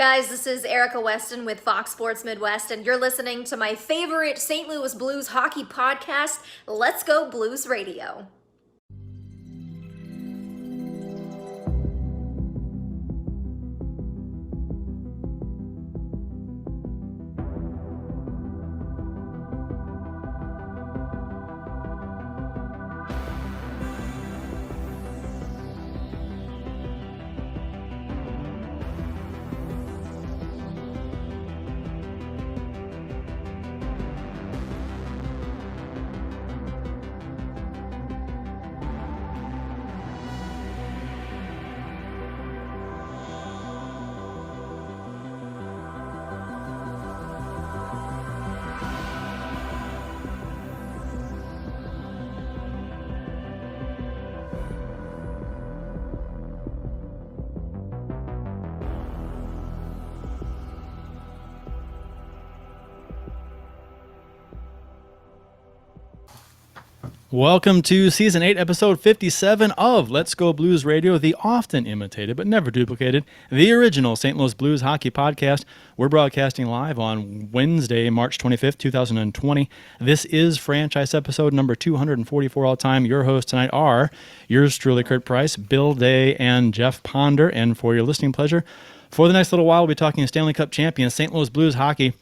guys, this is Erica Weston with Fox Sports Midwest, and you're listening to my favorite St. Louis Blues hockey podcast, Let's Go Blues Radio. Welcome to Season 8, Episode 57 of Let's Go Blues Radio, the often imitated but never duplicated, the original St. Louis Blues hockey podcast. We're broadcasting live on Wednesday, March 25th, 2020. This is franchise episode number 244 all time. Your hosts tonight are yours truly, Kurt Price, Bill Day, and Jeff Ponder. And for your listening pleasure, for the next little while, we'll be talking Stanley Cup champion St. Louis Blues hockey.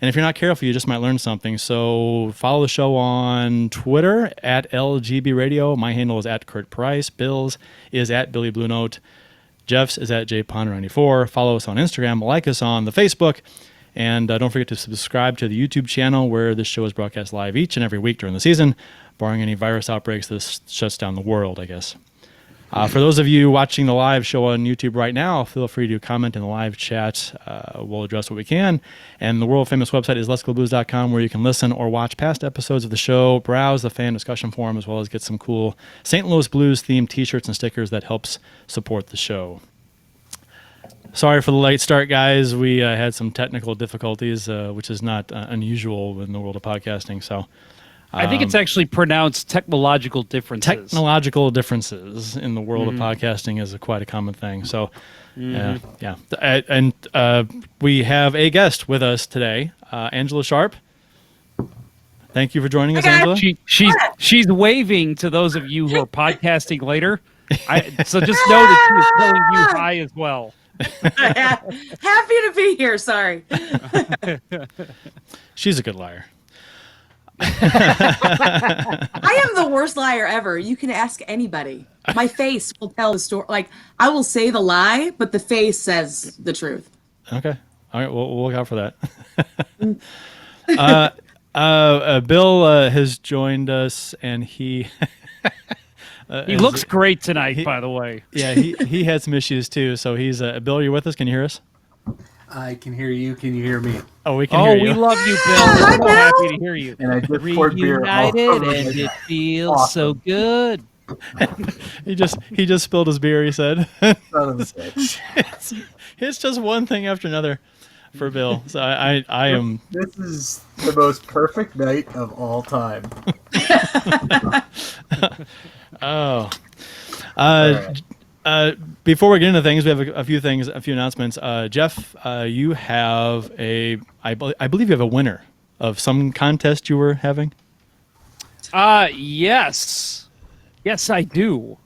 And if you're not careful, you just might learn something. So follow the show on Twitter at LGB Radio. My handle is at Kurt Price. Bill's is at Billy Blue Note. Jeff's is at JPonder94. Follow us on Instagram. Like us on the Facebook. And don't forget to subscribe to the YouTube channel where this show is broadcast live each and every week during the season, barring any virus outbreaks that shuts down the world, I guess. For those of you watching the live show on YouTube right now, feel free to comment in the live chat. We'll address what we can. And the world-famous website is letsgoblues.com, where you can listen or watch past episodes of the show, browse the fan discussion forum, as well as get some cool St. Louis Blues-themed T-shirts and stickers that helps support the show. Sorry for the late start, guys. We had some technical difficulties, which is not unusual in the world of podcasting, so... I think it's actually pronounced technological differences. Technological differences in the world of podcasting is quite a common thing. So, yeah. And we have a guest with us today, Angella Sharpe. Thank you for joining us, Angela. She's waving to those of you who are podcasting later. So just know that she is telling you hi as well. Happy to be here. Sorry. She's a good liar. I am the worst liar ever. You can ask anybody. My face will tell the story. Like, I will say the lie, but the face says the truth. Okay. All right. We'll look out for that. Bill has joined us, and he... he looks great tonight, by the way. Yeah, he had some issues, too. So he's... Bill, are you with us? Can you hear us? I can hear you. Can you hear me? Oh, we can hear you. Oh, we love you, Bill. We're so happy to hear you. And I just poured beer all over and it feels so good. He just spilled his beer, he said. Son of a bitch. It's just one thing after another for Bill. So I am... This is the most perfect night of all time. Oh. Before we get into things, we have a few announcements. Jeff, you have I believe you have a winner of some contest you were having. Yes, I do.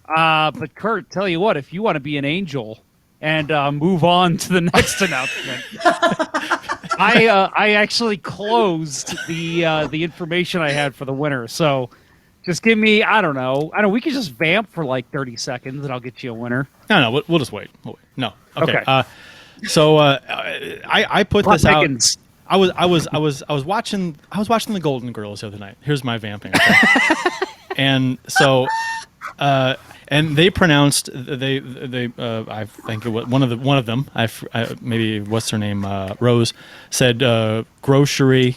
But Kurt, tell you what, if you want to be an angel and move on to the next announcement, I actually closed the information I had for the winner, so. Just give me, I don't know, we could just vamp for like 30 seconds and I'll get you a winner. No, we'll just wait. No. Okay. So I put this out. I was watching the Golden Girls the other night. Here's my vamping. Okay? And so and they pronounced I think it was one of them. Maybe what's her name? Rose said grocery.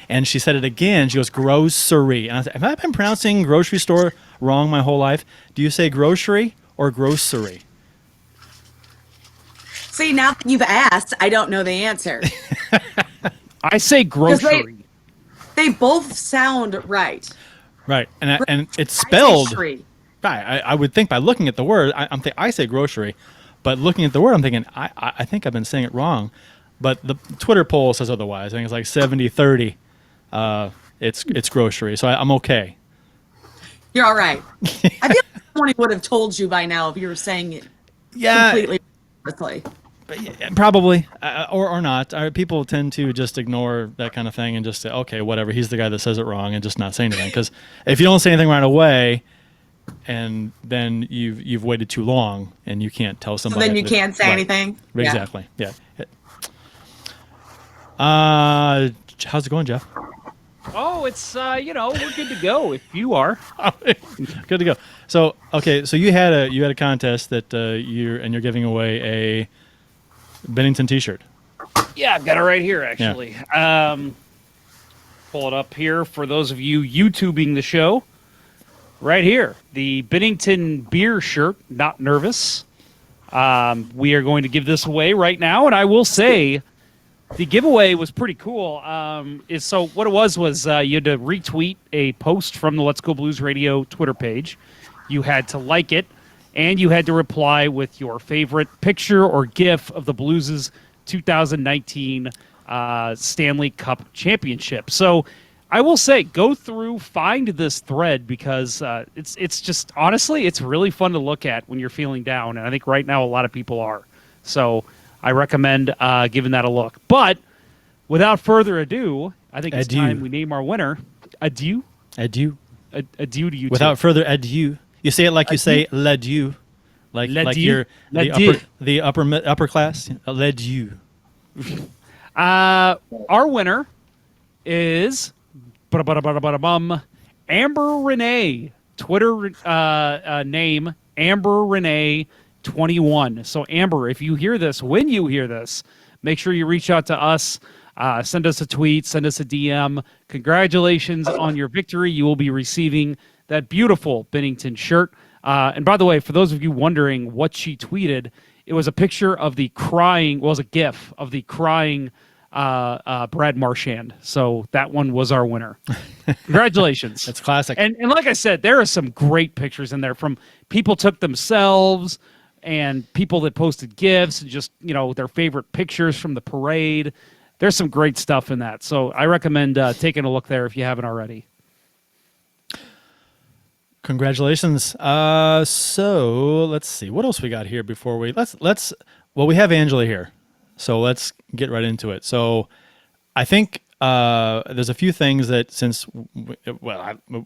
And she said it again. She goes, grocery. And I said, have I been pronouncing grocery store wrong my whole life? Do you say grocery or grocery? See, now that you've asked, I don't know the answer. I say grocery. They both sound right. Right. And it's spelled. Grocery. Right. I would think by looking at the word, I say grocery. But looking at the word, I'm thinking, I think I've been saying it wrong. But the Twitter poll says otherwise. I think it's like 70-30. It's grocery, so I'm okay. You're all right. I feel like someone would have told you by now if you were saying it completely correctly. Probably, or not. People tend to just ignore that kind of thing and just say, okay, whatever, he's the guy that says it wrong, and just not say anything. Because if you don't say anything right away, and then you've waited too long, and you can't tell somebody. So then you can't say anything? Exactly, yeah. How's it going, Jeff? Oh, it's we're good to go if you are. Good to go. So so you had a contest that you're giving away a Bennington T-shirt. Yeah, I've got it right here actually. Yeah. Pull it up here for those of you YouTubing the show. Right here, the Bennington beer shirt. Not nervous. We are going to give this away right now, and I will say. The giveaway was pretty cool. So what it was you had to retweet a post from the Let's Go Blues Radio Twitter page. You had to like it, and you had to reply with your favorite picture or GIF of the Blues' 2019 Stanley Cup Championship. So I will say, go through, find this thread because it's just, honestly, it's really fun to look at when you're feeling down, and I think right now a lot of people are. So I recommend giving that a look. But without further ado, I think it's time we name our winner. Adieu. Adieu. Adieu to you. Without further adieu. You say it like you say l'adieu. Like you're the upper class. L'adieu. Our winner is Amber Renee. Twitter name Amber Renee 21. So Amber, if you hear this, when you hear this, make sure you reach out to us, send us a tweet, send us a DM. Congratulations on your victory. You will be receiving that beautiful Bennington shirt. And by the way, for those of you wondering what she tweeted, it was a picture of the crying, well, it was a GIF of the crying Brad Marchand. So that one was our winner. Congratulations. That's classic. And like I said, there are some great pictures in there from people took themselves and people that posted GIFs and just, their favorite pictures from the parade. There's some great stuff in that. So I recommend taking a look there if you haven't already. Congratulations. So let's see. What else we got here before we... we have Angela here. So let's get right into it. So I think there's a few things that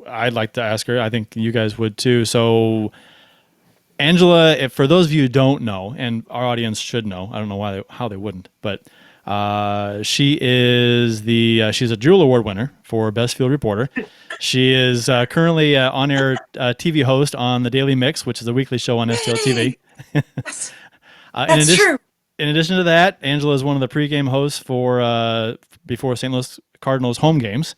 I'd like to ask her. I think you guys would too. So Angela, for those of you who don't know, and our audience should know, I don't know how they wouldn't, but she is she's a Jewel Award winner for Best Field Reporter. She is currently on-air TV host on the Daily Mix, which is a weekly show on STL TV. That's true. In addition to that, Angela is one of the pregame hosts for before St. Louis Cardinals home games.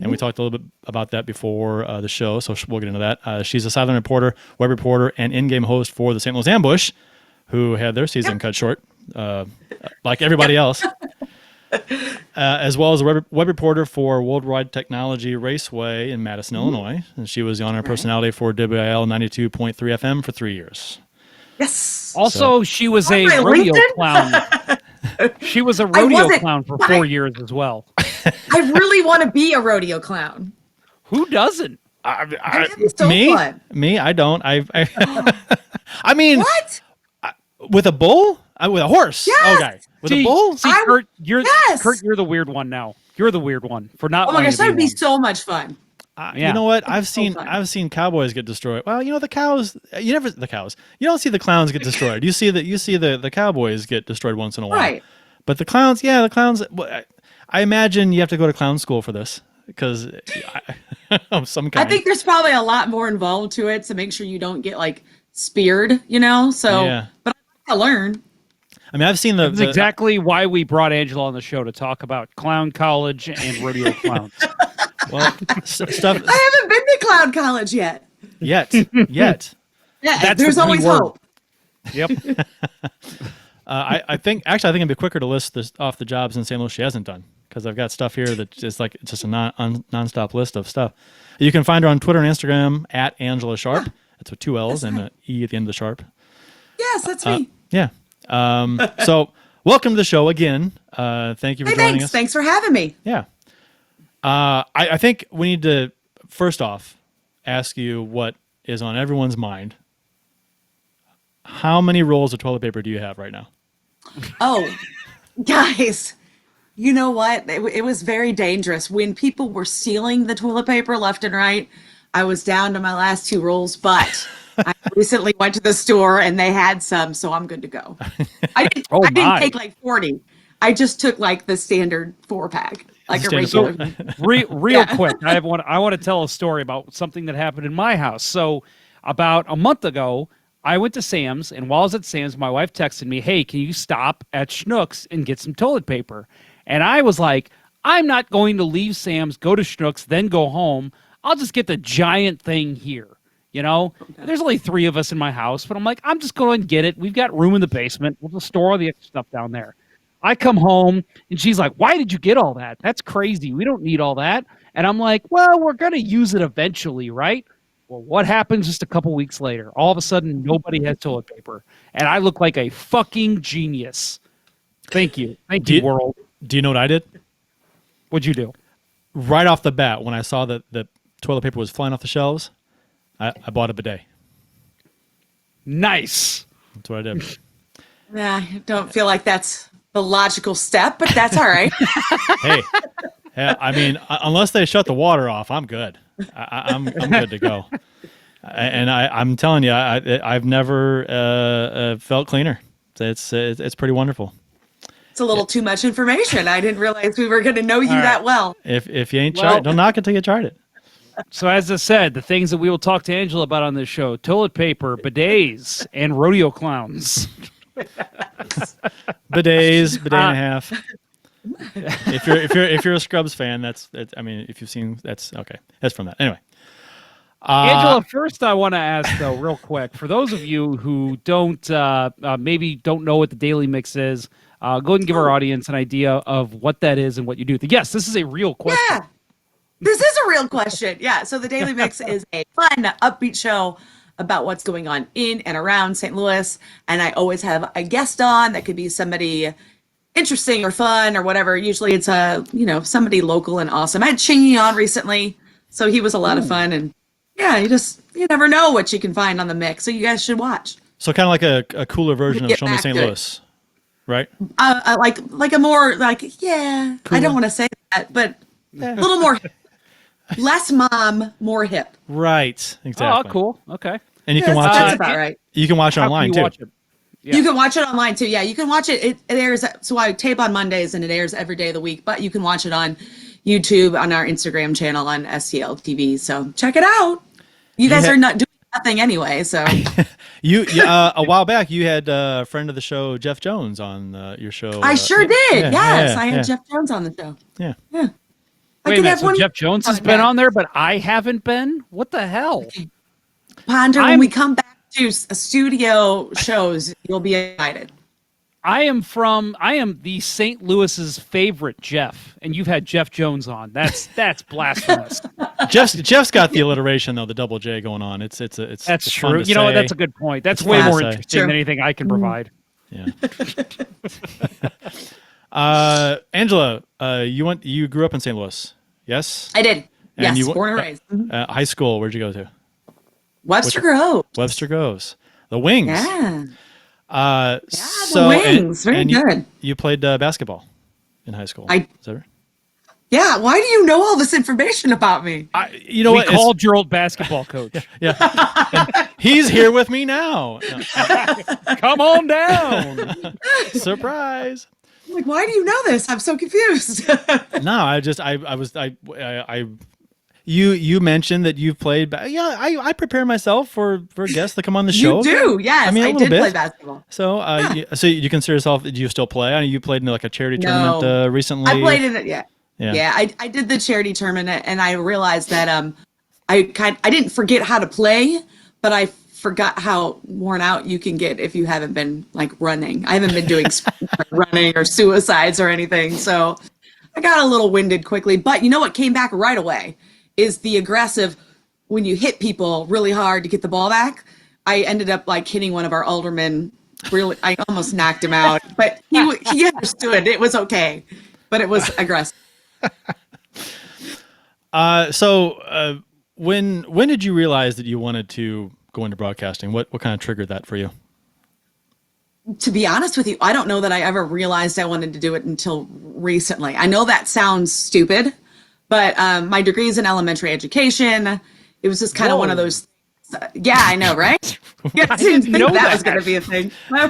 And we talked a little bit about that before the show, so we'll get into that. She's a Southern reporter, web reporter, and in-game host for the St. Louis Ambush, who had their season cut short, like everybody else, as well as a web reporter for Worldwide Technology Raceway in Madison, Illinois. And she was the on-air personality for WIL 92.3 FM for 3 years. Yes. Also, she was a rodeo clown. She was a rodeo clown for 4 years as well. I really want to be a rodeo clown. Who doesn't? Me, I don't. I mean, what? With a bull? With a horse? Yes. Okay. With a bull? Kurt, you're the weird one now. You're the weird one for not. Oh my gosh, that would be so much fun. You know what? I've seen cowboys get destroyed. Well, the cows. You don't see the clowns get destroyed. You see the cowboys get destroyed once in a while. Right. But the clowns, the clowns. I imagine you have to go to clown school for this because of some kind. I think there's probably a lot more involved to it to make sure you don't get speared. So, yeah. But I learn. I mean, I've seen That's exactly why we brought Angela on the show to talk about clown college and rodeo clowns. Well, stuff. I haven't been to clown college yet. Yet. Yeah, there's always hope. Yep. I think it'd be quicker to list this off the jobs in St. Louis she hasn't done because I've got stuff here that's just a non-stop list of stuff. You can find her on Twitter and Instagram at Angella Sharpe. That's with 2 L's and an E at the end of the Sharpe. Yes, that's me. Yeah. So welcome to the show again. Thank you for joining us. Thanks for having me. Yeah. I think we need to first off ask you what is on everyone's mind. How many rolls of toilet paper do you have right now? Oh, guys, you know what? It was very dangerous. When people were stealing the toilet paper left and right, I was down to my last 2 rolls, but I recently went to the store and they had some, so I'm good to go. I didn't take like 40. I just took like the standard 4-pack, like a regular. Real quick, I want to tell a story about something that happened in my house. So about a month ago, I went to Sam's, and while I was at Sam's, my wife texted me, "Hey, can you stop at Schnucks and get some toilet paper?" And I was like, I'm not going to leave Sam's, go to Schnucks, then go home. I'll just get the giant thing here. You know, there's only 3 of us in my house, but I'm like, I'm just going to get it. We've got room in the basement. We'll just store all the extra stuff down there. I come home, and she's like, "Why did you get all that? That's crazy. We don't need all that." And I'm like, well, we're going to use it eventually, right? Well, what happens just a couple weeks later? All of a sudden, nobody has toilet paper, and I look like a fucking genius. Thank you. Thank you, world. Do you know what I did? What'd you do? Right off the bat, when I saw that the toilet paper was flying off the shelves, I bought a bidet. Nice. That's what I did. I don't feel like that's the logical step, but that's all right. Hey, I mean, unless they shut the water off, I'm good. I'm good to go. And I'm telling you, I've never felt cleaner. It's pretty wonderful. It's a little too much information. I didn't realize we were going to know you that well. If you ain't tried it, don't knock it till you tried it. So as I said, the things that we will talk to Angela about on this show: toilet paper, bidets, and rodeo clowns. Bidet and a half. If you're a Scrubs fan, that's I mean, if you've seen, that's okay. That's from that. Anyway. Angela, first I want to ask though, real quick, for those of you who don't maybe don't know what the Daily Mix is, go ahead and give our audience an idea of what that is and what you do. Yes, this is a real question. Yeah, this is a real question. Yeah, so the Daily Mix is a fun, upbeat show about what's going on in and around St. Louis, and I always have a guest on that could be somebody interesting or fun or whatever. Usually it's somebody local and awesome. I had Chingy on recently, so he was a lot of fun, and yeah, you never know what you can find on the mix, so you guys should watch. So kind of like a cooler version of Show Me St. Louis, right? Like a more cooler. I don't want to say that, but a little more, less mom, more hip. Right, exactly. Oh, cool. Okay. And you can watch that's it. about right. You can watch it online too. Yeah. You can watch it online too. Yeah, you can watch it. It airs. So I tape on Mondays and it airs every day of the week. But you can watch it on YouTube, on our Instagram channel, on STL TV. So check it out. You guys are not doing nothing anyway. So you a while back you had a friend of the show, Jeff Jones, on your show. I sure did. Yeah, I had Jeff Jones on the show. Yeah. Wait a minute. So Jeff Jones has been on there, but I haven't been. What the hell? Ponder, when we come back to studio shows, you'll be invited. I am the St. Louis's favorite Jeff, and you've had Jeff Jones on. That's blasphemous. Jeff's got the alliteration though, the double J going on. It's that's true. Fun to you know what? say. That's a good point. That's way more interesting than anything I can Mm-hmm. provide. Yeah. Angela, you grew up in St. Louis, yes? I did. And yes, born and raised. High school, where'd you go to? Webster Grove. Webster Groves. The Wings. Yeah. So, the Wings. Very good. You played basketball in high school. Is that right? Yeah. Why do you know all this information about me? You know we what? called your old basketball coach. Yeah. He's here with me now. No. Come on down. Surprise. I'm like, why do you know this? I'm so confused. No, you mentioned that you've played. I prepare myself for guests that come on the show. You do, yes. I mean, I did play basketball. So, so you consider yourself? Do you still play? I mean, you played in like a charity tournament recently. I played in it. Yeah. I did the charity tournament, and I realized that I didn't forget how to play, but I forgot how worn out you can get if you haven't been like running. I haven't been doing running or suicides or anything, so I got a little winded quickly. But you know what came back right away is the aggressive, when you hit people really hard to get the ball back. I ended up like hitting one of our aldermen really, I almost knocked him out, but he understood. It was okay, but it was aggressive. When did you realize that you wanted to go into broadcasting? What kind of triggered that for you? To be honest with you, I don't know that I ever realized I wanted to do it until recently. I know that sounds stupid, but my degree's in elementary education. It was just kind of one of those. Yeah, I know, right? Yeah, I didn't think that was going to be a thing, right?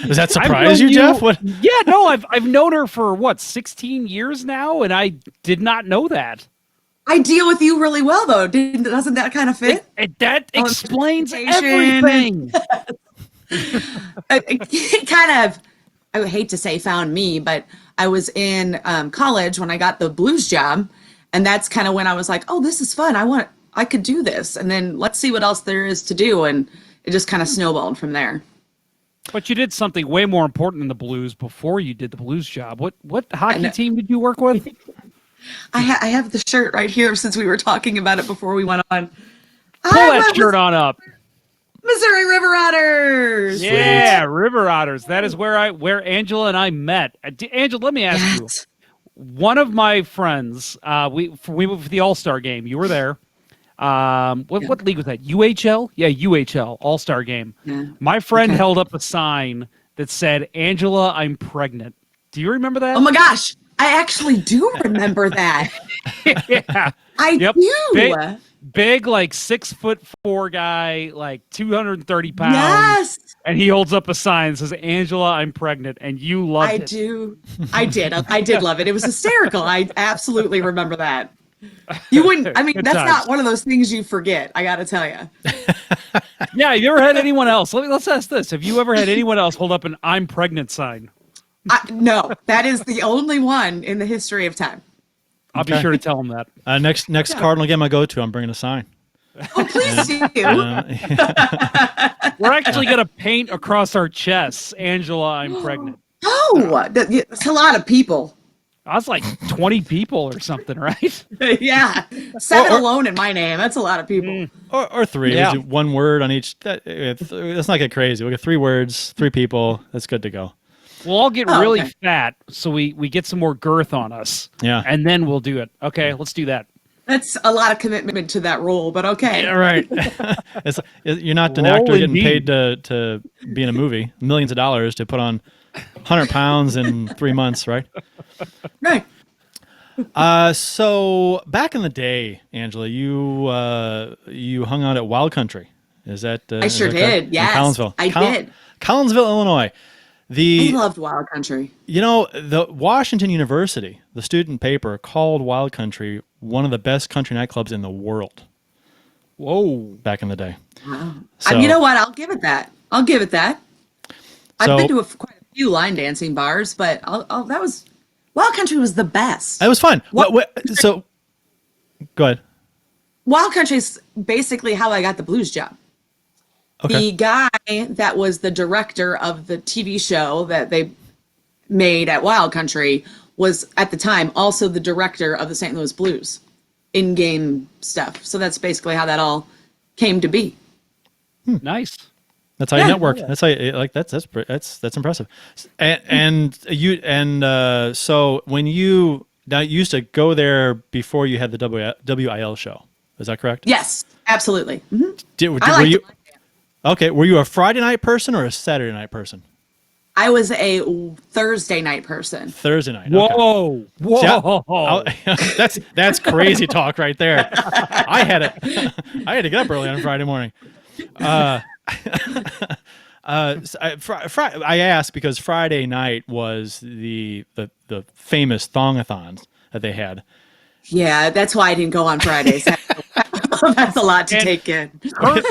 Does that surprise you, Jeff? What? Yeah, no, I've known her for 16 years now, and I did not know that. I deal with you really well, though. Doesn't that kind of fit? That explains everything. It kind of, I would hate to say found me, but I was in college when I got the blues job. And that's kind of when I was like, oh, this is fun. I could do this. And then let's see what else there is to do. And it just kind of snowballed from there. But you did something way more important in the blues before you did the blues job. What hockey team did you work with? I have the shirt right here since we were talking about it before we went on. Pull that shirt on up. Missouri River Otters. Yeah, River Otters. That is where Angela and I met. Angela, let me ask you. One of my friends, we went for the All-Star game. You were there. What league was that? UHL? Yeah, UHL All-Star game. Yeah. My friend held up a sign that said, "Angela, I'm pregnant." Do you remember that? Oh my gosh, I actually do remember that. Yeah, I do. Big, like 6'4" guy, like 230 pounds. Yes. And he holds up a sign that says, "Angela, I'm pregnant," and you loved it. I did love it. It was hysterical. I absolutely remember that. You wouldn't. I mean, that's not one of those things you forget. I got to tell you. Yeah. Have you ever had anyone else? Let's ask this. Have you ever had anyone else hold up an "I'm pregnant" sign? No, that is the only one in the history of time. I'll be sure to tell them that. Next Cardinal game I go to, I'm bringing a sign. Oh, please do. We're actually going to paint across our chests, "Angela, I'm pregnant." Oh, that's a lot of people. I was like 20 people or something, right? Yeah. 7 alone in my name. That's a lot of people. Or 3. Yeah. We do 1 word on each. Let's not get crazy. We'll get 3 words, 3 people. That's good to go. We'll all get really fat so we get some more girth on us. Yeah. And then we'll do it. Okay, let's do that. That's a lot of commitment to that role, but okay. Yeah, right. You're not an actor getting paid to be in a movie, millions of dollars to put on 100 pounds in 3 months, right? Right. So back in the day, Angela, you hung out at Wild Country. Is that? I sure did. Yes, in Collinsville. I did. Collinsville, Illinois. I loved Wild Country. You know, the Washington University, the student paper, called Wild Country one of the best country nightclubs in the world. Whoa! Back in the day. Wow. So, you know what? I'll give it that. I've been to quite a few line dancing bars, but Wild Country was the best. It was fun. So, go ahead. Wild Country's basically how I got the blues job. Okay. The guy that was the director of the TV show that they made at Wild Country was at the time also the director of the St. Louis Blues in-game stuff. So that's basically how that all came to be. Nice. That's how you network. That's how you, like that's impressive. So when you used to go there before you had the WIL show, is that correct? Yes, absolutely. Mm-hmm. Were you a Friday night person or a Saturday night person? I was a Thursday night person. Thursday night. Whoa, okay. whoa! That's crazy talk right there. I had to get up early on Friday morning. I asked because Friday night was the famous thongathons that they had. Yeah, that's why I didn't go on Fridays. That's a lot to take in.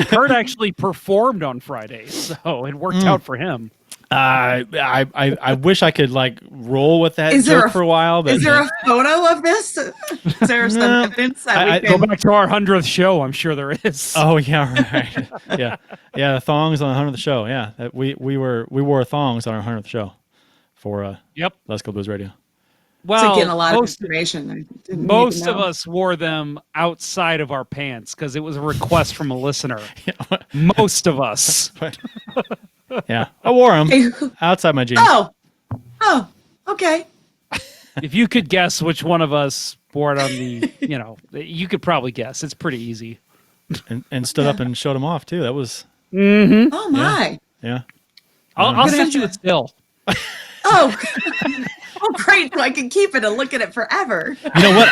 Kurt actually performed on Fridays, so it worked out for him. I wish I could roll with that joke for a while. But is there a photo of this? Is there some evidence that we can go back to our 100th show? I'm sure there is. Oh yeah, right. yeah. Thongs on the 100th show. Yeah, we wore thongs on our 100th show for Let's Go Blues Radio. Well, again, a lot of information. Most of us wore them outside of our pants because it was a request from a listener. Most of us. Yeah, I wore them Hey, outside my jeans. Oh, okay. If you could guess which one of us wore it on the, you could probably guess. It's pretty easy. And stood up and showed them off too. That was Oh my. yeah. I'll gonna send have you to- a still. Oh. Oh, great! So I can keep it and look at it forever. You know what?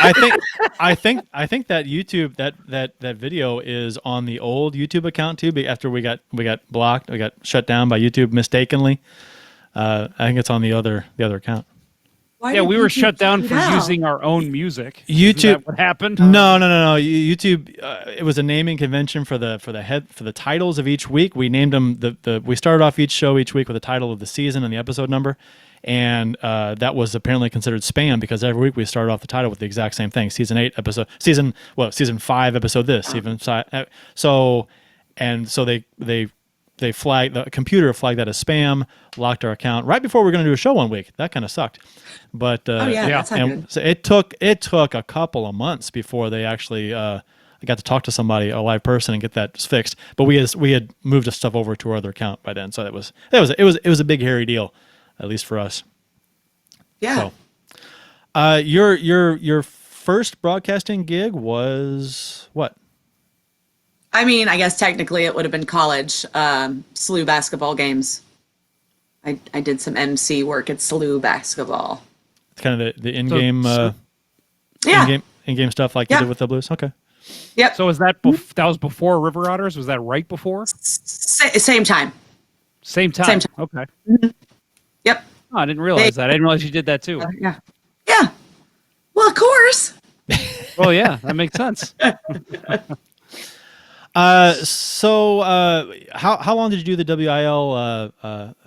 I think that YouTube that video is on the old YouTube account too. After we got blocked, we got shut down by YouTube mistakenly. I think it's on the other account. Why Yeah, did we were YouTube shut down take for it out? using our own music. YouTube- Isn't that what happened? No. YouTube. It was a naming convention for the titles of each week. We named them we started off each show each week with the title of the season and the episode number, and that was apparently considered spam because every week we started off the title with the exact same thing: season 5 episode this. So they flagged, the computer flagged that as spam, locked our account right before we were going to do a show one week. That kind of sucked. But that's not and good. so it took a couple of months before they actually I got to talk to somebody, a live person, and get that fixed. But we had moved the stuff over to our other account by then, so it was a big hairy deal, at least for us. Yeah. So, your first broadcasting gig was what? I mean, I guess technically it would have been college, SLU basketball games. I did some MC work at SLU basketball. It's kind of the in-game Yeah. in-game stuff like you Yeah. did with the Blues. Okay. Yep. So was that that was before River Otters? Was that right before? Same time. Same time. Same time. Okay. Yep. Oh, I didn't realize that. I didn't realize you did that too. Yeah. Yeah. Well, of course. Oh yeah, that makes sense. So how long did you do the WIL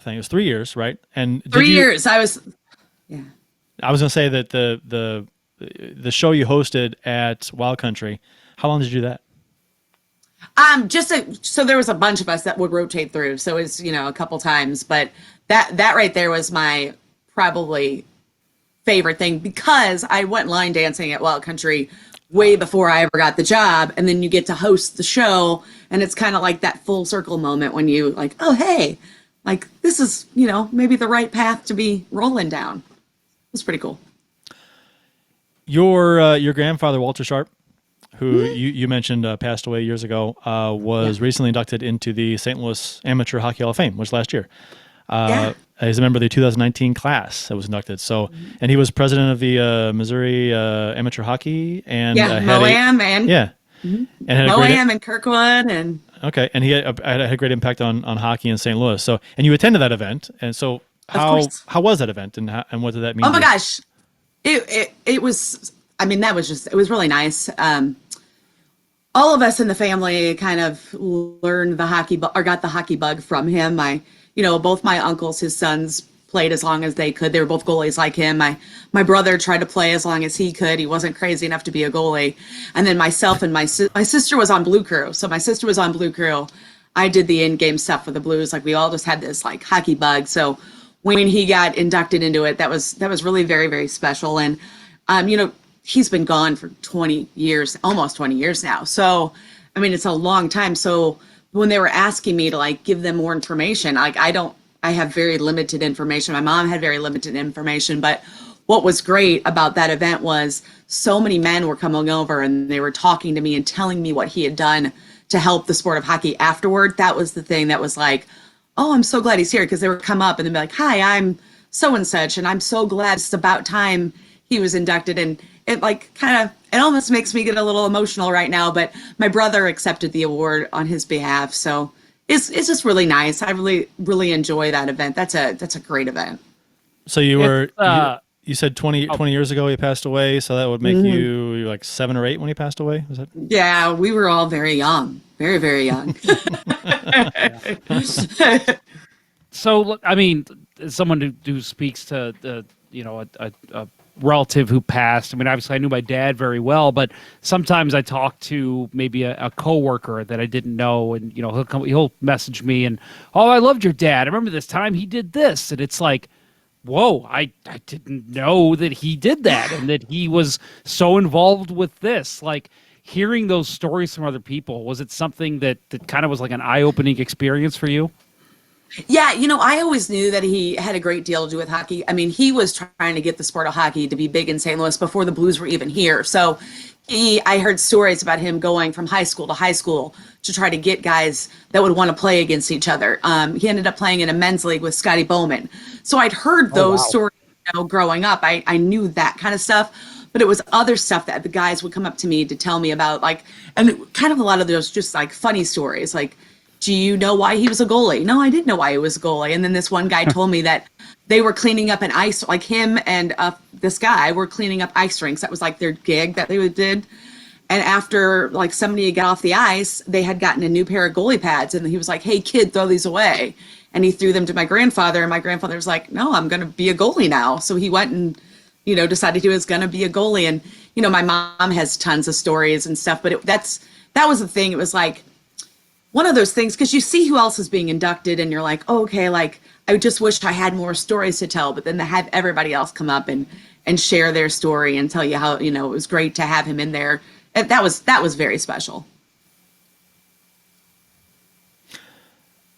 thing? It was 3 years, right? And did 3 you- years. I was I was gonna say that the show you hosted at Wild Country. How long did you do that? so there was a bunch of us that would rotate through. So it's, a couple times, but that right there was my probably favorite thing because I went line dancing at Wild Country way before I ever got the job. And then you get to host the show and it's kind of like that full circle moment when you like, oh, hey, like this is, maybe the right path to be rolling down. It's pretty cool. Your grandfather Walter Sharpe, who you mentioned passed away years ago, was recently inducted into the St. Louis Amateur Hockey Hall of Fame, which last year. He's a member of the 2019 class that was inducted. So, and he was president of the Missouri Amateur Hockey and had Moam and and had a great Moam and Kirkwood and okay, and he had a great impact on hockey in St. Louis. So, and you attended that event, and so course. how was that event, and what did that mean? oh my to you? gosh, it was. I mean, it was really nice. All of us in the family kind of learned the hockey or got the hockey bug from him. Both my uncles, his sons played as long as they could. They were both goalies like him. My brother tried to play as long as he could. He wasn't crazy enough to be a goalie. And then myself and my sister was on Blue Crew. So my sister was on Blue Crew. I did the in-game stuff for the Blues. Like we all just had this like hockey bug. So when he got inducted into it, that was really very, very special. And he's been gone for 20 years, almost 20 years now. So, I mean, it's a long time. So when they were asking me to like give them more information, like I have very limited information. My mom had very limited information, but what was great about that event was so many men were coming over and they were talking to me and telling me what he had done to help the sport of hockey afterward. That was the thing that was like, oh, I'm so glad he's here. Because they would come up and they'd be like, hi, I'm so and such. And I'm so glad it's about time he was inducted. And it like it almost makes me get a little emotional right now, but my brother accepted the award on his behalf. So it's just really nice. I really, really enjoy that event. That's a great event. So you said 20 years ago he passed away, so that would make you like 7 or 8 when he passed away? Was that? Yeah, we were all very young. Very, very young. So, I mean, as someone who speaks to a relative who passed. I mean, obviously, I knew my dad very well, but sometimes I talk to maybe a coworker that I didn't know, and he'll message me and, oh, I loved your dad. I remember this time he did this, and it's like, whoa, I didn't know that he did that and that he was so involved with this. Like hearing those stories from other people, was it something that kind of was like an eye-opening experience for you? Yeah, I always knew that he had a great deal to do with hockey. I mean, he was trying to get the sport of hockey to be big in St. Louis before the Blues were even here. So I heard stories about him going from high school to high school to try to get guys that would want to play against each other. He ended up playing in a men's league with Scotty Bowman. So I'd heard those stories, growing up. I knew that kind of stuff. But it was other stuff that the guys would come up to me to tell me about, and kind of a lot of those just funny stories, do you know why he was a goalie? No, I didn't know why he was a goalie. And then this one guy told me that they were cleaning up an ice, him and this guy were cleaning up ice rinks. That was their gig that they did. And after somebody got off the ice, they had gotten a new pair of goalie pads. And he was like, hey, kid, throw these away. And he threw them to my grandfather. And my grandfather was like, no, I'm going to be a goalie now. So he went and, decided he was going to be a goalie. And, my mom has tons of stories and stuff. But that was the thing. It was one of those things, because you see who else is being inducted and you're like, oh, okay, I just wish I had more stories to tell. But then to have everybody else come up and share their story and tell you how, it was great to have him in there. And that was very special.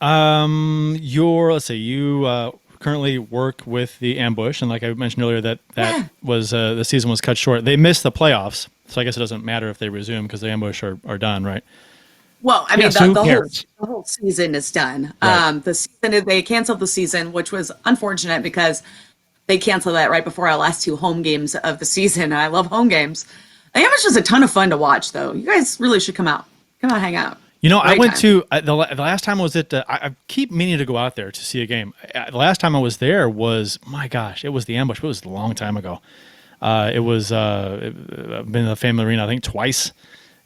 Let's say you currently work with the Ambush, and like I mentioned earlier, that was the season was cut short. They missed the playoffs, so I guess it doesn't matter if they resume because the Ambush are done, right? Well, I mean, so the whole season is done. Right. They canceled the season, which was unfortunate because they canceled that right before our last two home games of the season. And I love home games. The Ambush is a ton of fun to watch, though. You guys really should come out, hang out. I went to the last time I was at. I keep meaning to go out there to see a game. The last time I was there was, my gosh, it was the Ambush. It was a long time ago. It was I've been to the Family Arena I think twice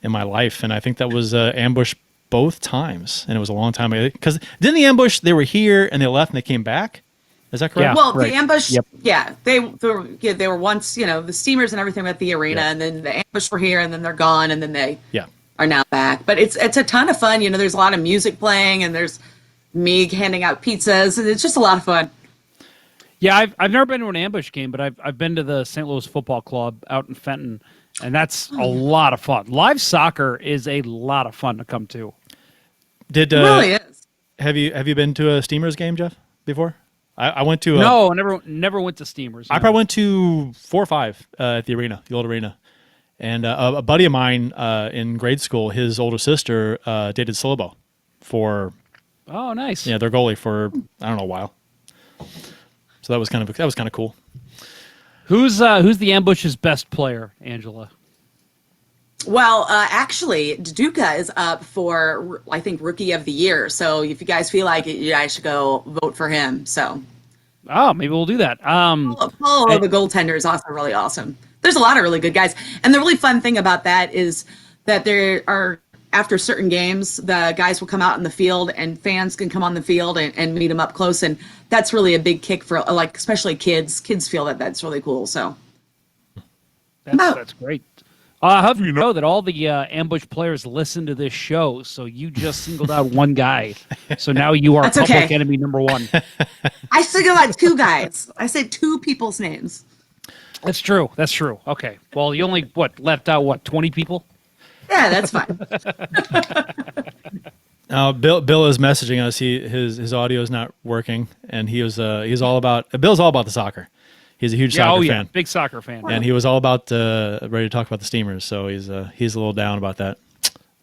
in my life, and I think that was Ambush both times, and it was a long time ago. Because didn't the Ambush, they were here and they left and they came back? Is that correct? Yeah, well, right. The Ambush, Yep. they were once, the steamers and everything at the arena, and then the Ambush were here, and then they're gone, and then they are now back. But it's a ton of fun. There's a lot of music playing, and there's me handing out pizzas, and it's just a lot of fun. Yeah, I've never been to an Ambush game, but I've been to the St. Louis Football Club out in Fenton. And that's a lot of fun. Live soccer is a lot of fun to come to. It really is. Have you been to a Steamers game, Jeff, before? I went to no, never went to Steamers. I probably went to 4 or 5 at the arena, the old arena. And a buddy of mine in grade school, his older sister dated Slobo for nice. Yeah, their goalie for I don't know a while. So that was kind of cool. Who's the Ambush's best player, Angela? Well, actually, Duca is up for, I think, Rookie of the Year. So if you guys feel like it, you guys should go vote for him. So, maybe we'll do that. Paul, the goaltender, is also really awesome. There's a lot of really good guys. And the really fun thing about that is that there are, after certain games, the guys will come out in the field and fans can come on the field and meet them up close. And that's really a big kick for, especially kids. Kids feel that that's really cool. So that's great. How do you know that all the Ambush players listen to this show? So you just singled out one guy. So now you are public enemy number one. I singled out 2 guys. I said 2 people's names. That's true. Okay. Well, you only left out 20 people? Yeah, that's fine. Bill is messaging us. His audio is not working, and Bill's all about the soccer. He's a huge soccer fan. Big soccer fan. And he was all about ready to talk about the Steamers, so he's a little down about that.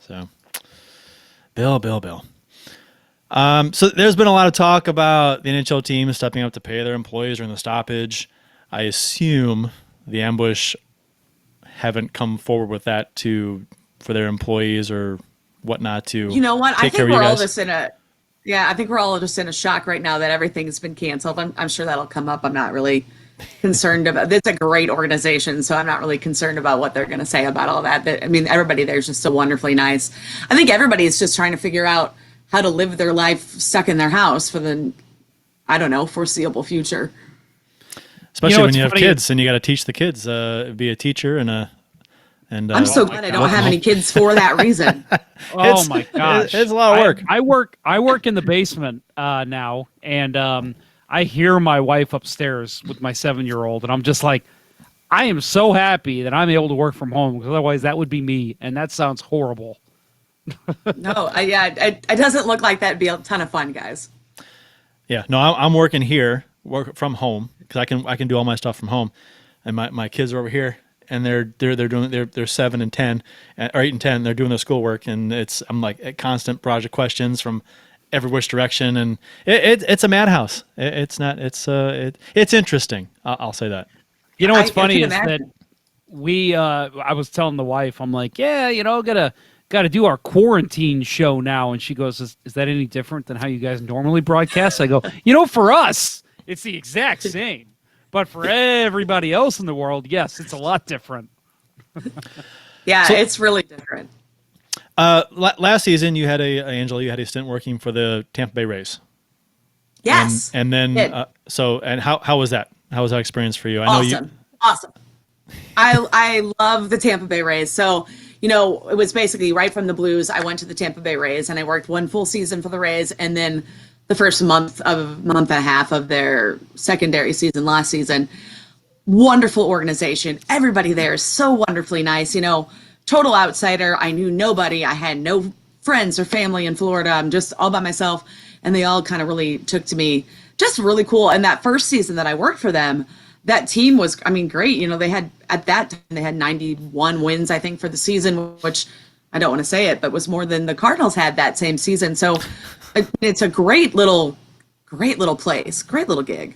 So, Bill. So there's been a lot of talk about the NHL team stepping up to pay their employees during the stoppage. I assume the Ambush haven't come forward with that for their employees or whatnot to. You know what? I think we're all just in a shock right now that everything's been canceled. I'm sure that'll come up. I'm not really concerned about. It's a great organization, so I'm not really concerned about what they're going to say about all that. I mean, everybody there's just so wonderfully nice. I think everybody is just trying to figure out how to live their life stuck in their house for the, foreseeable future. Especially when you have kids and you got to teach the kids, be a teacher and I'm so glad I don't have any kids for that reason. Oh my gosh, it's a lot of work. I work in the basement now, and I hear my wife upstairs with my 7-year-old, and I'm just like, I am so happy that I'm able to work from home, because otherwise that would be me, and that sounds horrible. No, it doesn't look like that'd be a ton of fun, guys. Yeah, no, I'm working here, work from home because I can do all my stuff from home, and my kids are over here, and they're 7 and 10, or 8 and 10. They're doing their schoolwork, and I'm like at constant project questions from every which direction, and it's a madhouse. It's interesting. I'll say that. You know what's I funny can is that imagine. I was telling the wife, I'm like, yeah, gotta do our quarantine show now, and she goes, is that any different than how you guys normally broadcast? I go, for us, it's the exact same, but for everybody else in the world, yes, it's a lot different. Yeah, it's really different. Last season, Angela, you had a stint working for the Tampa Bay Rays. Yes. And then, how was that? How was that experience for you? Awesome. I love the Tampa Bay Rays. So, it was basically right from the Blues. I went to the Tampa Bay Rays and I worked one full season for the Rays. And then the first month and a half of their secondary season last season. Wonderful organization. Everybody there is so wonderfully nice. Total outsider. I knew nobody. I had no friends or family in Florida. I'm just all by myself. And they all kind of really took to me. Just really cool. And that first season that I worked for them, that team was, great. They had, at that time, they had 91 wins, I think, for the season, which I don't want to say it, but was more than the Cardinals had that same season. So it's a great little place, great little gig.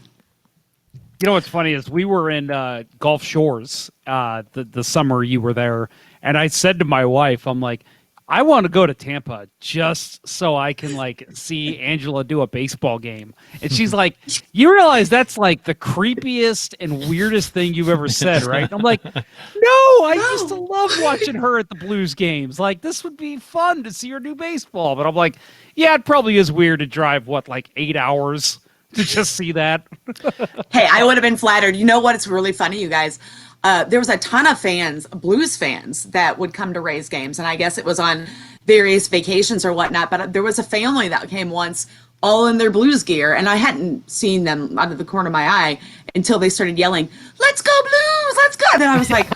You know what's funny is we were in Gulf Shores the summer you were there, and I said to my wife, I'm like, I want to go to Tampa just so I can see Angela do a baseball game. And she's like, you realize that's like the creepiest and weirdest thing you've ever said, right? And I'm like, no, I used to love watching her at the Blues games. Like, this would be fun to see her do baseball. But I'm like, yeah, it probably is weird to drive 8 hours to just see that. Hey, I would have been flattered. You know what? It's really funny, you guys. There was a ton of fans, Blues fans, that would come to Rays games. And I guess it was on various vacations or whatnot. But there was a family that came once, all in their Blues gear. And I hadn't seen them out of the corner of my eye until they started yelling, "Let's go Blues, let's go." And I was like,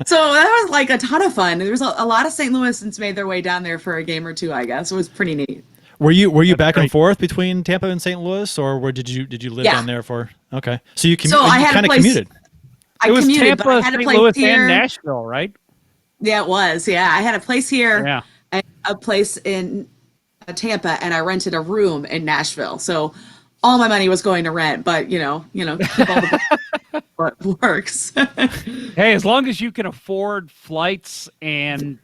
so that was a ton of fun. There was a lot of St. Louisans made their way down there for a game or two, I guess. It was pretty neat. Were you back and forth between Tampa and St. Louis, or did you live down there for? Okay, so you kind of commuted. I commuted, but I had a St. place Louis here. and Nashville, right? Yeah, it was. Yeah, I had a place here, Yeah. and a place in Tampa, and I rented a room in Nashville. So all my money was going to rent, but keep all the what works. Hey, as long as you can afford flights and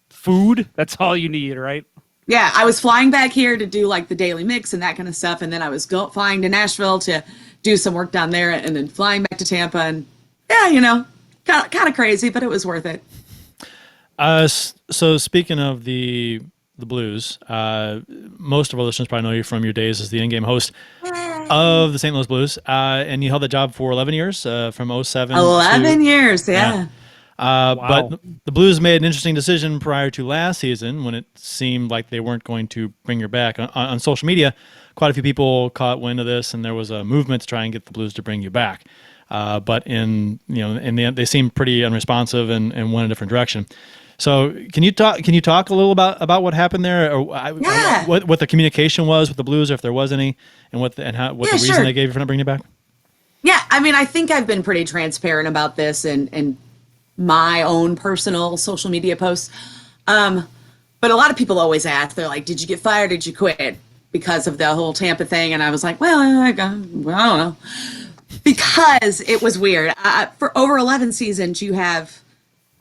food, that's all you need, right? Yeah, I was flying back here to do the Daily Mix and that kind of stuff, and then I was flying to Nashville to do some work down there, and then flying back to Tampa, and yeah, kind of crazy, but it was worth it. So speaking of the Blues, most of our listeners probably know you from your days as the in-game host of the St. Louis Blues, and you held the job for 11 years, from 07 11 years, yeah. Wow. But the Blues made an interesting decision prior to last season when it seemed like they weren't going to bring you back. On social media, quite a few people caught wind of this, and there was a movement to try and get the Blues to bring you back. But in the end, they seemed pretty unresponsive and went a different direction. So can you talk a little about what happened there, or what the communication was with the Blues, or if there was any, and what the reason they gave you for not bringing you back? Yeah, I think I've been pretty transparent about this and my own personal social media posts. But a lot of people always ask, they're like, did you get fired? Did you quit because of the whole Tampa thing? And I was like, well, I don't know. Because it was weird. For over 11 seasons, you have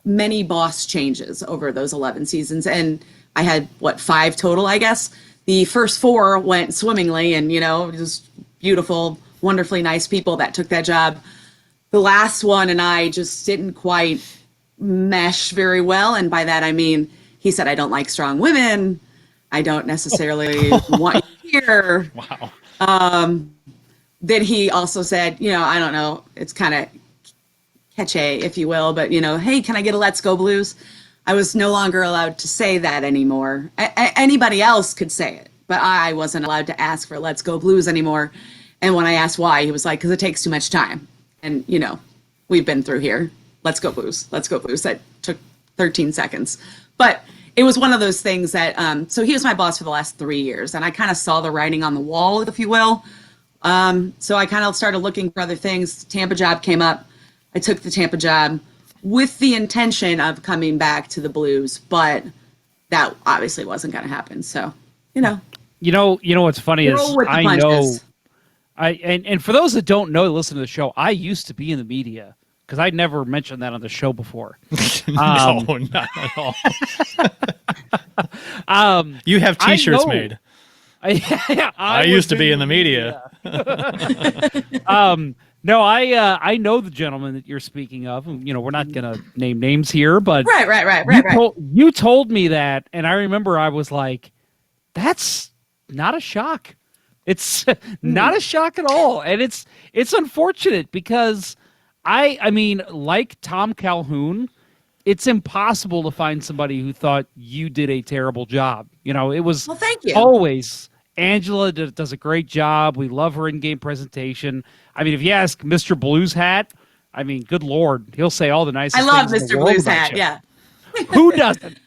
many boss changes over those 11 seasons. And I had, 5 total, I guess. The first 4 went swimmingly, and, it was beautiful, wonderfully nice people that took that job. The last one and I just didn't quite mesh very well. And by that, I mean, he said, I don't like strong women. I don't necessarily want you here. Wow. Then he also said, I don't know, it's kind of catchy, if you will, but, hey, can I get a Let's Go Blues? I was no longer allowed to say that anymore. Anybody else could say it, but I wasn't allowed to ask for Let's Go Blues anymore. And when I asked why, he was like, because it takes too much time. And, we've been through here. Let's go Blues. Let's go Blues. That took 13 seconds. But it was one of those things that, so he was my boss for the last 3 years, and I kind of saw the writing on the wall, if you will. So I kind of started looking for other things. Tampa job came up. I took the Tampa job with the intention of coming back to the Blues, but that obviously wasn't going to happen. So, You know what's funny is roll with the I know punches. and for those that don't know, listen to the show. I used to be in the media because I'd never mentioned that on the show before. No, not at all. You have T-shirts made. I used to be in the media. No, I know the gentleman that you're speaking of. We're not going to name names here, but Right. You told me that, and I remember I was like, "That's not a shock. It's not a shock at all." And it's unfortunate because I mean, like Tom Calhoun, it's impossible to find somebody who thought you did a terrible job. It was Well, thank you. always Angela does a great job. We love her in-game presentation. I mean, if you ask Mr. Blues Hat, I mean, good Lord, he'll say all the nicest I love things in the Mr. world Blues about Hat. you. Yeah. Who doesn't?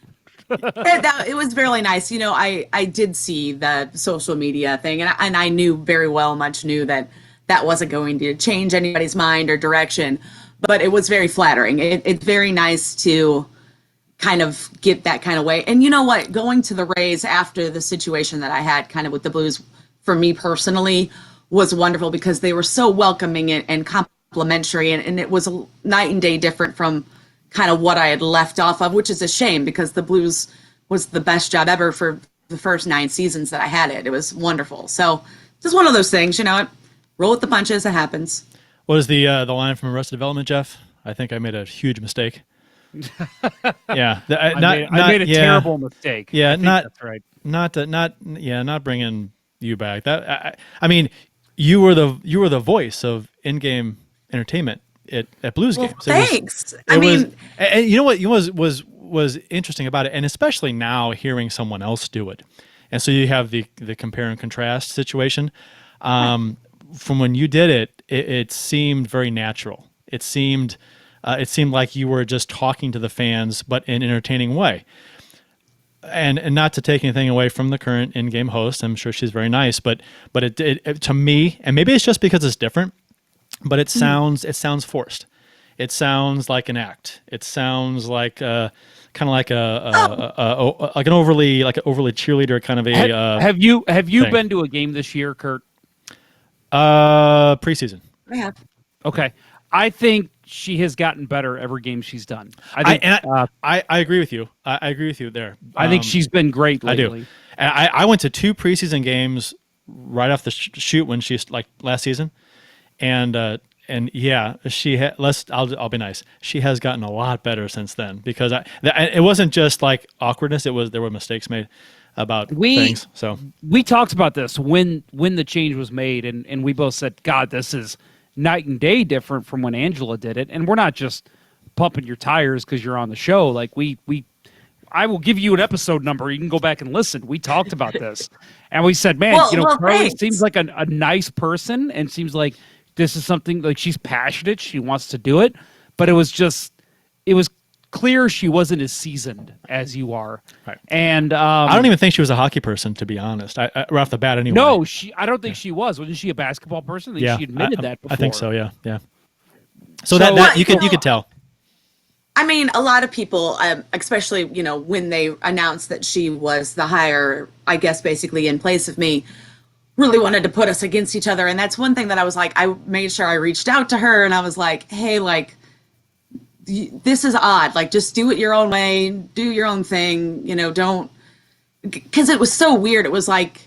It was really nice. I did see the social media thing, and I knew very much knew that wasn't going to change anybody's mind or direction, but it was very flattering. It's very nice to kind of get that kind of way. And you know what? Going to the Rays after the situation that I had kind of with the Blues, for me personally, was wonderful because they were so welcoming and complimentary, and it was a night and day different from kind of what I had left off of, which is a shame because the Blues was the best job ever for the first 9 seasons that I had it. It was wonderful. So just one of those things, roll with the punches. It happens. What is the line from Arrested Development, Jeff? I think I made a huge mistake. Yeah, I made a terrible mistake. Yeah, that's right. Not bringing you back. I mean, you were the voice of in-game entertainment at Blues games. Thanks. And you know what was interesting about it, and especially now hearing someone else do it, and so you have the compare and contrast situation. From when you did it, it seemed very natural. It seemed like you were just talking to the fans, but in an entertaining way. And not to take anything away from the current in-game host, I'm sure she's very nice, but it to me, and maybe it's just because it's different, but it sounds forced. It sounds like an act. It sounds like kind of like an overly cheerleader kind of a. Have you thing. been to a game this year, Kurt? Preseason. I have. Okay, I think she has gotten better every game she's done. I agree with you. I agree with you there. I think she's been great lately. I do. And I went to 2 preseason games right off the shoot when she's like last season, and yeah, I'll be nice. She has gotten a lot better since then because it wasn't just like awkwardness. There were mistakes made about things. So we talked about this when the change was made, and we both said, God, this is night and day different from when Angela did it. And we're not just pumping your tires because you're on the show. Like I will give you an episode number. You can go back and listen. We talked about this, and we said, man, Carly thanks. seems like a nice person, and seems like this is something like she's passionate. She wants to do it, but it was clear she wasn't as seasoned as you are. Right. And I don't even think she was a hockey person, to be honest. Right off the bat, anyway. No, I don't think she was. Wasn't she a basketball person? I think she admitted that before. I think so. Yeah. So that you could tell. I mean, a lot of people, especially, when they announced that she was the hire, I guess, basically in place of me, really wanted to put us against each other. And that's one thing that I was like, I made sure I reached out to her and I was like, hey, like, this is odd. Like, just do it your own way, do your own thing, don't, because it was so weird. It was like,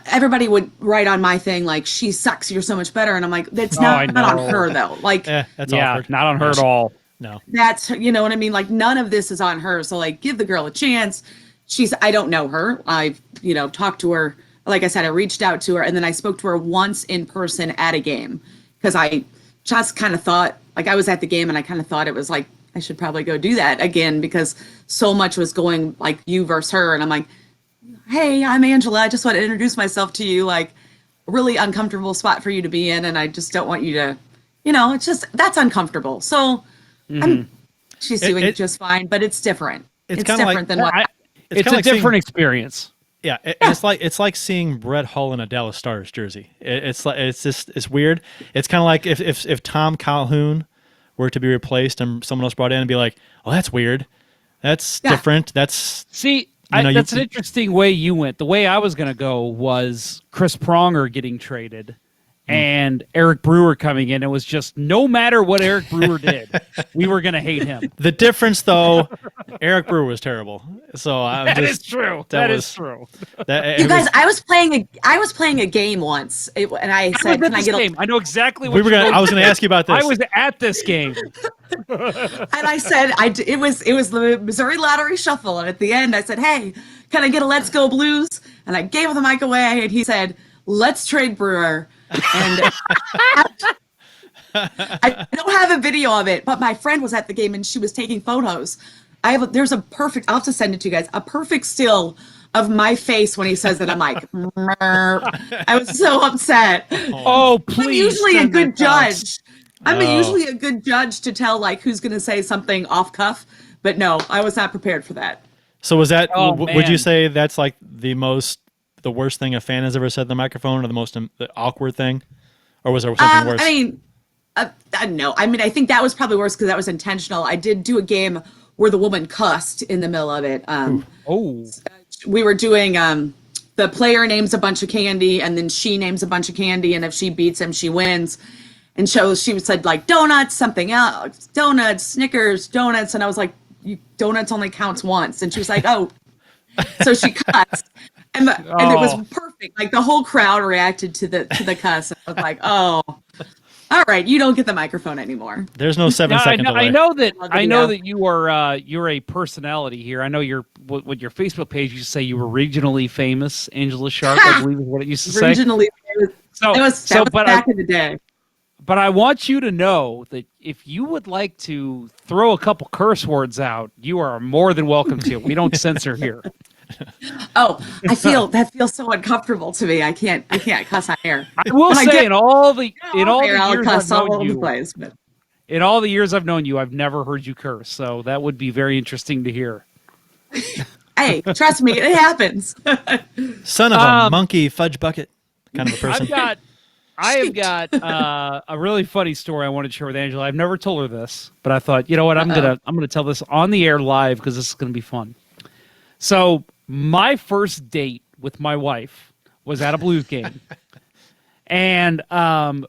everybody would write on my thing, like, she sucks, you're so much better. And I'm like, that's not on her though. Like, that's awkward. Not on her at all. No. That's, you know what I mean? Like, none of this is on her. So, like, give the girl a chance. I don't know her. I've, talked to her. Like I said, I reached out to her and then I spoke to her once in person at a game because I just kind of thought, like, I was at the game and I kind of thought it was like, I should probably go do that again because so much was going like you versus her. And I'm like, hey, I'm Angela. I just want to introduce myself to you. Like, a really uncomfortable spot for you to be in. And I just don't want you to, it's just, that's uncomfortable. So she's doing just fine, but it's different. It's kinda different than what. It's kinda a like seeing- different experience. Yeah, it's like seeing Brett Hull in a Dallas Stars jersey. It's weird. It's kind of like if Tom Calhoun were to be replaced and someone else brought in and be like, "Oh, that's weird. That's different. That's See, that's an interesting way you went. The way I was going to go was Chris Pronger getting traded and Eric Brewer coming in. It was just no matter what Eric Brewer did, we were going to hate him. the difference." Though, Eric Brewer was terrible. So That is true. That is true. That, You guys, I was playing a game once, and I said, "Can I get a?" game? I know exactly what we were you're gonna. I was going to ask you about this. I was at this game. And I said, it was the Missouri Lottery Shuffle, and at the end, I said, "Hey, can I get a Let's Go Blues?" And I gave the mic away, and he said, "Let's trade Brewer." And I don't have a video of it, but my friend was at the game and she was taking photos. There's a perfect. I'll have to send it to you guys. A perfect still of my face when he says that. I'm like, I was so upset. Oh, please! I'm usually a send good that to us. judge. I'm usually a good judge to tell like who's going to say something off cuff, but no, I was not prepared for that. So was that? Oh, would you man. say that's like the worst thing a fan has ever said in the microphone, or the awkward thing, or was there something worse? I mean, no. I mean, I think that was probably worse because that was intentional. I did do a game where the woman cussed in the middle of it. Oh, We were doing the player names a bunch of candy, and then she names a bunch of candy, and if she beats him, she wins. And so she said like donuts, something else, donuts, Snickers, donuts, and I was like, donuts only counts once, and she was like, oh, so she cussed, and it was perfect. Like the whole crowd reacted to the cuss. I was like, oh, all right, you don't get the microphone anymore. There's no 7-second delay. I know that. Well, I know yeah. that you are. You're a personality here. I know you're. What your Facebook page used to say you were regionally famous. Angela Sharpe, I believe, is what it used to say. Originally, that was back in the day. But I want you to know that if you would like to throw a couple curse words out, you are more than welcome to. We don't censor here. Oh, that feels so uncomfortable to me. I can't cuss on air. I will When I say get in all the I'll years I've cuss all known over the you, place. But in all the years I've known you, I've never heard you curse. So that would be very interesting to hear. hey, trust me, it happens. Son of a monkey fudge bucket kind of a person. I have got a really funny story I wanted to share with Angela. I've never told her this, but I thought, you know what, I'm gonna tell this on the air live because this is gonna be fun. So my first date with my wife was at a Blues game, and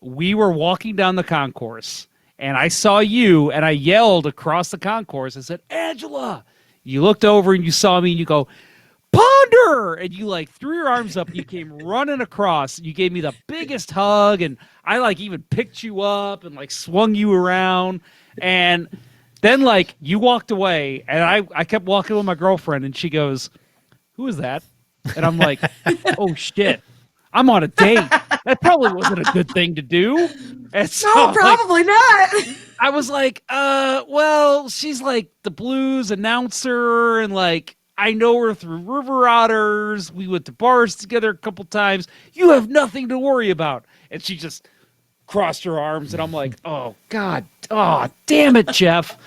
we were walking down the concourse, and I saw you, and I yelled across the concourse. I said, "Angela!" You looked over and you saw me, and you go, "Ponder!" And you like threw your arms up and you came running across. You gave me the biggest hug, and I like even picked you up and like swung you around. And then like you walked away, and I kept walking with my girlfriend, and she goes, "Who is that?" And I'm like, "Oh shit, I'm on a date. That probably wasn't a good thing to do." And so, No, probably not. I was like, well, she's like the Blues announcer, and like I know her through River Otters. We went to bars together a couple times. You have nothing to worry about. And she just crossed her arms, and I'm like, oh God, oh damn it, Jeff.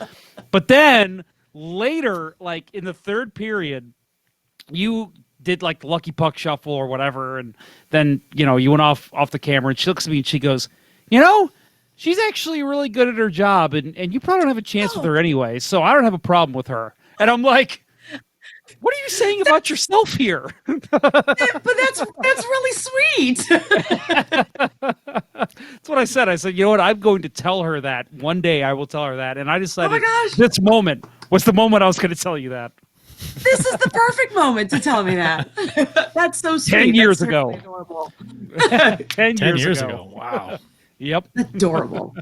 But then later, like in the third period, you did like the lucky puck shuffle or whatever, and then you went off the camera, and she looks at me and she goes, she's actually really good at her job, and you probably don't have a chance with her anyway, so I don't have a problem with her. And I'm like, what are you saying about yourself here? But that's really sweet. That's what I said. I said, you know what? I'm going to tell her that. One day I will tell her that. And I decided gosh. this moment was the moment I was going to tell you that. This is the perfect moment to tell me that. That's so sweet. 10 years That's ago. really adorable. 10 years ago. ago. Wow. Yep. Adorable.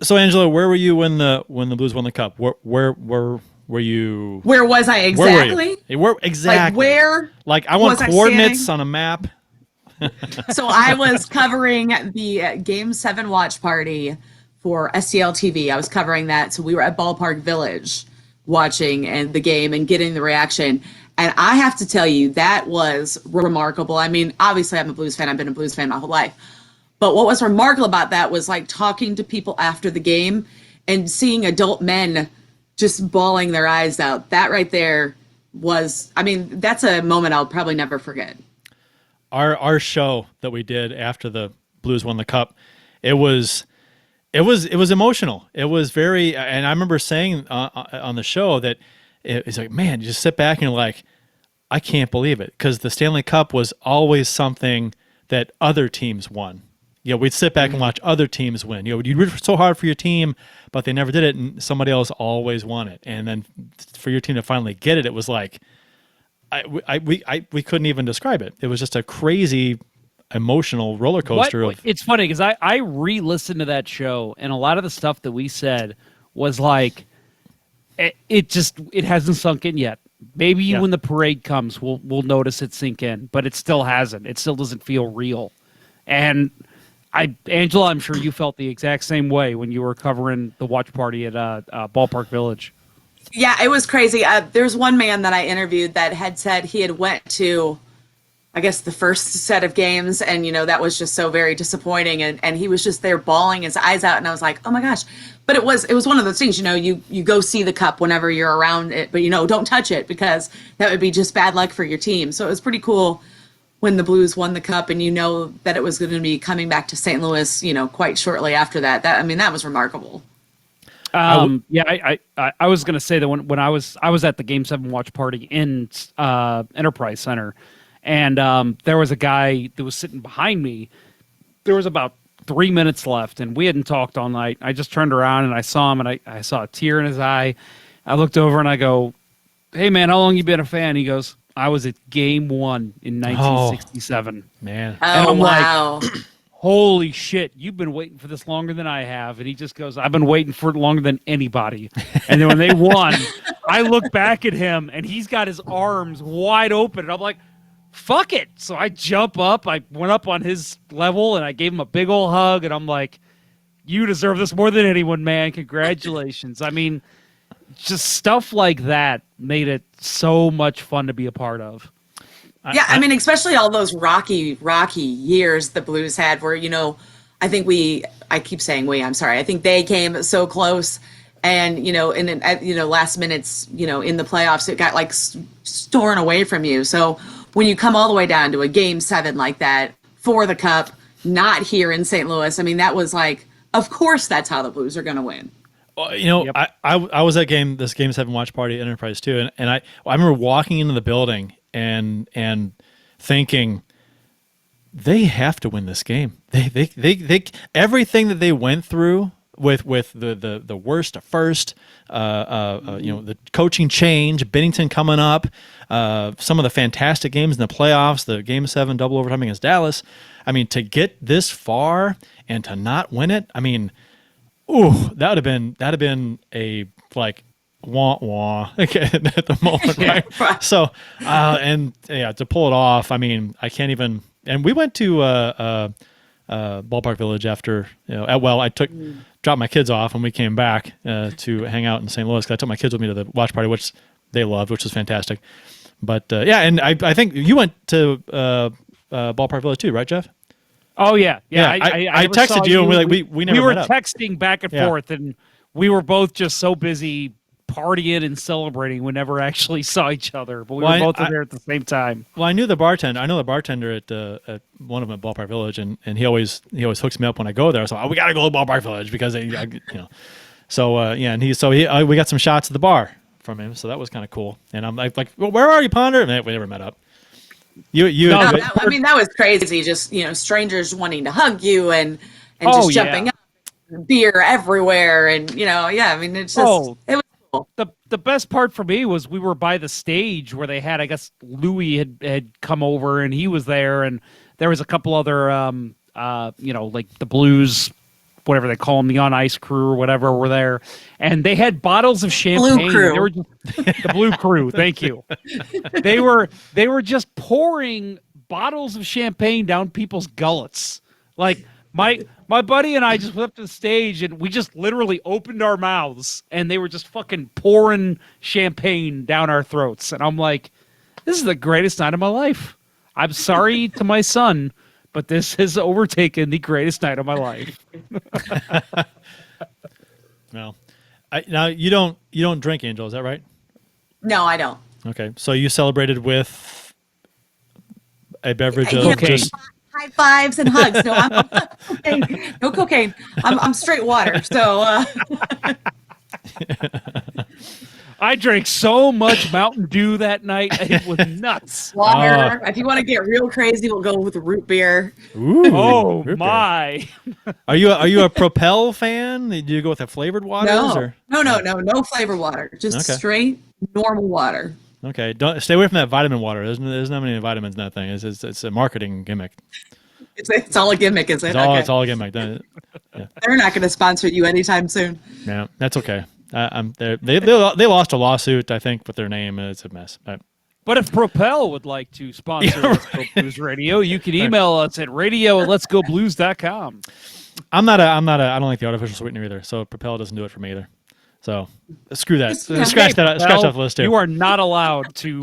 So Angela, where were you when the Blues won the cup? Where were you? Where was I exactly? Where exactly? Like where? Like I want was I coordinates standing? on a map. So I was covering the Game 7 watch party for STL TV. I was covering that. So we were at Ballpark Village watching the game and getting the reaction. And I have to tell you, that was remarkable. I mean, obviously I'm a Blues fan. I've been a Blues fan my whole life. But what was remarkable about that was like talking to people after the game and seeing adult men just bawling their eyes out. That right there was, I mean, that's a moment I'll probably never forget. Our show that we did after the Blues won the cup, it was emotional. It was very, and I remember saying on the show that it's like, man, you just sit back and you're like, I can't believe it, because the Stanley Cup was always something that other teams won. We'd sit back and watch other teams win. You'd root so hard for your team, but they never did it, and somebody else always won it. And then for your team to finally get it, it was like, we couldn't even describe it. It was just a crazy emotional roller coaster. It's funny because I re-listened to that show, and a lot of the stuff that we said was like, it hasn't sunk in yet. Maybe when the parade comes, we'll notice it sink in, but it still hasn't. It still doesn't feel real. And Angela, I'm sure you felt the exact same way when you were covering the watch party at Ballpark Village. Yeah, it was crazy. There's one man that I interviewed that had said he had went to, I guess, the first set of games, and that was just so very disappointing, and he was just there bawling his eyes out, and I was like, oh my gosh. But it was one of those things, you go see the cup whenever you're around it, but don't touch it, because that would be just bad luck for your team. So it was pretty cool when the Blues won the cup, and that it was going to be coming back to St. Louis, quite shortly after that. That was remarkable. I was going to say that when I was at the Game 7 watch party in Enterprise Center, and there was a guy that was sitting behind me. There was about 3 minutes left, and we hadn't talked all night. I just turned around and I saw him, and I saw a tear in his eye. I looked over and I go, hey man, how long you been a fan? He goes, I was at Game 1 in 1967. Oh, man. And I'm wow. like, holy shit, you've been waiting for this longer than I have. And he just goes, I've been waiting for it longer than anybody. And then when they won, I look back at him, and he's got his arms wide open. And I'm like, fuck it. So I jump up. I went up on his level, and I gave him a big old hug. And I'm like, you deserve this more than anyone, man. Congratulations. I mean, just stuff like that made it so much fun to be a part of. Yeah, I mean, especially all those rocky years the Blues had where, I think I keep saying I'm sorry. I think they came so close, and, last minutes, in the playoffs, it got like stolen away from you. So when you come all the way down to a Game 7 like that for the cup, not here in St. Louis, I mean, that was like, of course, that's how the Blues are going to win. Well, yep. I was at this Game 7 watch party at Enterprise too, and I remember walking into the building and thinking, they have to win this game. They everything that they went through with the worst to first, the coaching change, Bennington coming up, some of the fantastic games in the playoffs, the Game 7 double overtime against Dallas. I mean, to get this far and to not win it, I mean, ooh, that'd have been a like wah wah at the moment, right? So, to pull it off, I mean, I can't even. And we went to Ballpark Village after, I dropped my kids off, and we came back to hang out in St. Louis, because I took my kids with me to the watch party, which they loved, which was fantastic. But and I think you went to Ballpark Village too, right, Jeff? Oh yeah. I texted you, and we never were met up. texting back and forth, and we were both just so busy partying and celebrating, we never actually saw each other. But we were both there at the same time. Well, I know the bartender at one of them at Ballpark Village, and he always hooks me up when I go there. So we got to go to Ballpark Village because So and we got some shots at the bar from him, so that was kind of cool. And I'm like, well, where are you, Ponder? And we never met up. That was crazy. Just strangers wanting to hug you and just jumping up, beer everywhere, and I mean, it's just it was cool. The best part for me was we were by the stage where they had, I guess, Louis had come over, and he was there, and there was a couple other like the Blues, whatever they call them, the on ice crew or whatever, were there, and they had bottles of champagne. Blue crew. They were the Blue Crew. Thank you. They were just pouring bottles of champagne down people's gullets. Like my buddy and I just went up to the stage, and we just literally opened our mouths, and they were just fucking pouring champagne down our throats. And I'm like, this is the greatest night of my life. I'm sorry to my son, but this has overtaken the greatest night of my life. Well, Now you don't drink, Angel, is that right? No, I don't. Okay, so you celebrated with a beverage You of know, just high fives and hugs. No, I'm not cocaine. No cocaine. I'm straight water. So I drank so much Mountain Dew that night. It was nuts. water. If you want to get real crazy, we'll go with the root beer. ooh. Oh, root beer. my. Are you a Propel fan? Do you go with the flavored waters or? No flavored water. Just Okay. straight normal water. Okay, don't stay away from that vitamin water. There's not many vitamins in that thing. It's a marketing gimmick. It's all a gimmick, is it? It's all a gimmick. Yeah, They're not going to sponsor you anytime soon. yeah, that's okay. They lost a lawsuit, I think, with their name. It's a mess. But if Propel would like to sponsor Let's Go Blues Radio, you can email us at radio@letsgoblues.com. I don't like the artificial sweetener either. So Propel doesn't do it for me either. So screw that. Scratch that off the list too. You are not allowed to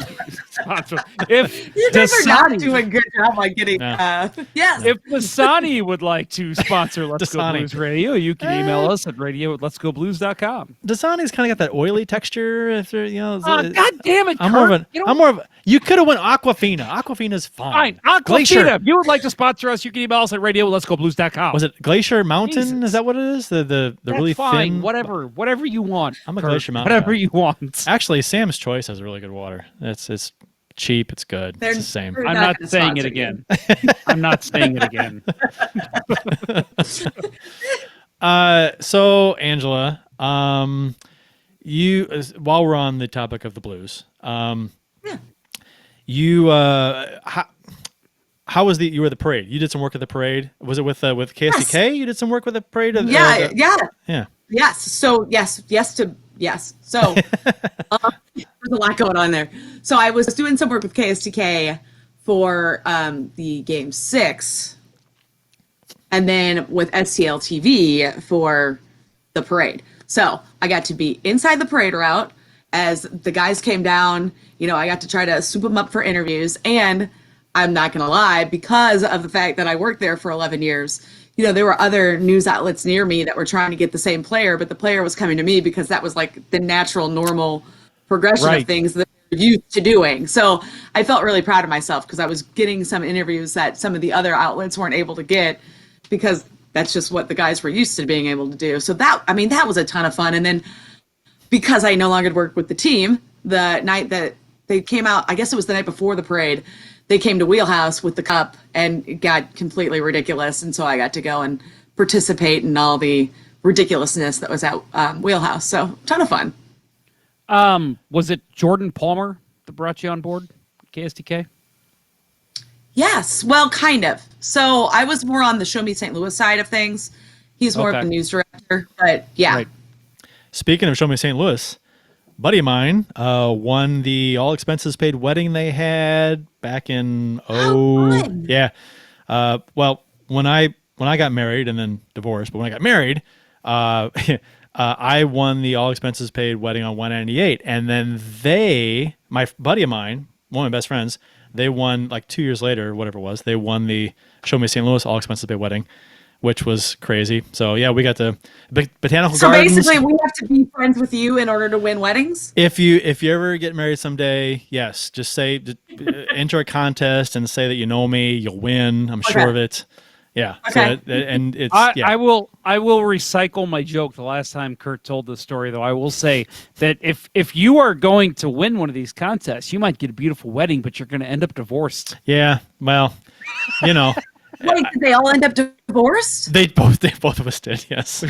sponsor. If You guys are not Dasani- doing a good job on getting. Yes. If Dasani would like to sponsor Let's Go Dasani. Blues Radio, you can email us at radio@letsgoblues.com. Dasani's kind of got that oily texture. If they're, God damn it, I'm Kurt. more of. You could have went Aquafina. Aquafina's fine. Fine. Glacier. Aquafina. If you would like to sponsor us, you can email us at radio@letsgoblues.com. Was it Glacier Mountain? Jesus. Is that what it is? The That's really fine. thin. Whatever you want. I'm a Kurt. Glacier Mountain Whatever guy. you want. Actually, Sam's Choice has really good water. It's cheap. It's good. They're- It's the same. they're I'm not not gonna saying it sponsor you. again. I'm not saying it again. So Angela, you while we're on the topic of the blues, you how was you were at the parade? You did some work at the parade. Was it with KSTK? You did some work with the parade. Yeah. Yeah. Yes. So yes. So there's a lot going on there. So I was doing some work with KSTK for the Game 6, and then with STL TV for the parade. So I got to be inside the parade route as the guys came down. I got to try to soup them up for interviews, and I'm not going to lie, because of the fact that I worked there for 11 years, there were other news outlets near me that were trying to get the same player, but the player was coming to me because that was like the natural, normal progression Right. of things that they're used to doing. So I felt really proud of myself because I was getting some interviews that some of the other outlets weren't able to get because that's just what the guys were used to being able to do. So that was a ton of fun. And then because I no longer worked with the team, the night that they came out, I guess it was the night before the parade, they came to Wheelhouse with the cup, and it got completely ridiculous. And so I got to go and participate in all the ridiculousness that was at Wheelhouse. So ton of fun. Was it Jordan Palmer that brought you on board, KSTK? Yes, well, kind of. So I was more on the Show Me St. Louis side of things. He's more of Okay. the news director, but yeah. Right. Speaking of Show Me St. Louis, buddy of mine won the all expenses paid wedding they had back in fun. yeah. Well, when I got married and then divorced, but when I got married, I won the all expenses paid wedding on 198, and then my buddy of mine, one of my best friends, they won like 2 years later, whatever it was. They won the Show Me St. Louis all expenses paid wedding, which was crazy. So yeah, we got the botanical So gardens. basically, we have to be friends with you in order to win weddings. If you ever get married someday, yes, just enter a contest and say that you know me, you'll win. I'm sure of it. Yeah. Okay. So, and it's I will recycle my joke. The last time Kurt told this story, though, I will say that if you are going to win one of these contests, you might get a beautiful wedding, but you're going to end up divorced. yeah. Well, Wait, did they all end up divorced? they both of us did. Yes.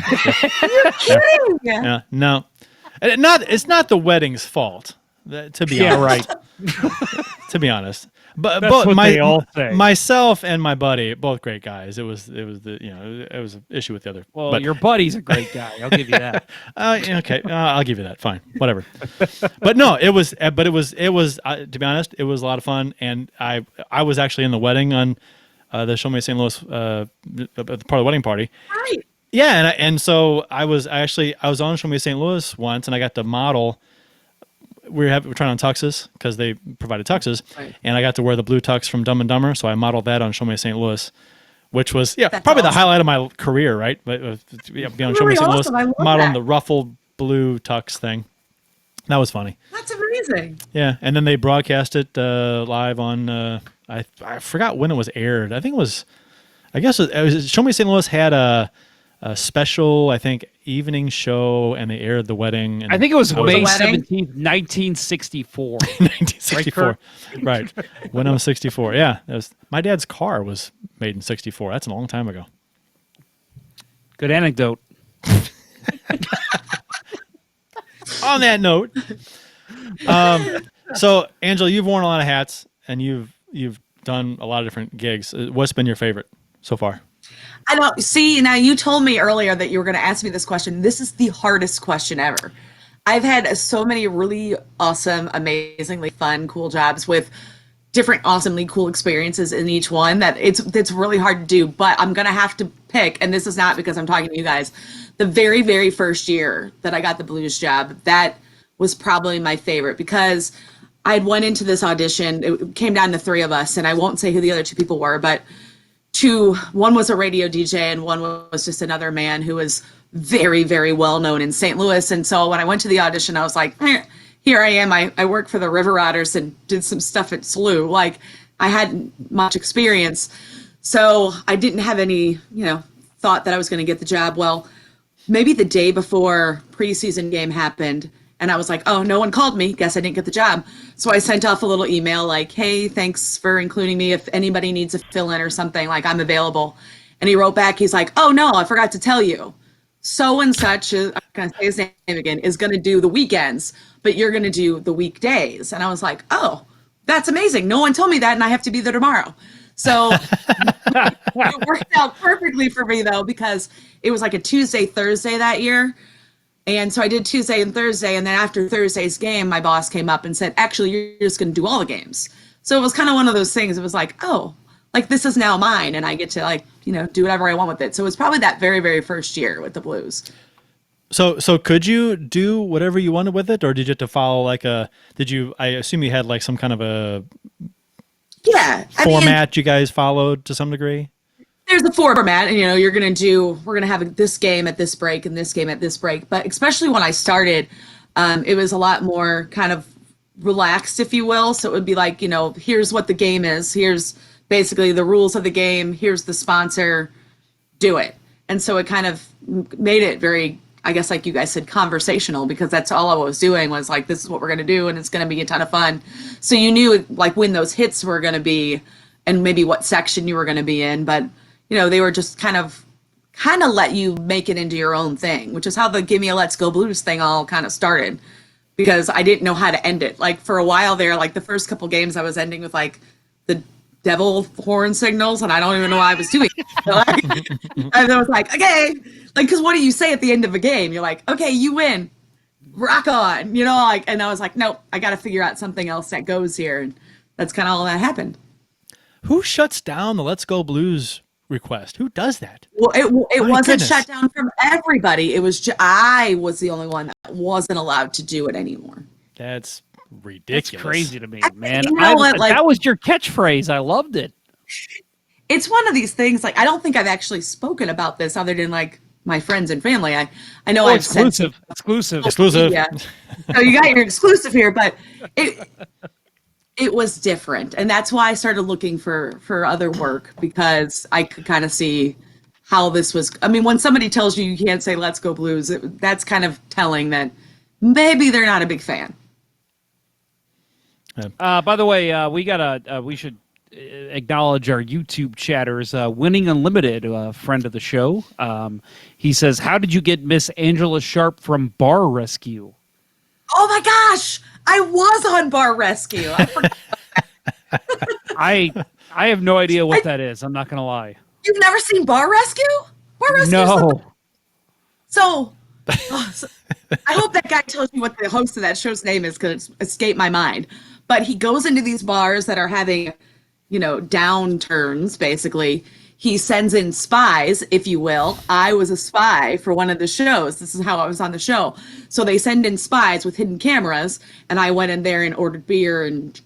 Kidding? Yeah. No. It's not the wedding's fault. To be honest. right. To be honest. But That's both what they all say. myself and my buddy, both great guys. It was an issue with the other. Well, but, your buddy's a great guy. I'll give you that. okay, I'll give you that. Fine, whatever. But no, it was. But it was. To be honest, it was a lot of fun, and I was actually in the wedding on the Show Me St. Louis part of the wedding party. Right. Yeah, and so I was on Show Me St. Louis once, and I got to model. We're trying on tuxes because they provided tuxes, Right. and I got to wear the blue tux from Dumb and Dumber, so I modeled that on Show Me St. Louis, which was That's probably the awesome. highlight of my career, right? But being on Show Me Really St. awesome. I Louis, love modeling that. the ruffled blue tux thing. That was funny. That's amazing. Yeah, and then they broadcast it live on. I forgot when it was aired. I think it was. I guess it was. Show Me St. Louis had a special, I think, evening show, and they aired the wedding. And I think it was May wedding? 17th, 1964. 1964. Right. When I'm 64. Yeah, my dad's car was made in 64. That's a long time ago. Good anecdote. On that note, so Angela, you've worn a lot of hats, and you've done a lot of different gigs. What's been your favorite so far? I don't see now. You told me earlier that you were going to ask me this question. This is the hardest question ever. I've had so many really awesome, amazingly fun, cool jobs with different awesomely cool experiences in each one that it's really hard to do. But I'm going to have to pick, and this is not because I'm talking to you guys. The very, very first year that I got the blues job, that was probably my favorite because I went into this audition. It came down to three of us, and I won't say who the other two people were, but one was a radio DJ and one was just another man who was very, very well known in St. Louis. And so when I went to the audition, I was like, here I am. I work for the River Otters and did some stuff at SLU. Like, I hadn't much experience. So I didn't have any, thought that I was going to get the job. Well, maybe the day before preseason game happened, and I was like, oh, no one called me. Guess I didn't get the job. So I sent off a little email like, hey, thanks for including me. If anybody needs a fill-in or something, like, I'm available. And he wrote back, he's like, oh, no, I forgot to tell you. So and such, I'm going to say his name again, is going to do the weekends, but you're going to do the weekdays. And I was like, oh, that's amazing. No one told me that, and I have to be there tomorrow. So it worked out perfectly for me, though, because it was like a Tuesday, Thursday that year. And so I did Tuesday and Thursday. And then after Thursday's game, my boss came up and said, actually, you're just going to do all the games. So it was kind of one of those things. It was like, oh, like, this is now mine. And I get to, do whatever I want with it. So it was probably that very, very first year with the blues. So could you do whatever you wanted with it, or did you have to follow I assume you had some kind of a format you guys followed to some degree? There's a format, and we're going to have this game at this break and this game at this break. But especially when I started, it was a lot more kind of relaxed, if you will. So it would be like, here's what the game is. Here's basically the rules of the game. Here's the sponsor. Do it. And so it kind of made it very, I guess, like you guys said, conversational, because that's all I was doing was like, this is what we're going to do, and it's going to be a ton of fun. So you knew when those hits were going to be and maybe what section you were going to be in. But they were just kind of let you make it into your own thing, which is how the Gimme a Let's Go Blues thing all kind of started, because I didn't know how to end it. Like, for a while there, the first couple games I was ending with the devil horn signals, and I don't even know why I was doing it. And I was like, okay, because what do you say at the end of a game? You're like, okay, you win, rock on, and I was like, nope, I got to figure out something else that goes here. And that's kind of all that happened. Who shuts down the Let's Go Blues request? Who does that? Well, it My wasn't goodness. shut down from everybody. It was I was the only one that wasn't allowed to do it anymore. That's ridiculous. That's crazy to me, man. You know what, that was your catchphrase. I loved it. It's one of these things. I don't think I've actually spoken about this other than my friends and family. I know I've exclusive. Yeah. So you got your exclusive here, but it was different, and that's why I started looking for other work, because I could kind of see how this was. I mean, when somebody tells you can't say "Let's Go Blues," that's kind of telling that maybe they're not a big fan. By the way, we should acknowledge our YouTube chatters. Winning Unlimited, friend of the show. He says, "How did you get Miss Angella Sharpe from Bar Rescue?" Oh my gosh, I was on Bar Rescue. I forgot. I have no idea what that is. I'm not gonna lie. You've never seen Bar Rescue? Bar Rescue. No. So I hope that guy tells you what the host of that show's name is, because it's escaped my mind. But he goes into these bars that are having, downturns, basically. He sends in spies, if you will. I was a spy for one of the shows. This is how I was on the show. So they send in spies with hidden cameras, and I went in there and ordered beer and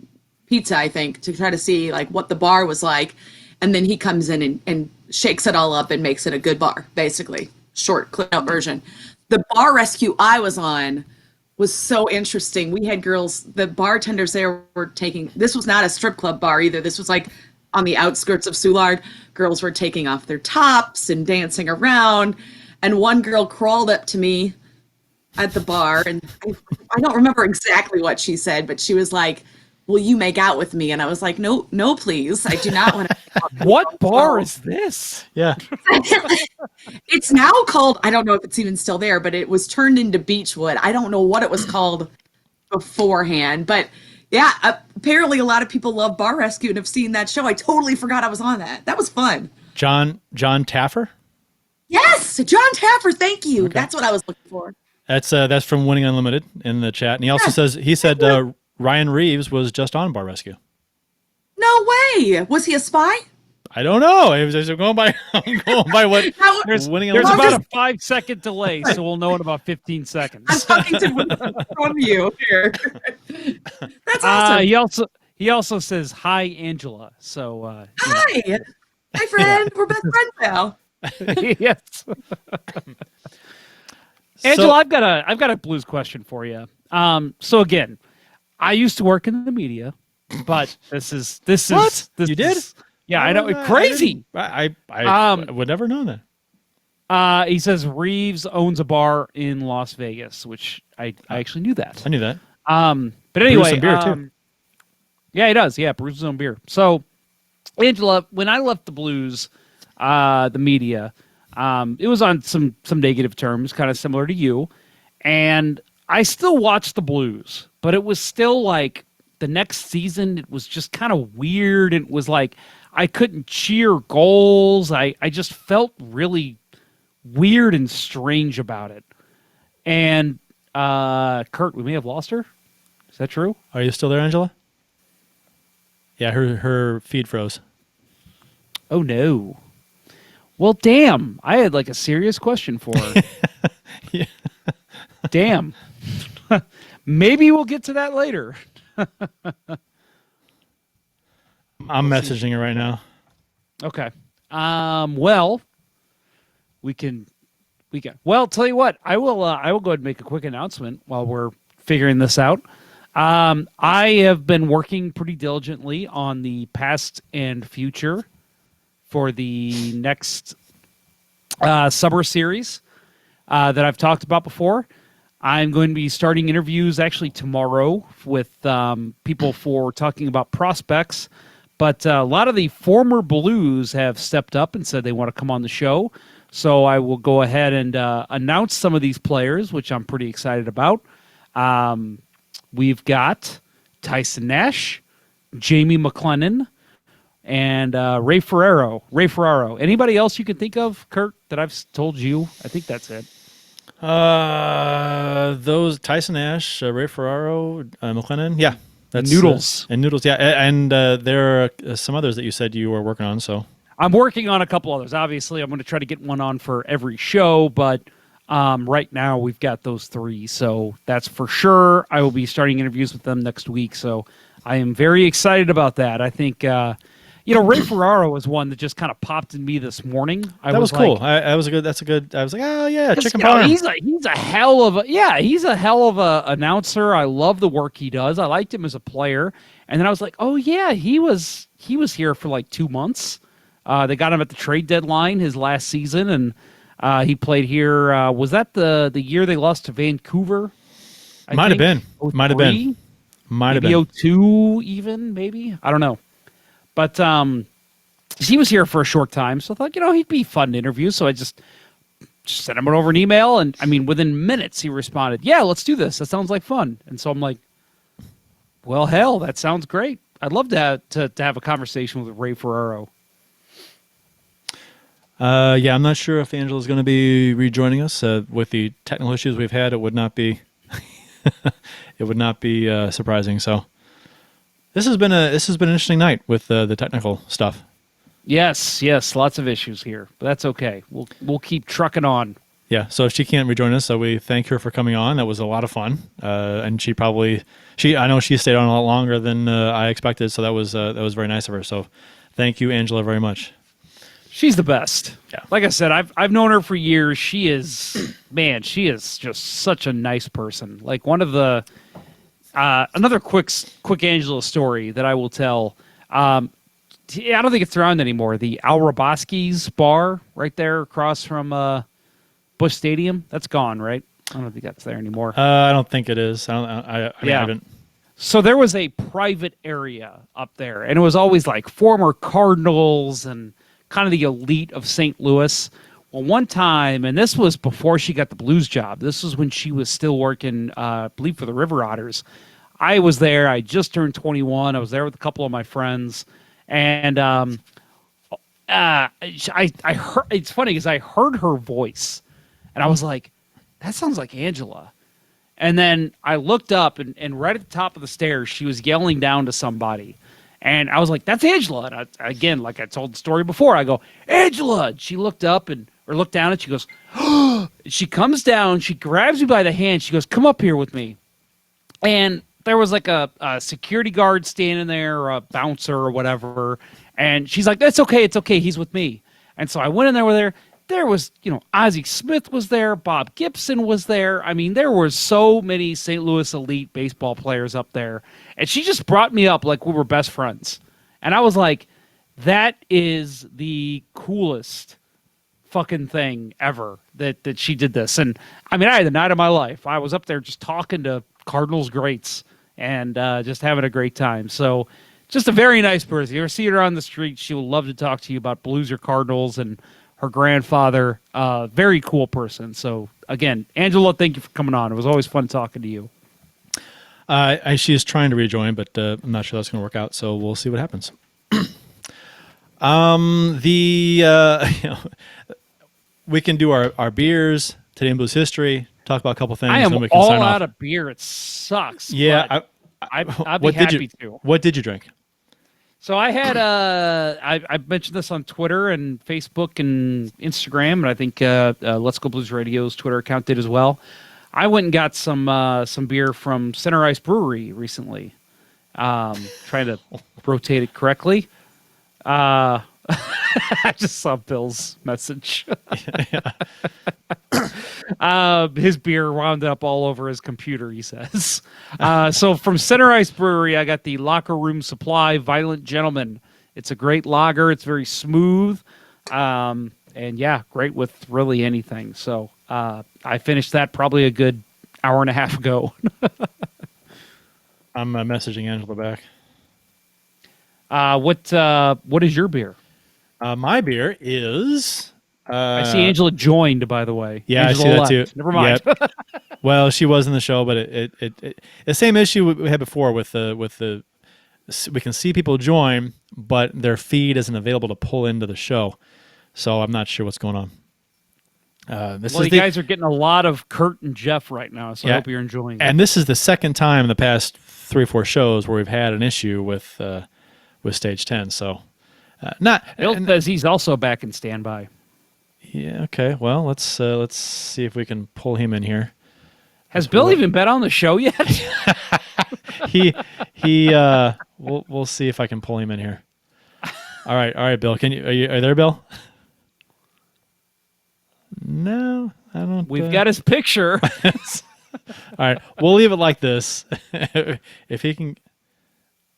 pizza, I think, to try to see what the bar was like. And then he comes in and shakes it all up and makes it a good bar, basically. Short, clip out version. the bar rescue I was on was so interesting. We had girls, the bartenders there were taking, this was not a strip club bar either. This was like on the outskirts of Soulard. Girls were taking off their tops and dancing around. And one girl crawled up to me at the bar, and I don't remember exactly what she said, but she was like, "Will you make out with me?" And I was like, "No, no, please. I do not want to." What bar is this? Yeah. It's now called, I don't know if it's even still there, but it was turned into Beechwood. I don't know what it was called beforehand, but yeah, apparently a lot of people love Bar Rescue and have seen that show. I totally forgot I was on that. That was fun. John Taffer? Yes, John Taffer. Thank you. That's what I was looking for. That's from Winning Unlimited in the chat. And he also said Ryan Reeves was just on Bar Rescue. No way. Was he a spy? I don't know. I was going by what Winning There's Unlimited. about a 5-second delay, so we'll know in about 15 seconds. I'm talking from you here. That's awesome. He also says hi, Angela. So Hi. Hi, friend. We're best friends now. Yes. Angela, I've got a blues question for you. So again, I used to work in the media, but this is You did? Yeah, I know. Crazy. I would never know that. He says Reeves owns a bar in Las Vegas, which I actually knew that. I knew that. But anyway, Brews some beer too. Yeah, he does. Yeah, brews his own beer. So, Angela, when I left the blues, the media, it was on some negative terms, kind of similar to you, and I still watched the blues, but it was still like the next season. It was just kind of weird. It was like I couldn't cheer goals. I just felt really weird and strange about it. And Kurt, we may have lost her. Is that true? Are you still there, Angela? Yeah, her feed froze. Oh no. Well, damn. I had like a serious question for her. Yeah. Damn. Maybe we'll get to that later. I'm messaging her right now. Okay. Well, we can. Well, tell you what. I will go ahead and make a quick announcement while we're figuring this out. I have been working pretty diligently on the past and future for the next summer series that I've talked about before. I'm going to be starting interviews actually tomorrow with people for talking about prospects. But a lot of the former Blues have stepped up and said they want to come on the show. So I will go ahead and announce some of these players, which I'm pretty excited about. We've got Tyson Nash, Jamie McLennan, and Ray Ferraro. Anybody else you can think of, Kurt, that I've told you? I think that's it. Those Tyson Nash, Ray Ferraro, McLennan. Yeah. That's Noodles. And Noodles, yeah. And there are some others that you said you were working on, so. I'm working on a couple others. Obviously, I'm going to try to get one on for every show, but right now we've got those three, so that's for sure. I will be starting interviews with them next week, so I am very excited about that. I think, Ray Ferraro was one that just kind of popped in me this morning. That was cool. I was like, oh yeah, chicken parm. He's a hell of a announcer. I love the work he does. I liked him as a player, and then I was like, oh yeah, he was here for like 2 months. They got him at the trade deadline his last season, and he played here. Was that the year they lost to Vancouver? Might have been. Might have been. Maybe 02 even, maybe. I don't know. But he was here for a short time, so I thought, he'd be fun to interview. So I just sent him over an email, and, within minutes he responded, yeah, let's do this. That sounds like fun. And so I'm like, well, hell, that sounds great. I'd love to have a conversation with Ray Ferraro. Yeah, I'm not sure if Angela's going to be rejoining us. With the technical issues we've had, it would not be surprising. So this has been an interesting night with the technical stuff. Yes, lots of issues here, but that's okay. We'll keep trucking on. Yeah, so if she can't rejoin us, so we thank her for coming on. That was a lot of fun, and I know she stayed on a lot longer than I expected. So that was very nice of her. So thank you, Angela, very much. She's the best. Yeah. Like I said, I've known her for years. She is just such a nice person. Like one of the another quick Angela story that I will tell. I don't think it's around anymore. The Al Raboski's bar right there across from Busch Stadium. That's gone, right? I don't think that's there anymore. I don't think it is. I haven't. So there was a private area up there, and it was always like former Cardinals and kind of the elite of St. Louis. Well, one time, and this was before she got the Blues job. This was when she was still working, I believe, for the River Otters. I was there. I just turned 21. I was there with a couple of my friends, and I heard. It's funny because I heard her voice, and I was like, "That sounds like Angela." And then I looked up, and right at the top of the stairs, she was yelling down to somebody. And I was like, "That's Angela." And again, like I told the story before, I go, "Angela!" And she looked up or looked down, and she goes, "Oh!" She comes down, she grabs me by the hand, she goes, "Come up here with me." And there was like a security guard standing there, or a bouncer or whatever. And she's like, "It's okay, he's with me." And so I went in there with her. There was, Ozzie Smith was there, Bob Gibson was there. I mean, there were so many St. Louis elite baseball players up there. And she just brought me up like we were best friends. And I was like, that is the coolest fucking thing ever that she did this. And I mean, I had the night of my life. I was up there just talking to Cardinals greats and just having a great time. So just a very nice person. You ever see her on the street, she will love to talk to you about Blues or Cardinals and her grandfather. Very cool person. So again, Angela, thank you for coming on. It was always fun talking to you. She is trying to rejoin, but I'm not sure that's going to work out. So we'll see what happens. We can do our beers today in Blues history. Talk about a couple things. I am then we can all sign out off. of beer. It sucks. Yeah, I'd be happy to. What did you drink? So I had I mentioned this on Twitter and Facebook and Instagram, and I think Let's Go Blues Radio's Twitter account did as well. I went and got some beer from Center Ice Brewery recently. Trying to rotate it correctly. I just saw Bill's message. His beer wound up all over his computer, he says. So from Center Ice Brewery, I got the Locker Room Supply Violent Gentleman. It's a great lager. It's very smooth. And yeah, great with really anything. So I finished that probably a good hour and a half ago. I'm messaging Angela back. What is your beer? My beer is... I see Angela joined, by the way. Yeah, Angela I see that left. too. Never mind. Yep. Well, she was in the show, but it the same issue we had before with the we can see people join, but their feed isn't available to pull into the show. So I'm not sure what's going on. You guys are getting a lot of Kurt and Jeff right now, so I hope you're enjoying it. And this is the second time in the past 3 or 4 shows where we've had an issue with Stage 10. So Bill says he's also back in standby. Yeah. Okay. Well, let's see if we can pull him in here. Has Bill even been on the show yet? We'll see if I can pull him in here. All right, Bill. Are you there, Bill? No, I don't. We've got his picture. All right, we'll leave it like this. If he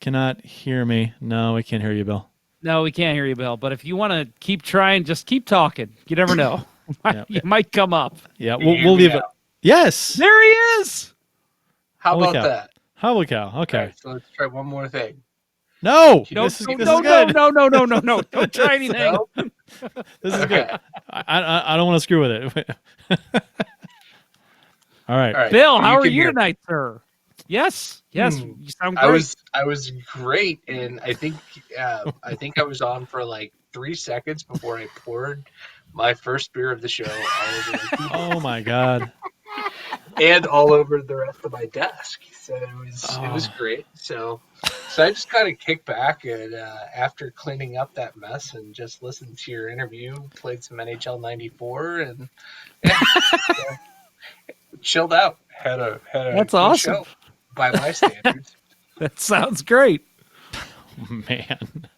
cannot hear me, no, we can't hear you, Bill. No, we can't hear you, Bill. But if you want to keep trying, just keep talking. You never know. You might come up. Yeah, we'll leave it. Yes, there he is. How Holy about cow. that? Holy cow! Okay, Right, so let's try one more thing. no, No, this is good. no. Don't try anything. No? This is Okay. good. I don't want to screw with it. All right. All right. Bill, so how are can you hear- tonight, sir? Yes, you sound great. I was great, and I think I was on for like 3 seconds before I poured my first beer of the show all over my keyboard Oh my God. and all over the rest of my desk. So it was great. So I just kind of kicked back and after cleaning up that mess and just listened to your interview, played some NHL '94 and chilled out. Had a That's good awesome. show by my standards. That sounds great. Man.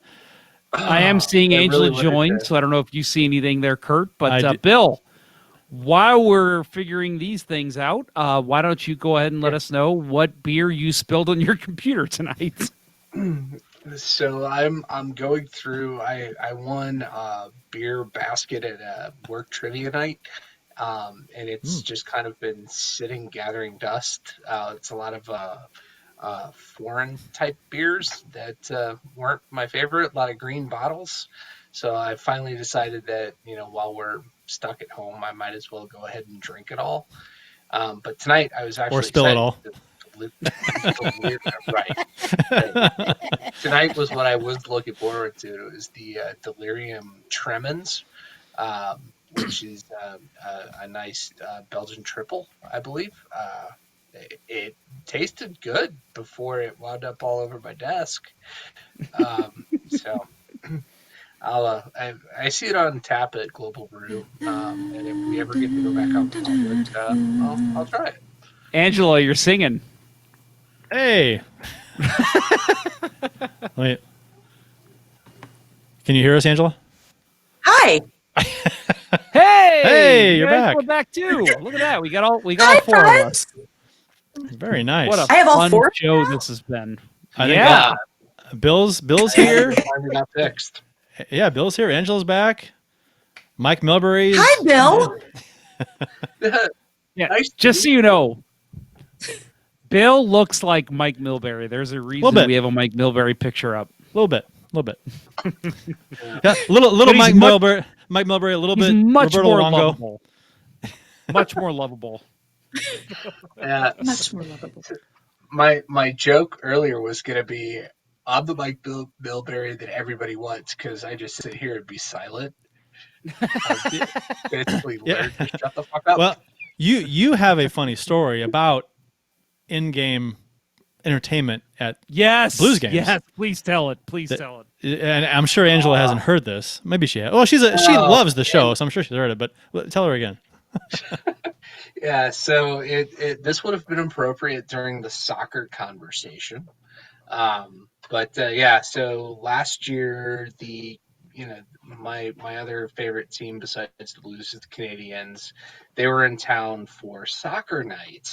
I am seeing I really Angela wanted join, to- so I don't know if you see anything there, Kurt. I But do- Bill, while we're figuring these things out, why don't you go ahead and let us know what beer you spilled on your computer tonight? So I'm going through. I won a beer basket at a work trivia night, and it's just kind of been sitting gathering dust. It's a lot of foreign type beers that weren't my favorite. A lot of green bottles. So I finally decided that while we're stuck at home, I might as well go ahead and drink it all. But tonight I was Or actually spill it excited all. Right. Right. Tonight was what I was looking forward to. It was the Delirium Tremens, which is a nice Belgian triple, I believe. It tasted good before it wound up all over my desk. So I see it on tap at Global Brew, and if we ever get to go back out in public, I'll try it. Angela, you're singing. Hey. Wait. Can you hear us, Angela? Hi. Hey, Hey, you're back. We're back too. Look at that. We got all Hi, four of us. friends. Very nice. What a I have all fun four show now? this has been. I think Yeah. Bill's here. Finally got fixed. Yeah, Bill's here. Angela's back. Mike Milbury. Hi, Bill. Yeah. Nice to Just so meet you know, Bill looks like Mike Milbury. There's a reason bit. we have a Mike Milbury picture up. A little bit. Yeah, little But he's Mike much- Milbury. Mike Milbury. A little He's bit. much Roberto more Luongo. lovable. Much more lovable. Much more lovable. My joke earlier was gonna be I'm the Mike Milbury that everybody wants because I just sit here and be silent. Basically learn to shut the fuck up. Well, you have a funny story about in-game entertainment at, Yes. Blues games. Yes. Please tell it. Please tell it. and I'm sure Angela hasn't heard this. Maybe she has. Well, she loves the show, so I'm sure she's heard it. But tell her again. Yeah, so this would have been appropriate during the soccer conversation. Yeah, so last year my other favorite team besides the Blues is the Canadiens. They were in town for soccer night.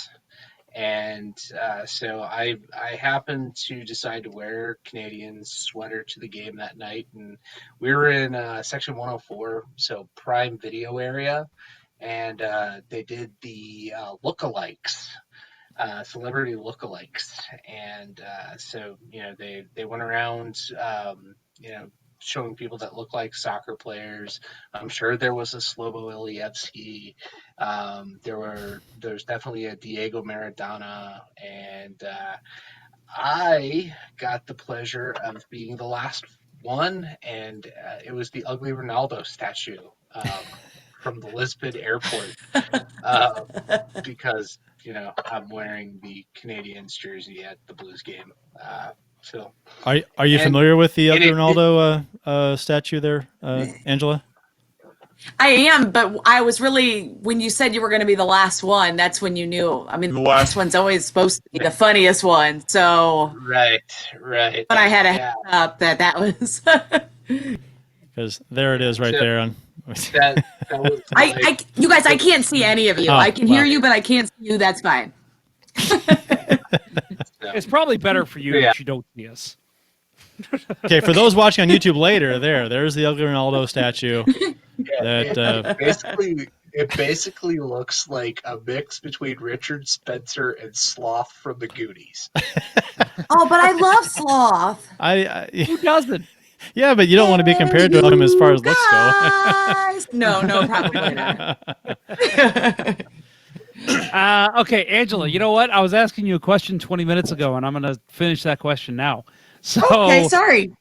And so I happened to decide to wear Canadiens sweater to the game that night, and we were in section 104, so prime video area, and they did the lookalikes, celebrity lookalikes, and so they went around showing people that look like soccer players. I'm sure there was a Slobo Ilievsky. There's definitely a Diego Maradona, and I got the pleasure of being the last one, and it was the ugly Ronaldo statue from the Lisbon airport because I'm wearing the Canadiens jersey at the Blues game. So Are you And- familiar with the and other it- Ronaldo statue there, Angela? I am, but I was really, when you said you were going to be the last one, that's when you knew. I mean, the last one's always supposed to be the funniest one. So, right. but I had a Yeah. heads up that was. Because there it is right So- there on. That was You guys, I can't see any of you. Oh, I can hear well. you, but I can't see you. That's fine. It's probably better for you Yeah. if you don't see us. Okay, for those watching on YouTube later, there's the ugly Ronaldo statue. That it basically looks like a mix between Richard Spencer and Sloth from the Goonies. Oh, but I love Sloth. Who doesn't? Yeah, but you don't want to be compared to him as far as looks go. Guys. No, probably not. Okay, Angela, you know what? I was asking you a question 20 minutes ago, and I'm going to finish that question now. So, Okay, sorry.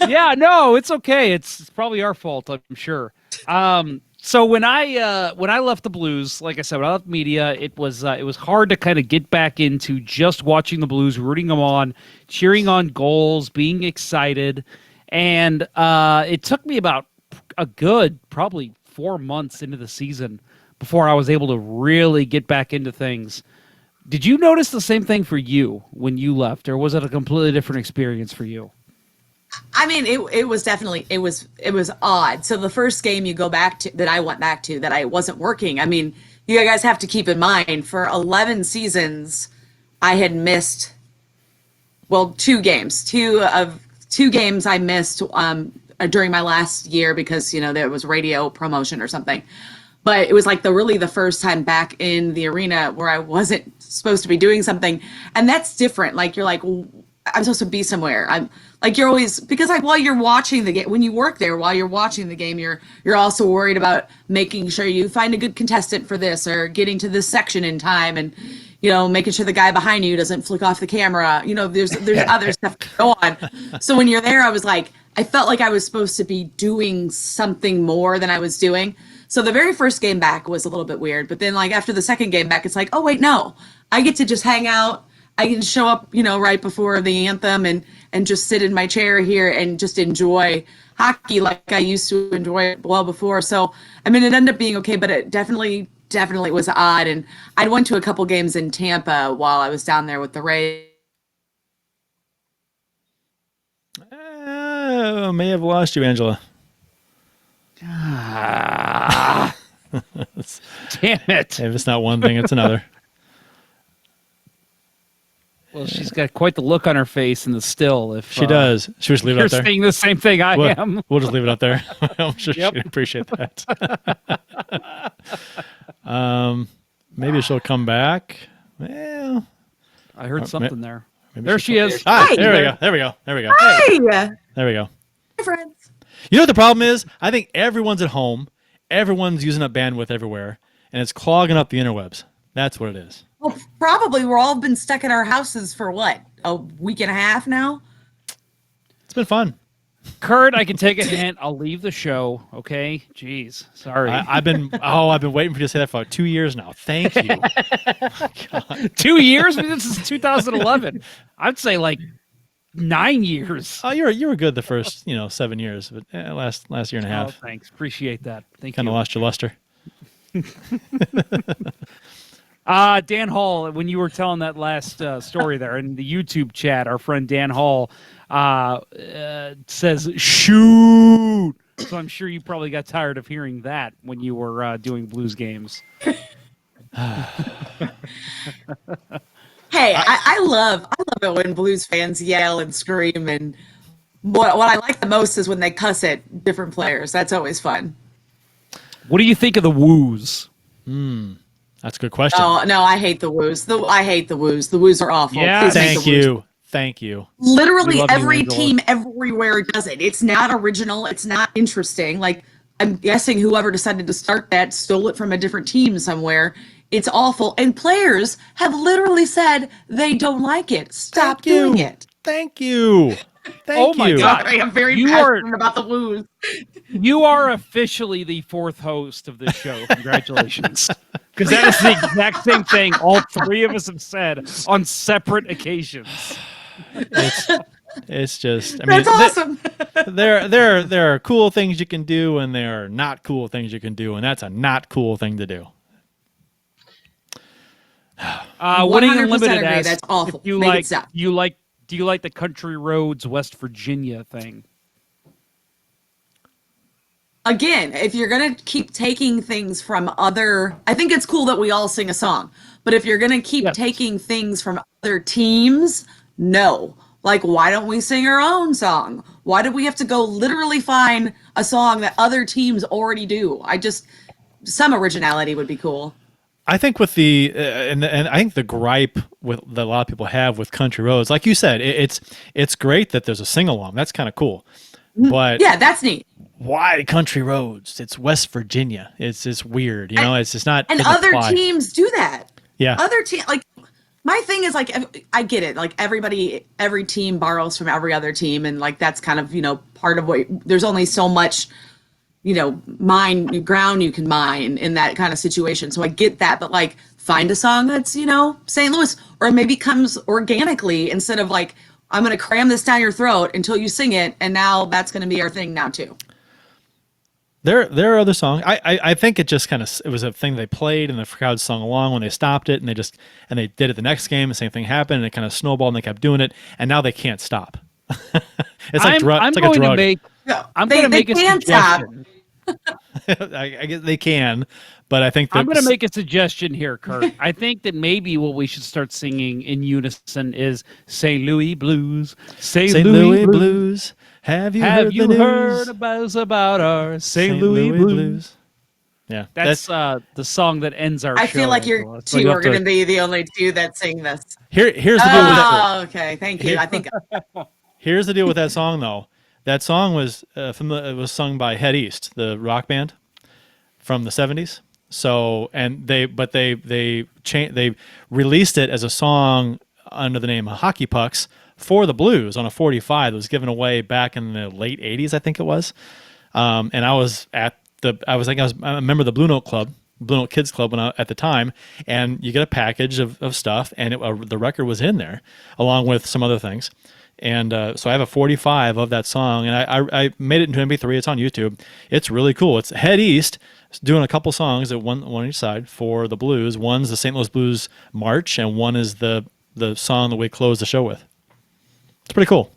yeah, no, it's okay. It's probably our fault, I'm sure. So when I left the Blues, like I said, when I left media, it was hard to kind of get back into just watching the Blues, rooting them on, cheering on goals, being excited, and it took me about a good probably 4 months into the season before I was able to really get back into things. Did you notice the same thing for you when you left, or was it a completely different experience for you? I mean, it was definitely it was odd. So the first game you go back to that I went back to that I wasn't working. I mean, you guys have to keep in mind for 11 seasons, I had missed two games. Two games I missed during my last year because there was radio promotion or something. But it was like the first time back in the arena where I wasn't supposed to be doing something, and that's different. Like you're like, well, I'm supposed to be somewhere. I'm like you're always because like while you're watching the game, when you work there, while you're watching the game, you're also worried about making sure you find a good contestant for this or getting to this section in time, and making sure the guy behind you doesn't flick off the camera. There's other stuff to go on. So when you're there, I felt like I was supposed to be doing something more than I was doing. So the very first game back was a little bit weird, but then like after the second game back, it's like, oh wait, no, I get to just hang out. I can show up, right before the anthem and just sit in my chair here and just enjoy hockey like I used to enjoy it well before. So, I mean, it ended up being okay, but it definitely was odd. And I went to a couple games in Tampa while I was down there with the Rays. May have lost you, Angela. Damn it. If it's not one thing, it's another. Well, she's got quite the look on her face in the still. If she does, should we just leave it you're up there? saying the same thing I am. We'll just leave it up there. I'm sure she'd appreciate that. Maybe she'll come back. Well, I heard something there. maybe There she is. Hi, there we go. There we go. There we go. Hey, There we go. friends. You know what the problem is? I think everyone's at home. Everyone's using up bandwidth everywhere, and it's clogging up the interwebs. That's what it is. Well, probably we're all been stuck in our houses for what, a week and a half now? It's been fun. Kurt, I can take a hint. I'll leave the show. Okay. Jeez. Sorry. I've been waiting for you to say that for 2 years now. Thank you. 2 years? This is 2011. I'd say like 9 years. Oh, you were good the first 7 years, but last year and a half. Oh, thanks. Appreciate that. Thank Kind you. of lost your luster. Dan Hall, when you were telling that last story there in the YouTube chat, our friend Dan Hall says, shoot. So I'm sure you probably got tired of hearing that when you were doing Blues games. Hey, I love it when Blues fans yell and scream, and what I like the most is when they cuss at different players. That's always fun. What do you think of the woos? That's a good question. Oh no, I hate the woos. I hate the woos. The woos are awful. Yeah. Please make Thank the woos. you. Thank you. Literally We love you, every Angela. team everywhere does it. It's not original. It's not interesting. Like I'm guessing whoever decided to start that stole it from a different team somewhere. It's awful. And players have literally said they don't like it. Stop doing it. Thank you. Oh my God. Sorry, I'm very You passionate about the woos. You are officially the fourth host of this show. Congratulations. Because that is the exact same thing all three of us have said on separate occasions. It's just. I mean, That's awesome. there are cool things you can do, and there are not cool things you can do, and that's a not cool thing to do. Winning 100% Unlimited agree. asks That's awful. if you Make it like, stop. do you like the Country Roads West Virginia thing? Again, if you're going to keep taking things from I think it's cool that we all sing a song, but if you're going to keep Yes. taking things from other teams, no. Like, why don't we sing our own song? Why do we have to go literally find a song that other teams already do? Some originality would be cool. I think with the and I think the gripe that a lot of people have with Country Roads, like you said, it's great that there's a sing along. That's kind of cool, but Yeah, that's neat. why Country Roads? It's West Virginia. It's just weird, It's just not. And doesn't other apply. teams do that. Yeah. Other team, like, my thing is, like, I get it. Like, every team borrows from every other team, and like that's kind of part of what. There's only so much, ground you can mine in that kind of situation. So I get that, but like, find a song that's St. Louis, or maybe comes organically instead of like, I'm gonna cram this down your throat until you sing it, and now that's gonna be our thing now too. There are other songs. I think it just it was a thing they played and the crowd sung along when they stopped it, and they did it the next game. The same thing happened, and it kind of snowballed, and they kept doing it, and now they can't stop. It's like I'm it's like going a drug. to make. No, I'm going to make a can stop. suggestion. I guess they can, but I think that I'm going to make a suggestion here, Kurt. I think that maybe what we should start singing in unison is St. Louis Blues. St. Louis Blues. Have you Have heard you the heard news? about our St. Louis Blues? Yeah, That's the song that ends our show. I feel like Angela. you're So two have are to- going to be the only two that sing this. here's the deal with that. Oh, okay. Thank you. I think Here's the deal with that song, though. That song was it was sung by Head East, the rock band from the '70s. So, and they released it as a song under the name of Hockey Pucks for the Blues on a 45 that was given away back in the late '80s, I think it was. And I was a member of the Blue Note Club, Blue Note Kids Club at the time, and you get a package of stuff, and the record was in there along with some other things. And so I have a 45 of that song, and I made it into MP3. It's on YouTube. It's really cool. It's Head East doing a couple songs at one on each side for the Blues. One's the St. Louis Blues March, and one is the song that we close the show with. It's pretty cool.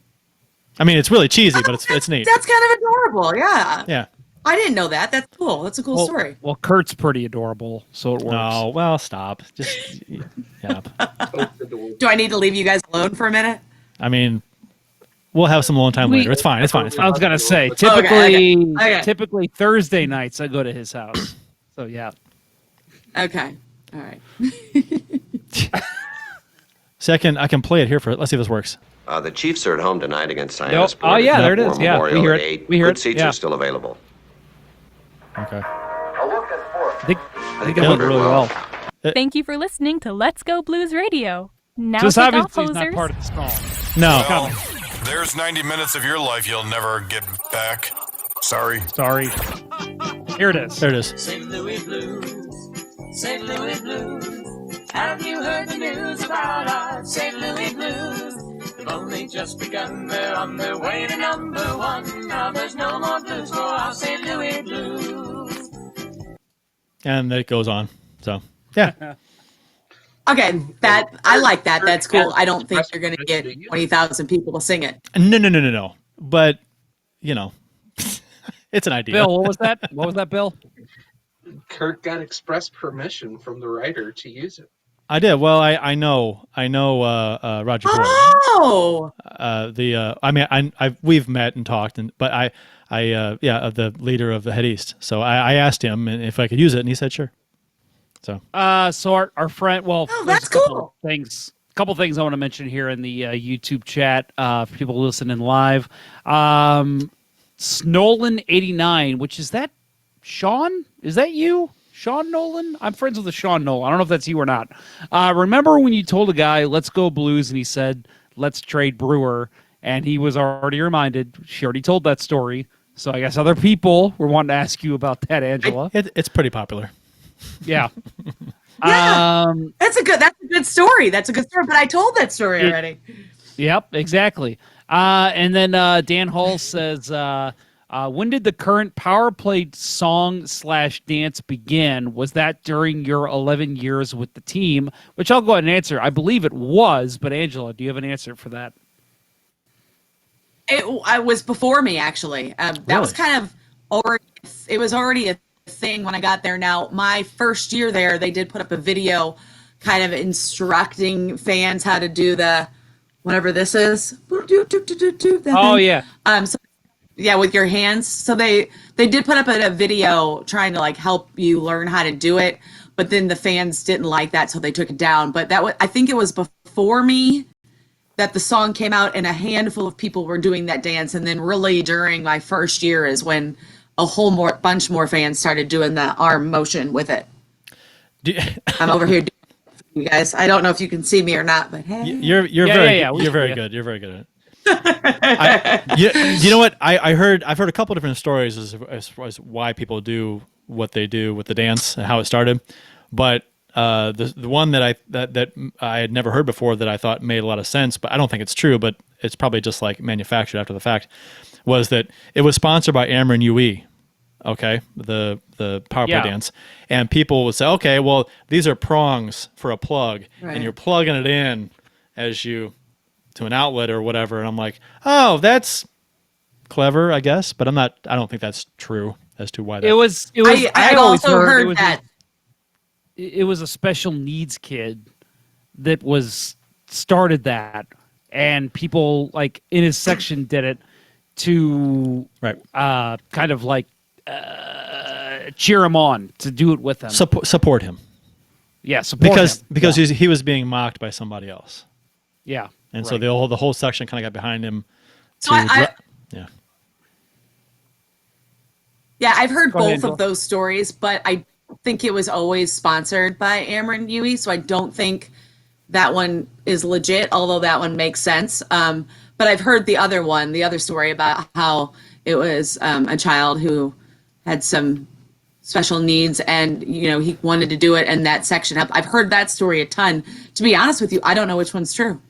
I mean, it's really cheesy, but it's neat. that's kind of adorable. Yeah. Yeah. I didn't know that. That's cool. That's a cool story. Well, Kurt's pretty adorable, so it works. No, well, stop. Just yeah. Do I need to leave you guys alone for a minute? I mean, we'll have some alone time later. It's fine. It's fine. It's I fine. was gonna say Okay. typically Thursday nights I go to his house. So yeah. Okay. All right. Second, I can play it here for. Let's see if this works. The Chiefs are at home tonight against Nope. Hyannis. Oh yeah, there it is. War Yeah, Memorial we hear at it. 8. We hear Good it. seats Yeah. are still available. Okay. I think I they went really well. Thank you for listening to Let's Go Blues Radio. Now Just take off, obviously he's not hosers. part of the song. No. Coming. There's 90 minutes of your life you'll never get back. Sorry. Sorry. Here it is. There it is. St. Louis Blues, St. Louis Blues. Have you heard the news about our St. Louis Blues? They've only just begun, they're on their way to number one. Now there's no more blues for our St. Louis Blues. And it goes on. So yeah. Okay. I like that. That's cool. I don't think you're going to get 20,000 people to sing it. No. But you know, it's an idea. Bill, what was that? What was that, Bill? Kurt got express permission from the writer to use it. I did. Well, I know. Roger Boyle. Oh. We've met and talked, but the leader of the Head East. So I asked him if I could use it, and he said sure. So. So our friend. Well, that's there's a couple cool. Couple things I want to mention here in the YouTube chat for people listening live. Snolan89, which is that Sean? Is that you? Sean Nolan? I'm friends with the Sean Nolan. I don't know if that's you or not. Remember when you told a guy, let's go Blues, and he said, let's trade Brewer, and he was already reminded. She already told that story. So I guess other people were wanting to ask you about that, Angela. It's pretty popular. Yeah. Yeah. That's a good story. That's a good story. But I told that story already. Yep, exactly. And then Dan Hall says, when did the current power play song/dance begin? Was that during your 11 years with the team? Which I'll go ahead and answer. I believe it was, but Angela, do you have an answer for that? It was before me, actually. That was Really? kind of already a thing when I got there. Now, my first year there, they did put up a video kind of instructing fans how to do the whatever this is. Yeah. So yeah, with your hands. So they did put up a video trying to like help you learn how to do it, but then the fans didn't like that, so they took it down. But I think it was before me that the song came out, and a handful of people were doing that dance. And then really during my first year is when a whole bunch more fans started doing the arm motion with it. I'm over here doing it for you guys. I don't know if you can see me or not, but hey. You're very good. You're very good at it. You know what? I've heard a couple different stories as far as why people do what they do with the dance and how it started. But the one that I had never heard before that I thought made a lot of sense, but I don't think it's true, but it's probably just like manufactured after the fact, was that it was sponsored by Ameren UE. Okay, the power play dance, and people would say, okay, well, these are prongs for a plug, Right. and you're plugging it in as you an outlet or whatever, and I'm like, oh, that's clever, I guess, but I don't think that's true as to why that. It was. I've always also heard it that. It was a special needs kid that started that, and people like in his section did it to kind of like cheer him on to do it with them. Support him. Yeah, support him. Because he was being mocked by somebody else. Yeah, and so the whole section kind of got behind him. So yeah, I've heard both of those stories, but I think it was always sponsored by Amron Yui, so I don't think that one is legit, although that one makes sense. But I've heard the other story about how it was a child who had some special needs and, he wanted to do it, and that section up. I've heard that story a ton. To be honest with you, I don't know which one's true.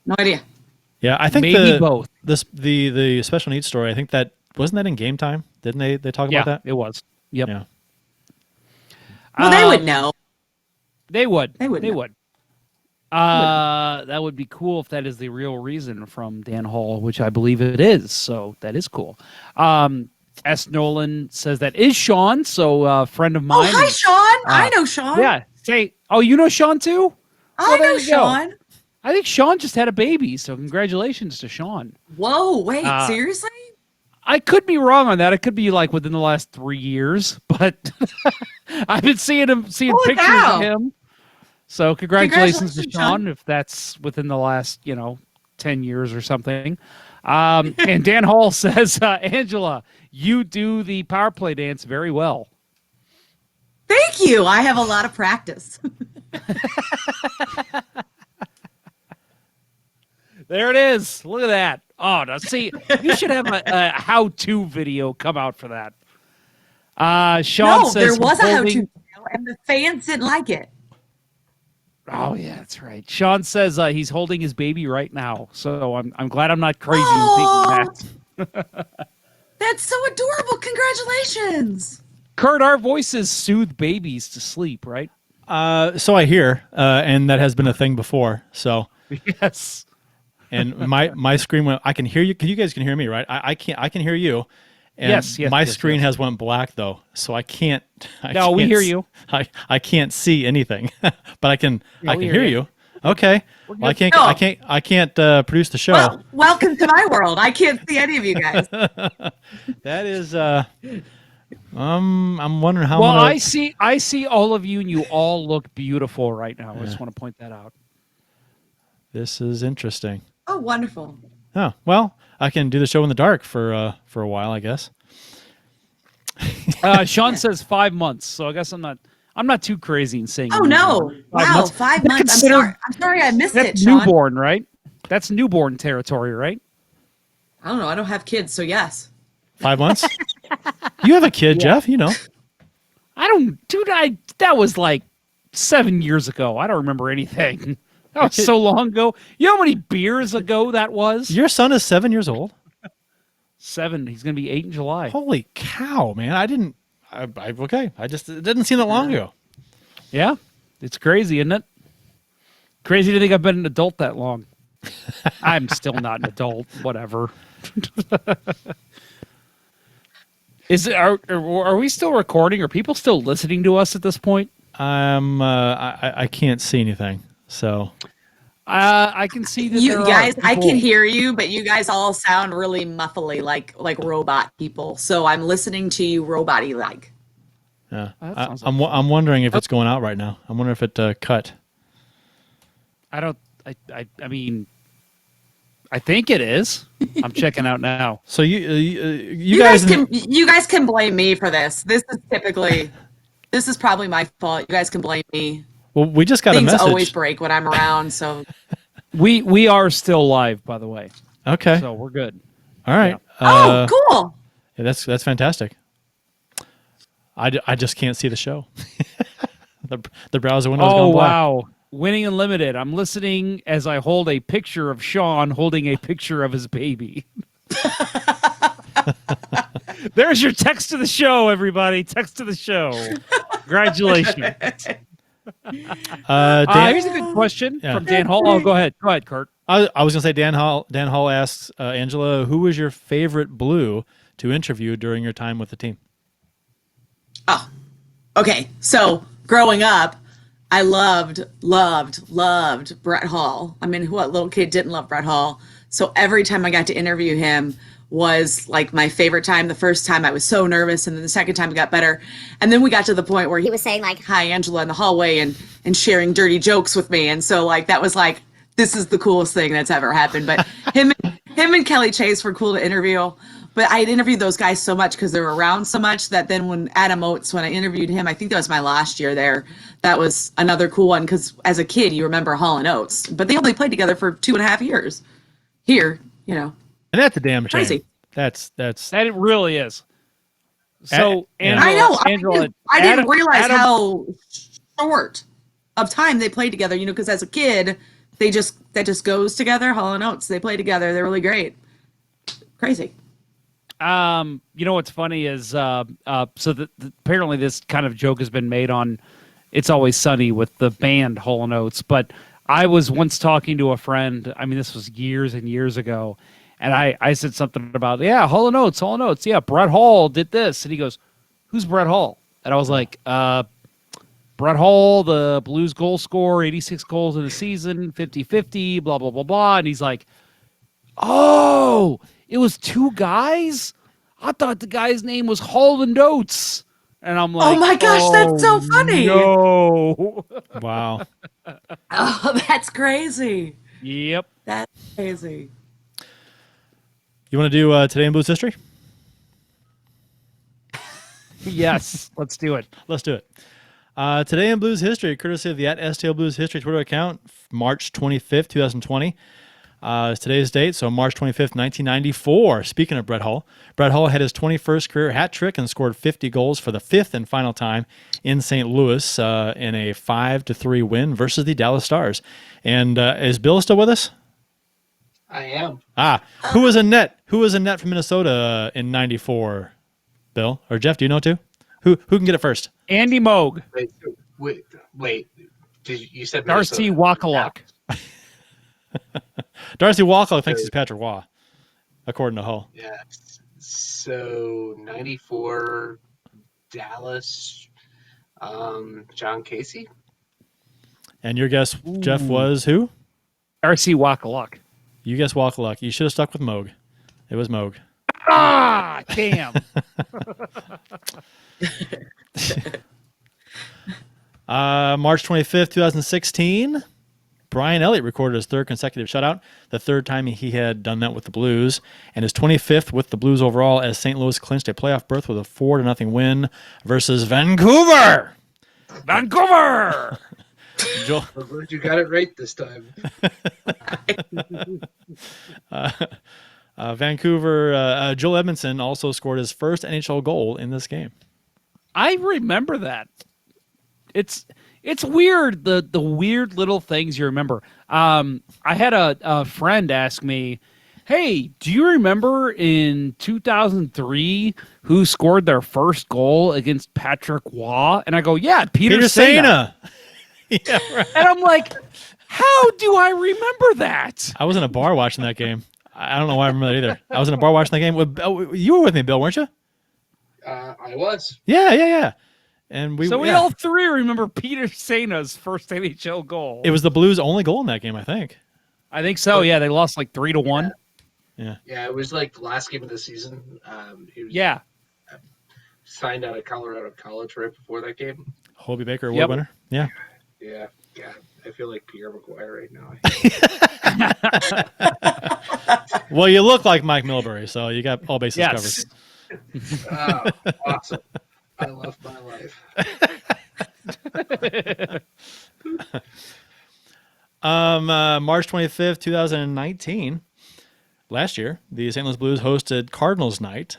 No idea. Yeah, I think maybe both. The special needs story, I think that wasn't that in Game Time? Didn't they talk about that? It was. Yep. Yeah. Well, they would know. They would. They would. That would be cool if that is the real reason from Dan Hall, which I believe it is. So that is cool. S. Nolan says that is Sean, so a friend of mine. Oh, hi, Sean. I know Sean. Yeah. Oh, you know Sean too? I know Sean. I think Sean just had a baby, so congratulations to Sean. Whoa, wait, seriously? I could be wrong on that. It could be like within the last 3 years, but I've been seeing pictures of him. So congratulations to Sean if that's within the last, 10 years or something. And Dan Hall says, Angela, you do the power play dance very well. Thank you. I have a lot of practice. There it is. Look at that. Oh, now see, you should have a how-to video come out for that. Sean says there was a how-to video, and the fans didn't like it. Oh yeah, that's right. Sean says he's holding his baby right now, so I'm glad I'm not crazy in thinking that. That's so adorable! Congratulations, Kurt. Our voices soothe babies to sleep, right? So I hear, and that has been a thing before. So yes. And my screen went. I can hear you. You guys can hear me, right? I can't. I can hear you. And yes. My screen has went black though, so I can't. We hear you. I can't see anything, but I can hear you. Okay. Well, I can't produce the show. Well, welcome to my world. I can't see any of you guys. That is. I'm wondering how. Well, I see all of you, and you all look beautiful right now. I just want to point that out. This is interesting. Oh, wonderful. Oh, well, I can do the show in the dark for a while, I guess. Sean says 5 months, so I guess I'm not too crazy in saying. Oh no! Wow, 5 months. I'm sorry, I missed it. Sean. Newborn, right? That's newborn territory, right? I don't know. I don't have kids, so yes. 5 months. You have a kid, Jeff. You know. I don't, dude. That was like 7 years ago. I don't remember anything. That was so long ago. You know how many beers ago that was? Your son is 7 years old? 7. He's going to be 8 in July. Holy cow, man. Okay. It didn't seem that long ago. Yeah. It's crazy, isn't it? Crazy to think I've been an adult that long. I'm still not an adult. Whatever. Are we still recording? Are people still listening to us at this point? I can't see anything. So I can see that you guys. I can hear you, but you guys all sound really muffly, like robot people. So I'm listening to you, robot-y like. Yeah, I'm wondering if it's going out right now. I'm wondering if it cut. I mean, I think it is. I'm checking out now. So you guys can blame me for this. This is probably my fault. You guys can blame me. Well, we just got a message. Things always break when I'm around, so. We are still live, by the way. Okay. So we're good. All right. Yeah. Cool. Yeah, that's fantastic. I just can't see the show. the browser window's gone black. Oh, wow. Winning Unlimited. I'm listening as I hold a picture of Sean holding a picture of his baby. There's your text to the show, everybody. Text to the show. Congratulations. Here's a good question from Dan Hall. Oh, go ahead. Go ahead, Kurt. I was going to say Dan Hall asks Angela, who was your favorite Blue to interview during your time with the team? Oh, okay. So growing up, I loved Brett Hall. I mean, what little kid didn't love Brett Hall? So every time I got to interview him was like my favorite time. The first time I was so nervous, and then the second time it got better. And then we got to the point where he was saying like, "Hi, Angela," in the hallway and sharing dirty jokes with me. And so like that was like, this is the coolest thing that's ever happened. But him and Kelly Chase were cool to interview. But I had interviewed those guys so much because they were around so much that then when Adam Oates, when I interviewed him, I think that was my last year there, that was another cool one because as a kid, you remember Hall and Oates. But they only played together for 2.5 years. Here, you know. And that's a damn shame. Crazy. That it really is. So, I know. Angela, I didn't realize how short of time they played together, you know, because as a kid, that just goes together. Hall and Oates, they play together. They're really great. Crazy. You know what's funny is apparently this kind of joke has been made on It's Always Sunny with the band Hall & Oates, but I was once talking to a friend, I mean this was years and years ago, and I said something about, yeah, Hall & Oates, yeah, Brett Hall did this, and he goes, who's Brett Hall? And I was like, Brett Hall, the Blues goal scorer, 86 goals in a season, 50-50, blah, blah, blah, blah, and he's like, oh, it was two guys? I thought the guy's name was Hall & Oates. And I'm like, oh my gosh, that's so funny. No. Wow. Oh, that's crazy. Yep. That's crazy. You want to do Today in Blues History? Yes, let's do it. Let's do it. Today in Blues History, courtesy of the @STL Blues History Twitter account, March 25th, 2020. Is today's date, so March 25th, 1994. Speaking of Brett Hall had his 21st career hat trick and scored 50 goals for the fifth and final time in St. Louis in a 5-3 win versus the Dallas Stars. And is Bill still with us? I am. Who was in net? Who was in net from Minnesota in '94? Bill or Jeff? Do you know too? Who can get it first? Andy Moog. Wait. You said Darcy Wakaluk. Darcy Walker thinks he's Patrick Waugh, according to Hull. Yeah. So 94 Dallas, John Casey. And your guess, Jeff, was who? Darcy Wakaluk. You guessed Walker. You should have stuck with Moog. It was Moog. Ah, damn. March 25th, 2016. Brian Elliott recorded his third consecutive shutout, the third time he had done that with the Blues, and his 25th with the Blues overall as St. Louis clinched a playoff berth with a 4-0 win versus Vancouver. Vancouver! I'm glad you got it right this time. Vancouver, Joel Edmondson also scored his first NHL goal in this game. I remember that. It's weird, the weird little things you remember. I had a friend ask me, hey, do you remember in 2003 who scored their first goal against Patrick Waugh? And I go, yeah, Peter Sejna. Yeah, right. And I'm like, how do I remember that? I was in a bar watching that game. I don't know why I remember that either. I was in a bar watching that game. You were with me, Bill, weren't you? I was. Yeah. And we all three remember Peter Sejna's first NHL goal. It was the Blues' only goal in that game, I think. I think so. Yeah, they lost like 3-1. Yeah. Yeah, it was like the last game of the season. He was signed out of Colorado College right before that game. Hobie Baker award winner. Yeah. Yeah. I feel like Pierre McGuire right now. Well, you look like Mike Milbury, so you got all bases covered. Oh, awesome. I love my life. March 25th, 2019, last year, the St. Louis Blues hosted Cardinals night.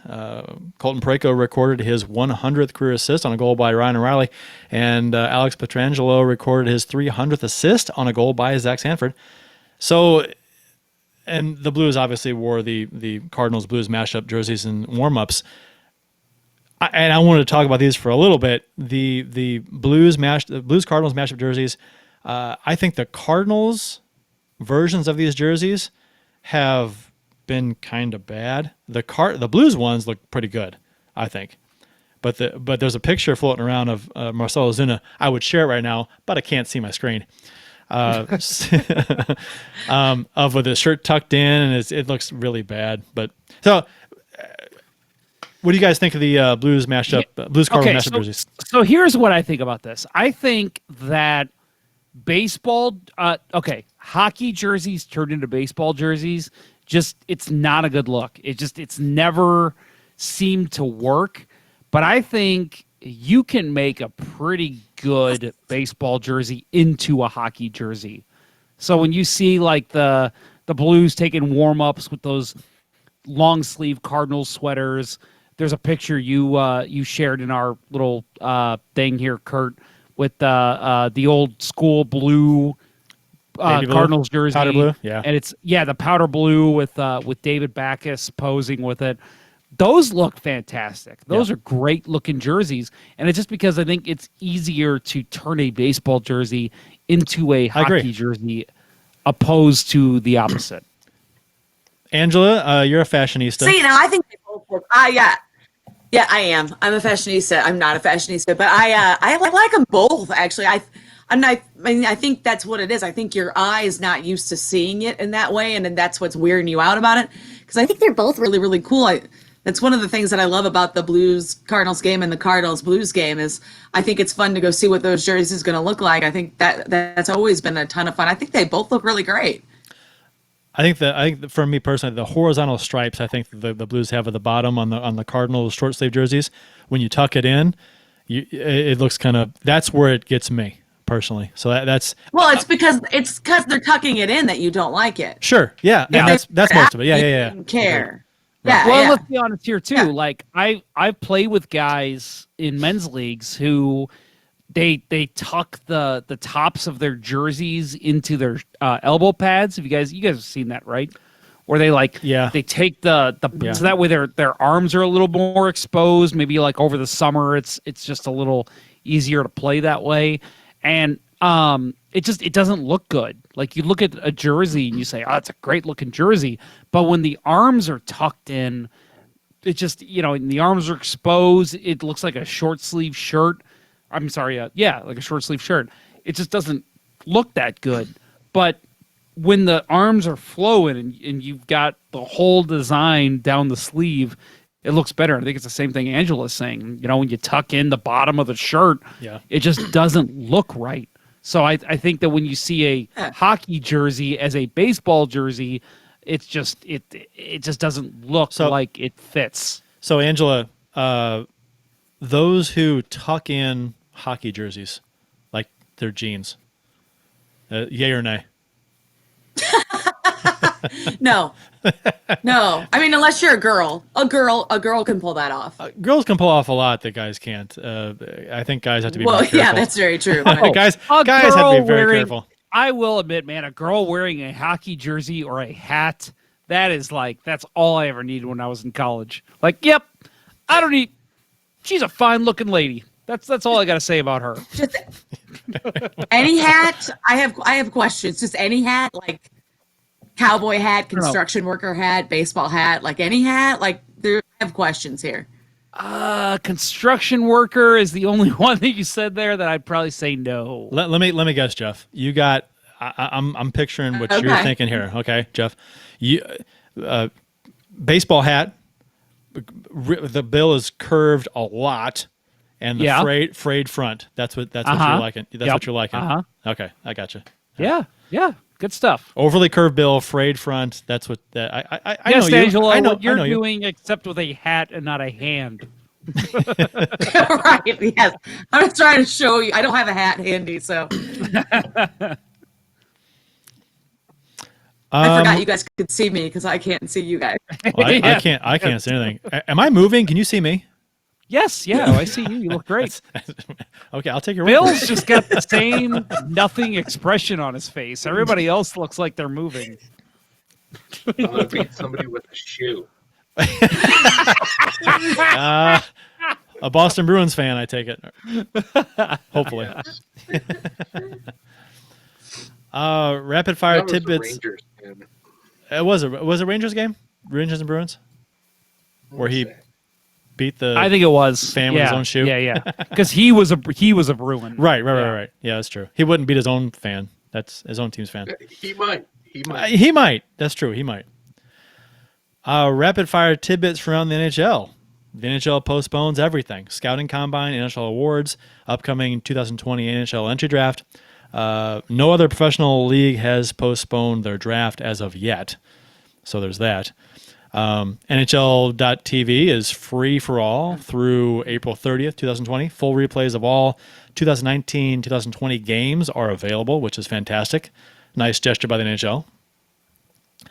Colton Parayko recorded his 100th career assist on a goal by Ryan O'Reilly, and Alex Pietrangelo recorded his 300th assist on a goal by Zach Sanford. So, and the Blues obviously wore the Cardinals Blues mashup jerseys and warm-ups. And I wanted to talk about these for a little bit. The Blues Cardinals mashup jerseys. I think the Cardinals versions of these jerseys have been kind of bad. The Blues ones look pretty good, I think. But there's a picture floating around of Marcelo Zuna. I would share it right now, but I can't see my screen. Of with his shirt tucked in, and it looks really bad. But so, what do you guys think of the Blues mashup, Blues Cardinals mashup jerseys? So here's what I think about this. I think that baseball, hockey jerseys turned into baseball jerseys. It's not a good look. It's never seemed to work. But I think you can make a pretty good baseball jersey into a hockey jersey. So when you see like the Blues taking warm-ups with those long sleeve Cardinals sweaters, there's a picture you shared in our little thing here, Kurt, with the old school blue Cardinals jersey, powder blue, yeah, and it's the powder blue with David Backus posing with it. Those look fantastic. Those are great looking jerseys, and it's just because I think it's easier to turn a baseball jersey into a hockey jersey, opposed to the opposite. Angela, you're a fashionista. See, now I think they both work. Yeah, I am. I'm a fashionista. I'm not a fashionista, but I like them both, actually. I think that's what it is. I think your eye is not used to seeing it in that way, and then that's what's weirding you out about it. Because I think they're both really, really cool. That's one of the things that I love about the Blues Cardinals game and the Cardinals Blues game is I think it's fun to go see what those jerseys going to look like. I think that's always been a ton of fun. I think they both look really great. I think for me personally, the horizontal stripes I think the Blues have at the bottom on the Cardinals short sleeve jerseys, when you tuck it in, it looks kind of, that's where it gets me personally. So that's it's because they're tucking it in that you don't like it. Sure, yeah. That's most of it. Yeah. Care. Yeah, well, let's be honest here too. Yeah. Like I've played with guys in men's leagues who they tuck the tops of their jerseys into their elbow pads. You guys have seen that, right? Or they they take the so that way their arms are a little more exposed. Maybe like over the summer, it's just a little easier to play that way, and it doesn't look good. Like you look at a jersey and you say, "Oh, it's a great looking jersey," but when the arms are tucked in, it just and the arms are exposed. It looks like a short sleeve shirt. I'm sorry, like a short sleeve shirt. It just doesn't look that good. But when the arms are flowing and you've got the whole design down the sleeve, it looks better. I think it's the same thing Angela's saying. When you tuck in the bottom of the shirt, it just doesn't look right. So I think that when you see a hockey jersey as a baseball jersey, it just doesn't look like it fits. So Angela, those who tuck in hockey jerseys, like their jeans, yay or nay? No. I mean, unless you're a girl can pull that off. Girls can pull off a lot that guys can't. I think guys have to be more careful. Yeah, that's very true. Guys have to be very careful. I will admit, man, a girl wearing a hockey jersey or a hat, that's all I ever needed when I was in college. Like, yep, I don't need. She's a fine looking lady. That's all I got to say about her. Just any hat. I have questions. Just any hat, like cowboy hat, construction worker hat, baseball hat, like any hat. Like I have questions here. Construction worker is the only one that you said there that I'd probably say no. Let me guess, Jeff. You got. I'm picturing what you're thinking here. Okay, Jeff. You baseball hat. The bill is curved a lot, and the frayed front. That's what you're liking. That's what you're liking. Okay, I gotcha. Yeah, good stuff. Overly curved bill, frayed front. That's what I yes, know. Angela, I know what you're you. doing, except with a hat and not a hand. Right? Yes, I'm just trying to show you. I don't have a hat handy, so. I forgot you guys could see me because I can't see you guys. Well, I can't see anything. Am I moving? Can you see me? Yes, I see you. You look great. Okay, I'll take your word for it. Bill's just got the same nothing expression on his face. Everybody else looks like they're moving. I'm gonna beat somebody with a shoe. A Boston Bruins fan, I take it. Hopefully. Rapid fire That was a tidbits. Rangers fan. It was a Rangers game, Rangers and Bruins, where he beat the. I think it was fan with his own shoe. Yeah. Because he was a Bruin. Right. Yeah, that's true. He wouldn't beat his own fan. That's his own team's fan. He might. He might. That's true. He might. Rapid fire tidbits from around the NHL. The NHL postpones everything. Scouting combine, NHL awards, upcoming 2020 NHL entry draft. No other professional league has postponed their draft as of yet. So there's that. NHL.tv is free for all through April 30th, 2020. Full replays of all 2019, 2020 games are available, which is fantastic. Nice gesture by the NHL.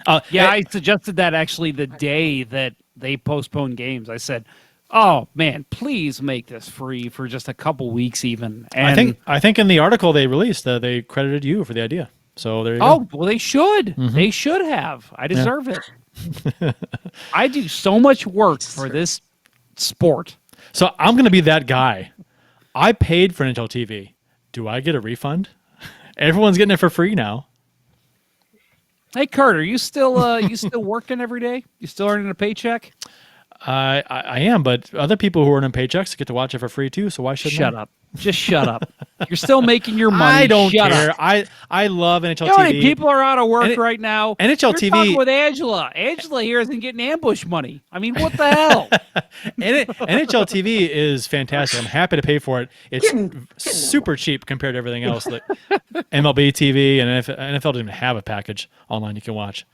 I suggested that actually the day that they postponed games. I said, "Oh man, please make this free for just a couple weeks, even." And I think in the article they released, they credited you for the idea. So there you go. Oh well, they should. Mm-hmm. They should have. I deserve it. I do so much work for this sport. So I'm going to be that guy. I paid for NHL TV. Do I get a refund? Everyone's getting it for free now. Hey Carter, you still working every day? You still earning a paycheck? I am, but other people who are earning paychecks get to watch it for free too. So why shouldn't I? Shut up. Just shut up. You're still making your money. I don't Shut care. Up. I love NHL You know how TV. many people are out of work right now? NHL You're TV talking with Angela. Angela here isn't getting ambush money. I mean, what the hell? NHL TV is fantastic. I'm happy to pay for it. It's super cheap compared to everything else that MLB TV and NFL doesn't even have a package online you can watch.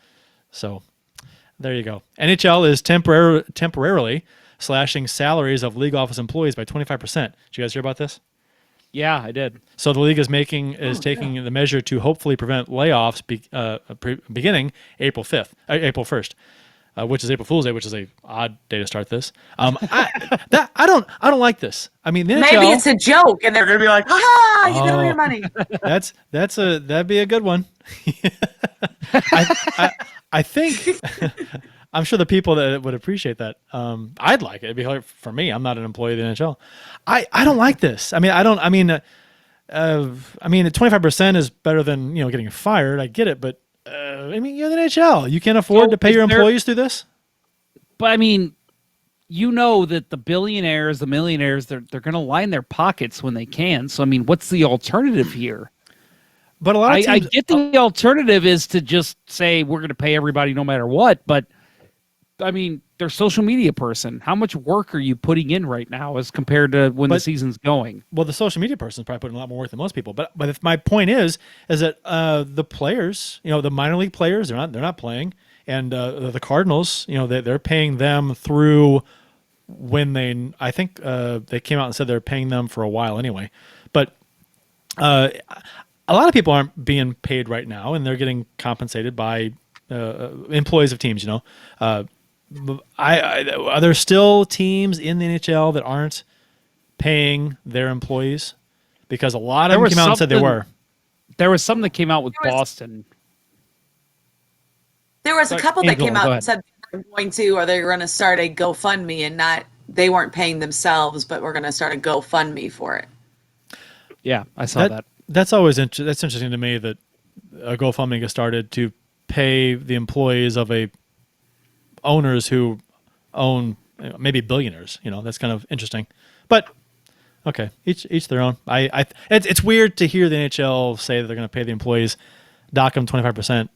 So there you go. NHL is temporarily slashing salaries of league office employees by 25%. Did you guys hear about this? Yeah, I did. So the league is taking the measure to hopefully prevent layoffs beginning April 1st, which is April Fool's Day, which is a odd day to start this. I don't like this. I mean, the NHL, maybe it's a joke, and they're going to be like, "Ha ha! You got all your money." That'd be a good one. I think I'm sure the people that would appreciate that. I'd like it. It'd be like, for me, I'm not an employee of the NHL. I don't like this. I mean, I mean, 25% is better than getting fired. I get it, but I mean, you're the NHL. You can't afford to pay your employees through this. But I mean, that the billionaires, the millionaires, they're going to line their pockets when they can. So I mean, what's the alternative here? But a lot of teams, I get the alternative is to just say we're going to pay everybody no matter what. But I mean, their social media person. How much work are you putting in right now as compared to when the season's going? Well, the social media person is probably putting a lot more work than most people. But if my point is that the players, the minor league players, they're not playing, and the Cardinals, they're paying them through when I think they came out and said they're paying them for a while anyway. But a lot of people aren't being paid right now, and they're getting compensated by employees of teams. Are there still teams in the NHL that aren't paying their employees? Because a lot of them came out and said they were. There was something that came out with Boston. There was a couple that came out and said they were going to, or they were going to start a GoFundMe, and they weren't paying themselves, but we're going to start a GoFundMe for it. Yeah, I saw that. That's always that's interesting to me that a GoFundMe gets started to pay the employees of owners who own maybe billionaires. That's kind of interesting. But okay, each their own. It's weird to hear the NHL say that they're going to pay the employees, dock them 25%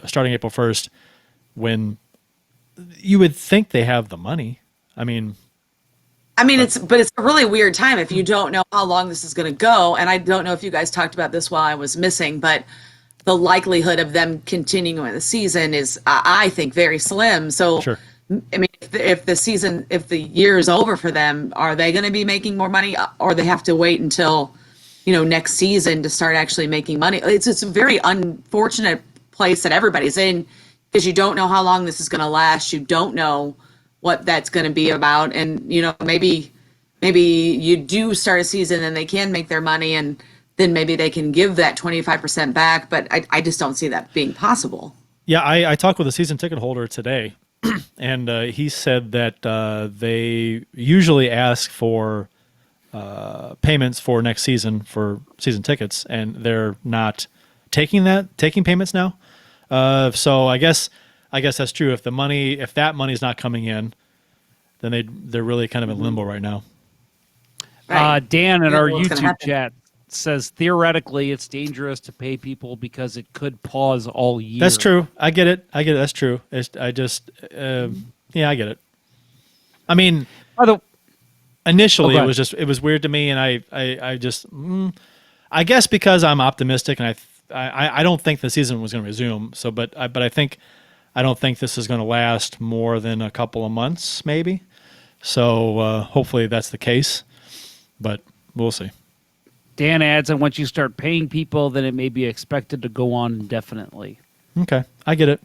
starting April 1st, when you would think they have the money. I mean, it's a really weird time if you don't know how long this is going to go. And I don't know if you guys talked about this while I was missing, but the likelihood of them continuing the season is, I think, very slim. So, sure. I mean, if the year is over for them, are they going to be making more money, or they have to wait until, next season to start actually making money? It's a very unfortunate place that everybody's in, because you don't know how long this is going to last. You don't know what that's going to be about. And, maybe you do start a season and they can make their money, and then maybe they can give that 25% back. But I just don't see that being possible. Yeah, I talked with a season ticket holder today, and he said that they usually ask for payments for next season for season tickets, and they're not taking payments now. So I guess that's true. If that money is not coming in, then they're really kind of in limbo right now. Right. Dan in Yeah, our what's gonna YouTube happen? chat says theoretically it's dangerous to pay people because it could pause all year. That's true. I get it. That's true. I just, I get it. I mean, initially it was weird to me, and I just, I guess because I'm optimistic, and I don't think the season was going to resume. So, but I don't think this is going to last more than a couple of months, maybe. So hopefully that's the case, but we'll see. Dan adds, and once you start paying people, then it may be expected to go on indefinitely. Okay, I get it.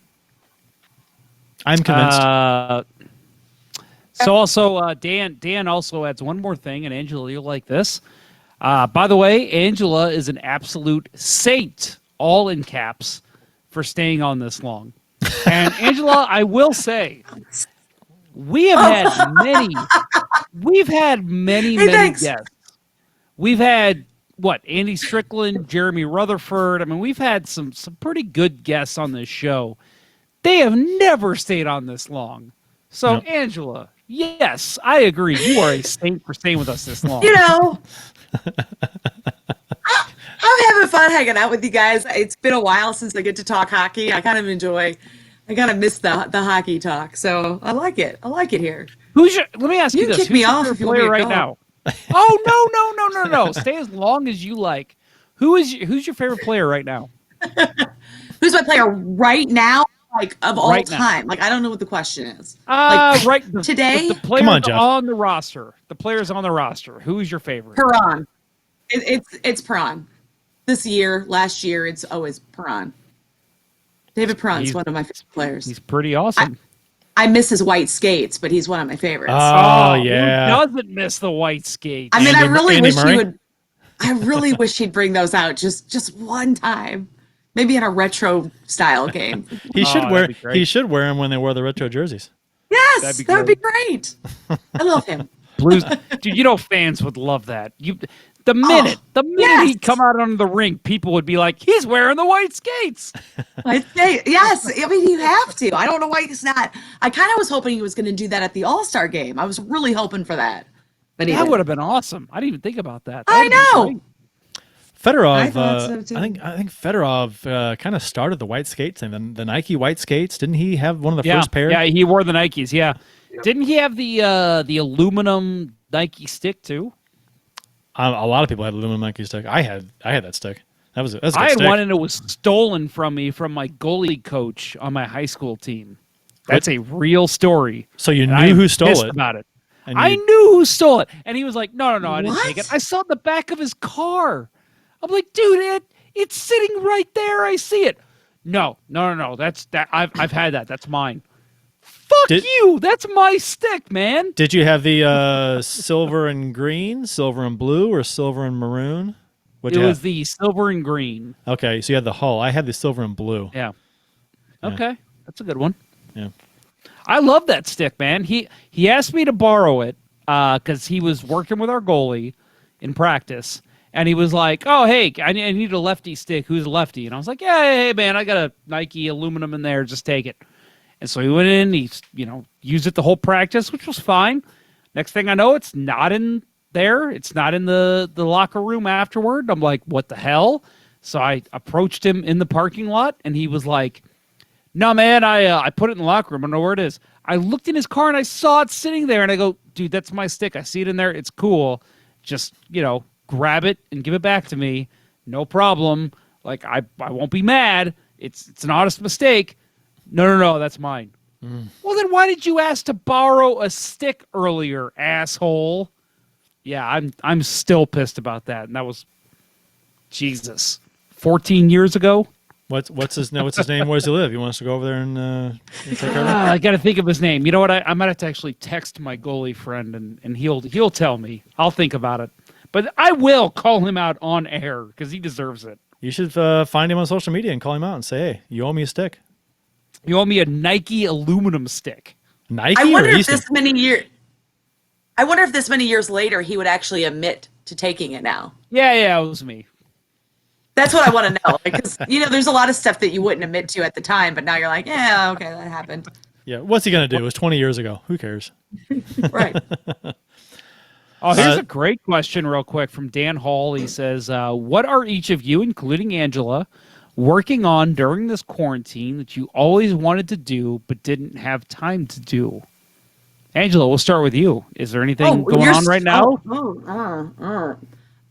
I'm convinced. So also, Dan also adds one more thing, and Angela, you'll like this. By the way, Angela is an absolute saint, all in caps, for staying on this long. And Angela, I will say, we've had many thanks. guests. We've had Andy Strickland, Jeremy Rutherford. I mean, we've had some pretty good guests on this show. They have never stayed on this long. So, No. Angela, yes, I agree. You are a saint for staying with us this long. You know, I'm having fun hanging out with you guys. It's been a while since I get to talk hockey. I kind of miss the hockey talk. So I like it. I like it here. Let me ask you You can this. kick me Who's your off favorite if you want me player to right go. now? Oh, no. Stay as long as you like. Who's your favorite player right now? Who's my player right now? Like of all Right now. time? Like I don't know what the question is. Today. The players Come on, Jeff. on the roster. The players on the roster. Who is your favorite? Perron. It's Perron. Last year, it's always Perron. David Perron's one of my favorite players. He's pretty awesome. I miss his white skates, but he's one of my favorites. Oh, yeah. Who doesn't miss the white skates? I mean, I really Andy wish Murray? he would. I really wish he'd bring those out just one time, maybe in a retro style game. He should wear. that'd be great. He should wear them when they wear the retro jerseys. Yes, That'd be that would be great. I love him. Blues, dude. Fans would love that. The minute yes. he'd come out on the rink, people would be like, "He's wearing the white skates." I say yes. I mean, you have to. I don't know why he's not. I kind of was hoping he was going to do that at the All-Star game. I was really hoping for that, but he That didn't. would have been awesome. I didn't even think about that. I know. Fedorov, I thought so, too. I think Fedorov kind of started the white skates thing. The Nike white skates. Didn't he have one of the first pair? Yeah, he wore the Nikes. Yeah, didn't he have the aluminum Nike stick too? A lot of people had aluminum Nike stick. I had that stick. That was a good I had stick. one, and it was stolen from me from my goalie coach on my high school team. That's a real story. So you And knew I'm who stole pissed it. about it. And I you- knew who stole it, and he was like, "No, I didn't What? take it. I saw it in the back of his car." I'm like, "Dude, it's sitting right there. I see it." No. That's that. I've had that. That's mine. Fuck you. That's my stick, man. Did you have the silver and green, silver and blue, or silver and maroon? What'd It you was have? the silver and green. Okay, so you had the hull. I had the silver and blue. Yeah. Okay, that's a good one. Yeah. I love that stick, man. He asked me to borrow it because he was working with our goalie in practice, and he was like, "Oh, hey, I need a lefty stick. Who's a lefty?" And I was like, "Yeah, hey, man, I got a Nike aluminum in there. Just take it." And so he went in. He used it the whole practice, which was fine. Next thing I know, it's not in there. It's not in the locker room afterward. I'm like, "What the hell?" So I approached him in the parking lot, and he was like, "No, man, I put it in the locker room. I don't know where it is." I looked in his car and I saw it sitting there, and I go, "Dude, that's my stick. I see it in there. It's cool. Just grab it and give it back to me. No problem. Like I won't be mad. It's an honest mistake." No, that's mine. Well, then why did you ask to borrow a stick earlier, asshole? Yeah, I'm still pissed about that, and that was Jesus, 14 years ago. What's his name? Where does he live? You want us to go over there and take care of it? I got to think of his name. You know what? I might have to actually text my goalie friend, and he'll tell me. I'll think about it. But I will call him out on air because he deserves it. You should find him on social media and call him out and say, "Hey, you owe me a stick." You owe me a Nike aluminum stick. Nike I wonder or if Easton? this many years later he would actually admit to taking it now. Yeah, it was me. That's what I want to know. Because, there's a lot of stuff that you wouldn't admit to at the time, but now you're like, yeah, okay, that happened. Yeah, what's he going to do? It was 20 years ago. Who cares? Right. Oh, here's a great question real quick from Dan Hall. He says, what are each of you, including Angela, working on during this quarantine that you always wanted to do but didn't have time to do? Angela, we'll start with you. Is there anything going on right now?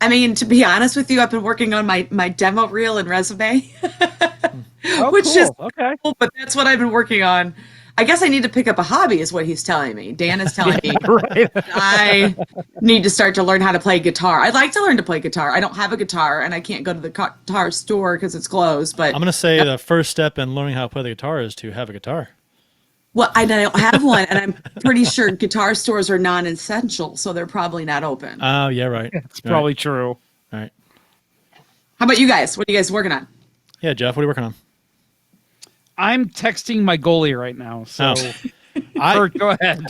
I mean, to be honest with you, I've been working on my demo reel and resume, which cool. is okay. cool, but that's what I've been working on. I guess I need to pick up a hobby is what he's telling me. Dan is telling me Right. I need to start to learn how to play guitar. I'd like to learn to play guitar. I don't have a guitar, and I can't go to the guitar store because it's closed. But I'm going to say the first step in learning how to play the guitar is to have a guitar. Well, I don't have one, and I'm pretty sure guitar stores are non-essential, so they're probably not open. Oh, yeah, right. It's probably true. All right. How about you guys? What are you guys working on? Yeah, Jeff, what are you working on? I'm texting my goalie right now, so go ahead.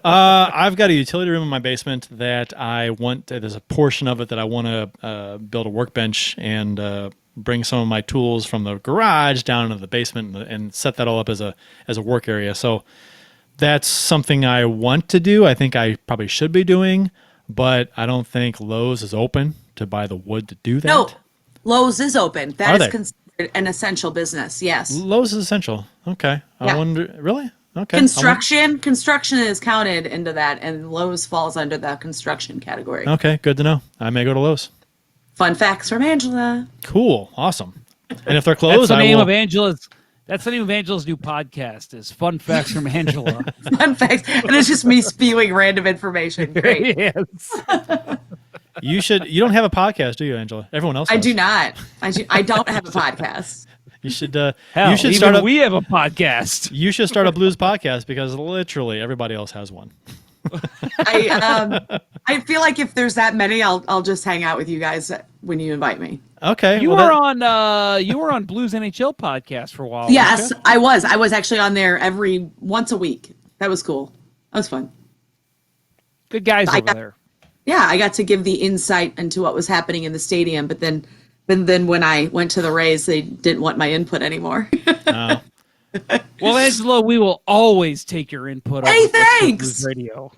I've got a utility room in my basement that I want. There's a portion of it that I want to build a workbench and bring some of my tools from the garage down into the basement and set that all up as a work area. So that's something I want to do. I think I probably should be doing, but I don't think Lowe's is open to buy the wood to do that. No, Lowe's is open. That Are is they? considered an essential business. Yes. Lowe's is essential. Okay. Yeah. I wonder. Really? Okay. Construction is counted into that, and Lowe's falls under the construction category. Okay. Good to know. I may go to Lowe's. Fun facts from Angela. Cool. Awesome. And if they're closed, That's the name I will... of Angela's. That's the name of Angela's new podcast. Is Fun Facts from Angela. Fun facts, and it's just me spewing random information. Great. Yes. You should. You don't have a podcast, do you, Angela? Everyone else does. I do not. I don't have a podcast. You should. Hell, You should even start a. we have a podcast. You should start a blues podcast because literally everybody else has one. I feel like if there's that many, I'll just hang out with you guys when you invite me. Okay. You were on Blues NHL podcast for a while. Yes, weren't you? I was. I was actually on there once a week. That was cool. That was fun. Good guys over there. Yeah, I got to give the insight into what was happening in the stadium, but then when I went to the Rays, they didn't want my input anymore. Oh. Well, Angela, we will always take your input on Hey, Let's Go thanks! Blues Radio.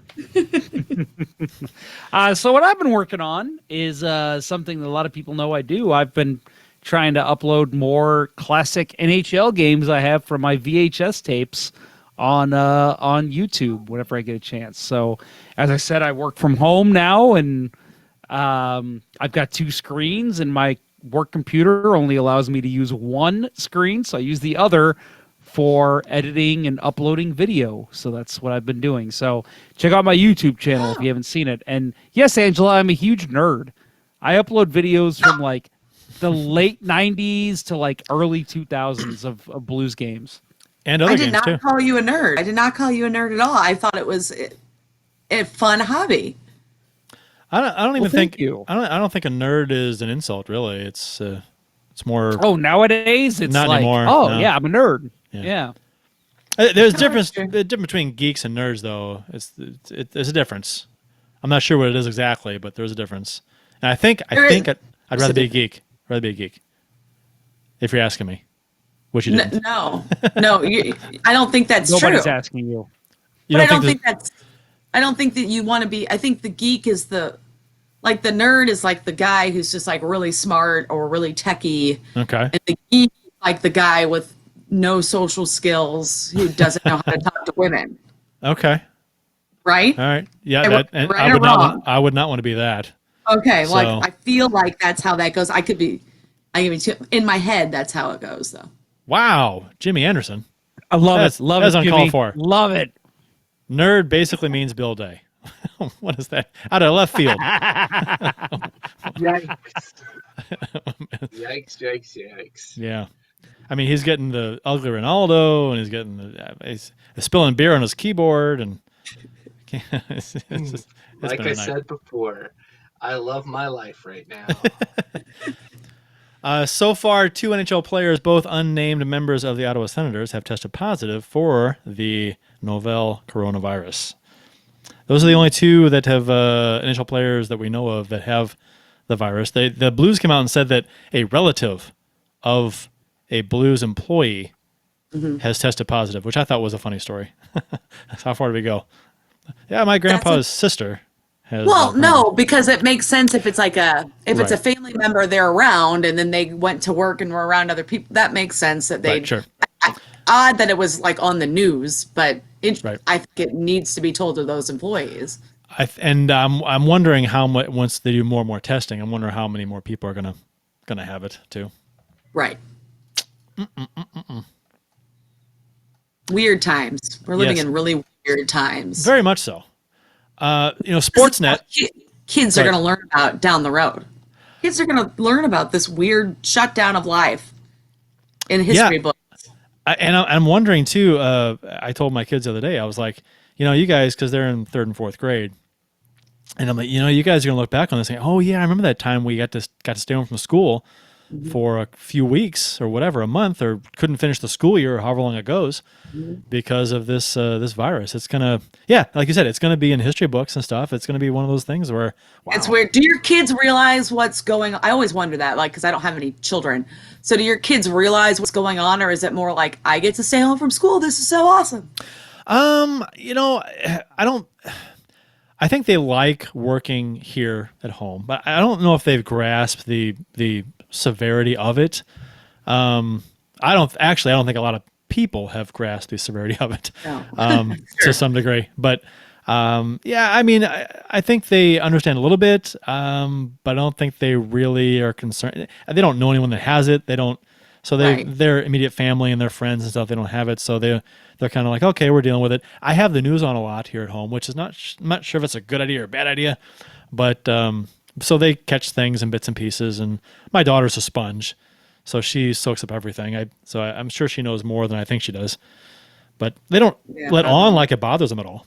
So what I've been working on is something that a lot of people know I do. I've been trying to upload more classic NHL games I have from my VHS tapes on YouTube whenever I get a chance. So, as I said, I work from home now, and I've got 2 screens, and my work computer only allows me to use one screen, so I use the other for editing and uploading video. So that's what I've been doing. So check out my YouTube channel if you haven't seen it. And yes, Angela, I'm a huge nerd. I upload videos from like the late 90s to like early 2000s of blues games. And other I did games not too. call you a nerd. I did not call you a nerd at all. I thought it was a fun hobby. I don't even thank think you. I don't think a nerd is an insult. Really, it's more. Oh, nowadays it's Not like, anymore, oh no. yeah, I'm a nerd. Yeah. Yeah. There's difference between geeks and nerds, though. There's a difference. I'm not sure what it is exactly, but there's a difference. And I think I'd rather be a geek. Rather be a geek. If you're asking me, which you didn't. No, I don't think that's Nobody's true. asking you. You But don't I don't think that you want to be. I think the geek is the nerd is like the guy who's just like really smart or really techie, Okay. and the geek is like the guy with no social skills who doesn't know how to talk to women. Okay. Right? All right. Yeah. Right or wrong? I would not want to be that. Okay. So- Like I feel like that's how that goes. I could be in my head. That's how it goes, though. Wow, Jimmy Anderson. I love That's- it. Love that's it, uncalled Jimmy. for. Love it. Nerd basically means Bill Day. What is that? Out of left field. Yikes. Yikes. Yeah. I mean, he's getting the ugly Ronaldo, and he's getting he's spilling beer on his keyboard, and it's Like been a I night. said before, I love my life right now. So far, 2 NHL players, both unnamed members of the Ottawa Senators, have tested positive for the novel coronavirus. Those are the only 2 that have NHL players that we know of that have the virus. The Blues came out and said that a relative of a Blues employee has tested positive, which I thought was a funny story. How far do we go? Yeah, my grandpa's sister has. Well, no, because it makes sense if it's like it's a Right. family member they're around and then they went to work and were around other people. That makes sense that they. Right, sure. Odd that it was like on the news, but Right. I think it needs to be told to those employees. I'm wondering how much once they do more and more testing. I'm wondering how many more people are gonna have it too. Right. Weird times. We're living Yes. in really weird times. Very much so. Sportsnet. Kids are Right. going to learn about down the road. Kids are going to learn about this weird shutdown of life in history books. I'm wondering too. I told my kids the other day. I was like, you guys, because they're in 3rd and 4th grade, and I'm like, you guys are gonna look back on this and say, oh yeah, I remember that time we got to stay home from school for a few weeks or whatever, a month, or couldn't finish the school year or however long it goes because of this this virus. It's gonna, like you said, it's gonna be in history books and stuff. It's gonna be one of those things where It's weird. Do your kids realize what's going on? I always wonder that, like, because I don't have any children. So do your kids realize what's going on, or is it more like, I get to stay home from school? This is so awesome. I don't. I think they like working here at home, but I don't know if they've grasped the severity of it. I don't think a lot of people have grasped the severity of it No. to some degree. But I mean, I think they understand a little bit, but I don't think they really are concerned. They don't know anyone that has it. They don't. So their immediate family and their friends and stuff, they don't have it. So they're kind of like, okay, we're dealing with it. I have the news on a lot here at home, which is I'm not sure if it's a good idea or a bad idea, but so they catch things in bits and pieces. And my daughter's a sponge, so she soaks up everything. I'm sure she knows more than I think she does, but they don't let on like it bothers them at all.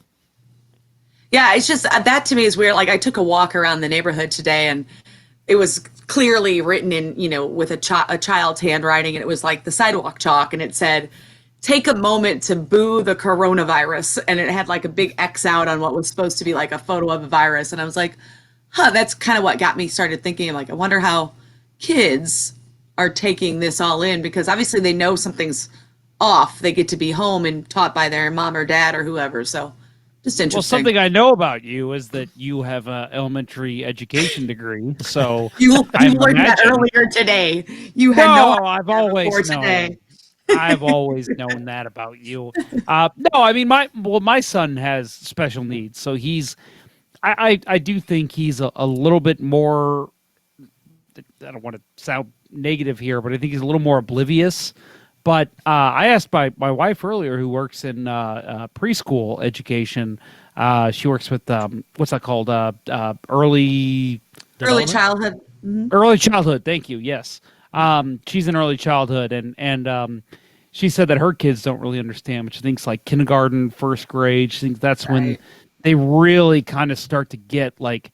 Yeah, it's just that to me is weird. Like, I took a walk around the neighborhood today, and it was clearly written in, with a child's handwriting, and it was like the sidewalk chalk, and it said, "Take a moment to boo the coronavirus," and it had like a big X out on what was supposed to be like a photo of a virus, and I was like, that's kind of what got me started thinking. Like, I wonder how kids are taking this all in, because obviously they know something's off. They get to be home and taught by their mom or dad or whoever, so just interesting. Well, something I know about you is that you have an elementary education degree. So you learned that earlier today. You had I've always known. Today. I've always known that about you. No, I mean my son has special needs, so I do think he's a little bit more. I don't want to sound negative here, but I think he's a little more oblivious. But I asked my wife earlier, who works in preschool education. She works with what's that called? Early childhood. Mm-hmm. Early childhood. Thank you. Yes, she's in early childhood, and she said that her kids don't really understand, but she thinks like kindergarten, 1st grade. She thinks that's when they really kind of start to get like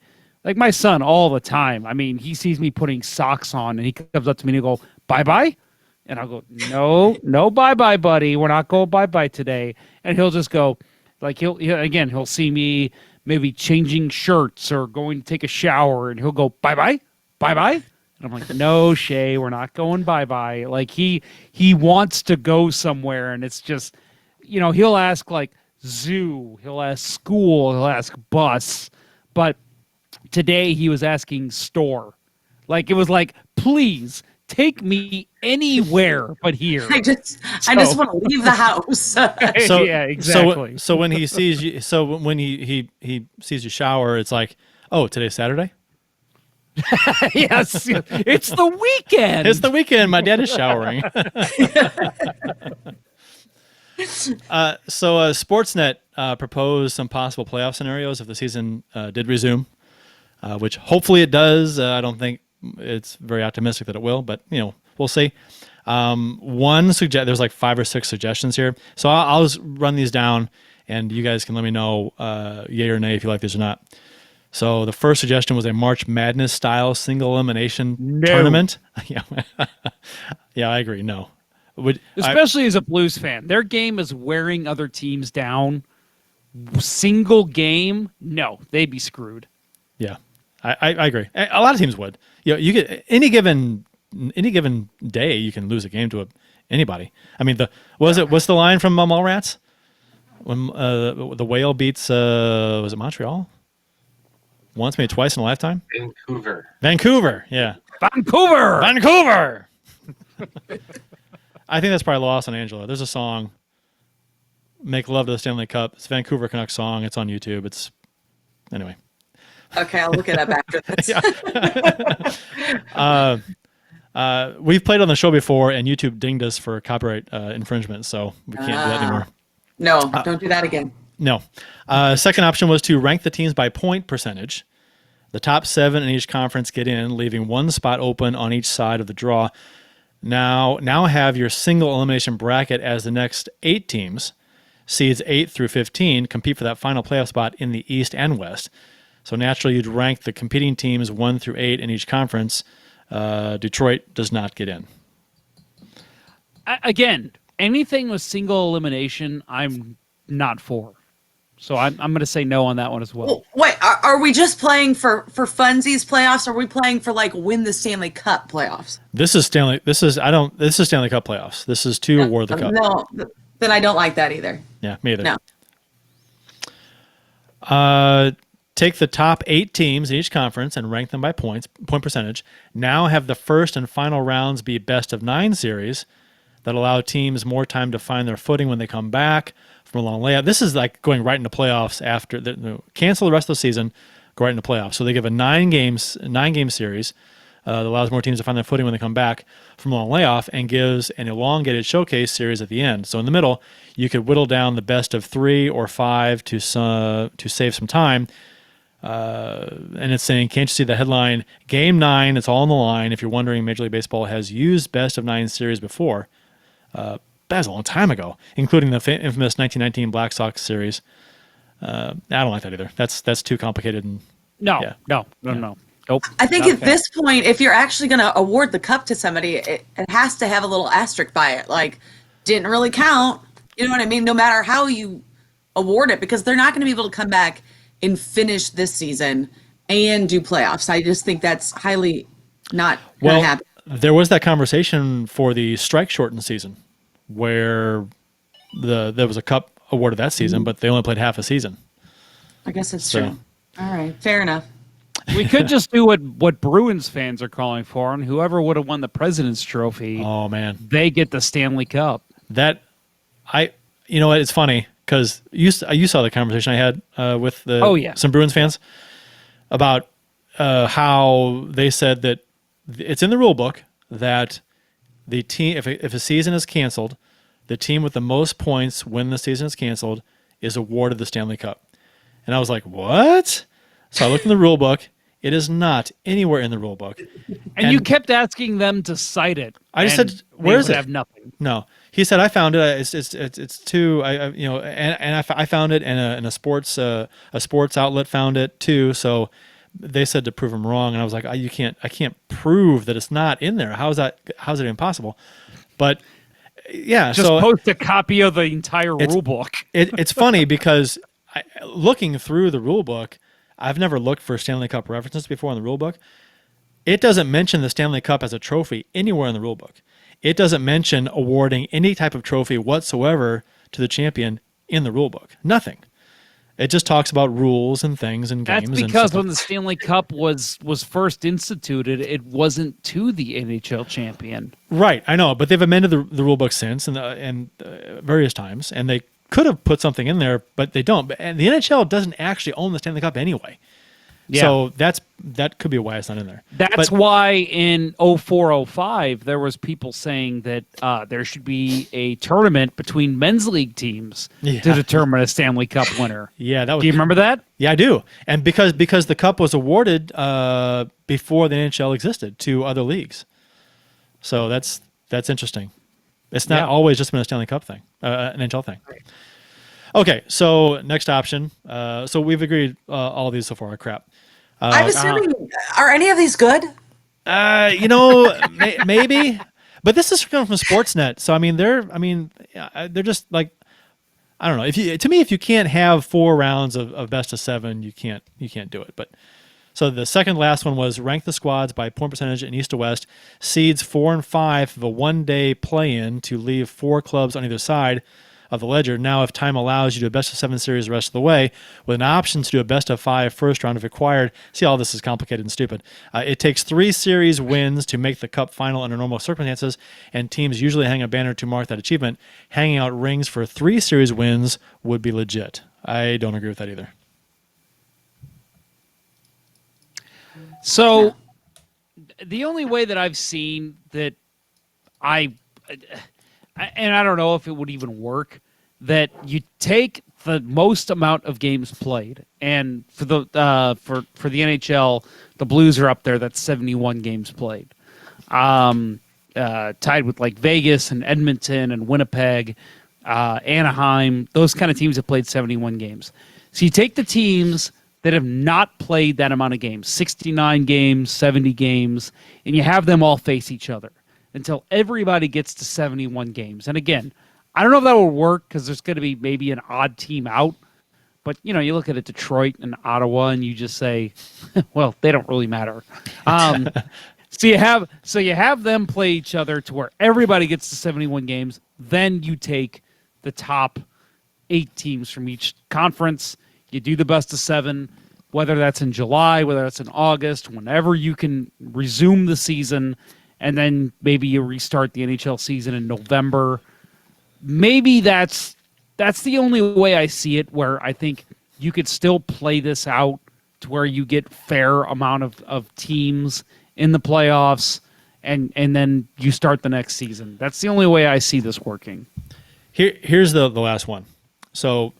my son all the time. I mean, he sees me putting socks on, and he comes up to me and he'll go, "Bye-bye." And I'll go, no, bye-bye, buddy. We're not going bye-bye today. And he'll just go, like, he'll see me maybe changing shirts or going to take a shower, and he'll go, bye-bye, bye-bye. And I'm like, no, Shay, we're not going bye-bye. Like, he wants to go somewhere, and it's just, he'll ask, like, zoo, he'll ask school, he'll ask bus. But today he was asking store. Like, it was like, please, take me anywhere but here. I just want to leave the house. So yeah, exactly. So when he sees you, when he sees you shower, it's like, oh, today's Saturday. Yes, it's the weekend. It's the weekend. My dad is showering. So Sportsnet proposed some possible playoff scenarios if the season did resume, which hopefully it does. I don't think it's very optimistic that it will, but we'll see. There's like 5 or 6 suggestions here, so I'll just run these down, and you guys can let me know yay or nay if you like these or not. So the first suggestion was a March Madness style single elimination tournament. Yeah, I agree. No, especially as a Blues fan, their game is wearing other teams down. Single game, no, they'd be screwed. Yeah. I agree. A lot of teams would. You get any given day you can lose a game to anybody. I mean, what's the line from Mallrats when the Whale beats was it Montreal? Once, maybe twice in a lifetime. Vancouver, yeah. Vancouver. I think that's probably lost on Angela. There's a song, "Make Love to the Stanley Cup." It's a Vancouver Canucks song. It's on YouTube. Anyway. Okay, I'll look it up after this. We've played on the show before, and YouTube dinged us for copyright infringement, so we can't do that anymore. No, don't do that again. No. Second option was to rank the teams by point percentage. The top 7 in each conference get in, leaving one spot open on each side of the draw. Now have your single elimination bracket as the next 8 teams, seeds 8 through 15, compete for that final playoff spot in the East and West. So naturally, you'd rank the competing teams 1 through 8 in each conference. Detroit does not get in. Again, anything with single elimination, I'm not for. So I'm going to say no on that one as well. Wait, are we just playing for funsies playoffs? Or are we playing for win the Stanley Cup playoffs? This is Stanley Cup playoffs. This is to award the cup. No, then I don't like that either. Yeah, me either. No. Take the top 8 teams in each conference and rank them by point percentage. Now have the first and final rounds be best of 9 series that allow teams more time to find their footing when they come back from a long layout. This is like going right into playoffs after cancel the rest of the season, go right into playoffs. So they give a 9-game series that allows more teams to find their footing when they come back from a long layoff, and gives an elongated showcase series at the end. So in the middle, you could whittle down the best of 3 or 5 to save some time. And it's saying, can't you see the headline? Game 9, it's all on the line. If you're wondering, Major League Baseball has used best of 9 series before. That was a long time ago, including the infamous 1919 Black Sox series. I don't like that either. That's too complicated. And No. Nope. I think at this point, if you're actually going to award the cup to somebody, it has to have a little asterisk by it. Like, didn't really count. You know what I mean? No matter how you award it, because they're not going to be able to come back and finish this season and do playoffs. I just think that's highly not going to happen. There was that conversation for the strike shortened season where there was a cup awarded that season, but they only played half a season. I guess that's true. All right, fair enough. We could just do what Bruins fans are calling for, and whoever would have won the President's Trophy, oh man, they get the Stanley Cup. You know what? It's funny because you saw the conversation I had with some Bruins fans about how they said that it's in the rule book that the team, if a season is canceled, the team with the most points when the season is canceled is awarded the Stanley Cup. And I was like, what? So I looked in the rule book. It is not anywhere in the rule book. And you kept asking them to cite it. I just said, "Where is it?" Have nothing. No, he said, "I found it. It's too. I found it, and a sports outlet found it too. So they said to prove him wrong, and I was like, I can't prove that it's not in there. How's it impossible? But yeah, just post a copy of the entire rule book. It's funny because looking through the rule book, I've never looked for Stanley Cup references before in the rule book. It doesn't mention the Stanley Cup as a trophy anywhere in the rule book. It doesn't mention awarding any type of trophy whatsoever to the champion in the rule book. Nothing. It just talks about rules and things and games. That's because when the Stanley Cup was first instituted, it wasn't to the NHL champion. Right, I know, but they've amended the rule book since and various times, and they could have put something in there, but they don't. And the NHL doesn't actually own the Stanley Cup anyway. Yeah. So that could be why it's not in there. That's why in 04-05 there was people saying that there should be a tournament between men's league teams to determine a Stanley Cup winner. Yeah, that was. Do you remember that? Yeah, I do. And because the cup was awarded before the NHL existed to other leagues, so that's interesting. It's not always just been a Stanley Cup thing, an NHL thing. Okay, so next option. So we've agreed all of these so far are crap. I'm assuming, are any of these good? Maybe, but this is coming from Sportsnet. So they're just like, I don't know. If you can't have 4 rounds of best of 7, you can't do it. But So the second last one was rank the squads by point percentage in East to West. Seeds 4 and 5 of a one-day play-in to leave 4 clubs on either side of the ledger. Now, if time allows, you do a best-of-7 series the rest of the way, with an option to do a best-of-5 first round if required. See, all this is complicated and stupid. It takes 3 series wins to make the Cup final under normal circumstances, and teams usually hang a banner to mark that achievement. Hanging out rings for 3 series wins would be legit. I don't agree with that either. So, the only way that I've seen that and I don't know if it would even work, that you take the most amount of games played, and for the NHL, the Blues are up there. That's 71 games played, tied with like Vegas and Edmonton and Winnipeg, Anaheim. Those kind of teams have played 71 games. So you take the teams that have not played that amount of games, 69 games, 70 games, and you have them all face each other until everybody gets to 71 games. And again, I don't know if that will work because there's going to be maybe an odd team out. But, you look at Detroit and Ottawa and you just say, well, they don't really matter. So you have them play each other to where everybody gets to 71 games. Then you take the top 8 teams from each conference. You do the best of 7, whether that's in July, whether that's in August, whenever you can resume the season, and then maybe you restart the NHL season in November. Maybe that's the only way I see it, where I think you could still play this out to where you get fair amount of teams in the playoffs, and then you start the next season. That's the only way I see this working. Here's the last one. So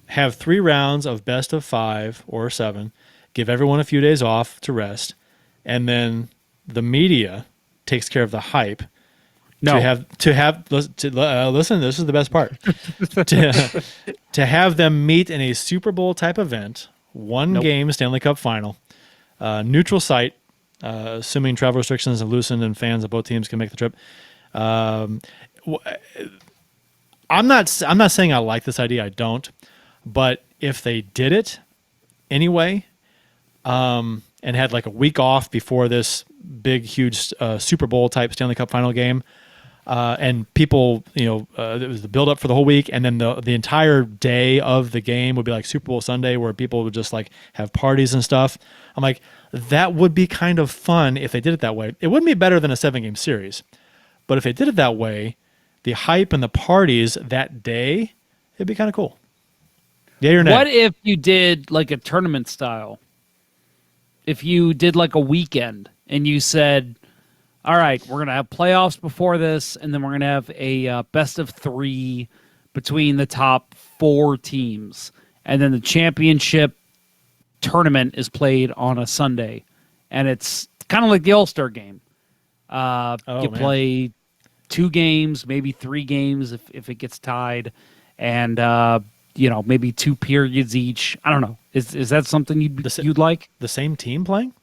have 3 rounds of best of 5 or 7, give everyone a few days off to rest, and then the media takes care of the hype. No. Listen, this is the best part. to have them meet in a Super Bowl type event, one game Stanley Cup final, neutral site, assuming travel restrictions have loosened and fans of both teams can make the trip. I'm not saying I like this idea. I don't. But if they did it anyway, and had like a week off before this big, huge Super Bowl type Stanley Cup final game, and people, it was the build up for the whole week, and then the entire day of the game would be like Super Bowl Sunday, where people would just like have parties and stuff. I'm like, that would be kind of fun if they did it that way. It wouldn't be better than a 7-game series, but if they did it that way, the hype and the parties that day, it'd be kind of cool. Yay or nay? What if you did like a tournament style? If you did like a weekend and you said, all right, we're going to have playoffs before this, and then we're going to have a best of 3 between the top 4 teams, and then the championship tournament is played on a Sunday, and it's kind of like the All-Star game. Play 2 games, maybe 3 games if it gets tied, and maybe 2 periods each. I don't know. Is that something you'd like? The same team playing?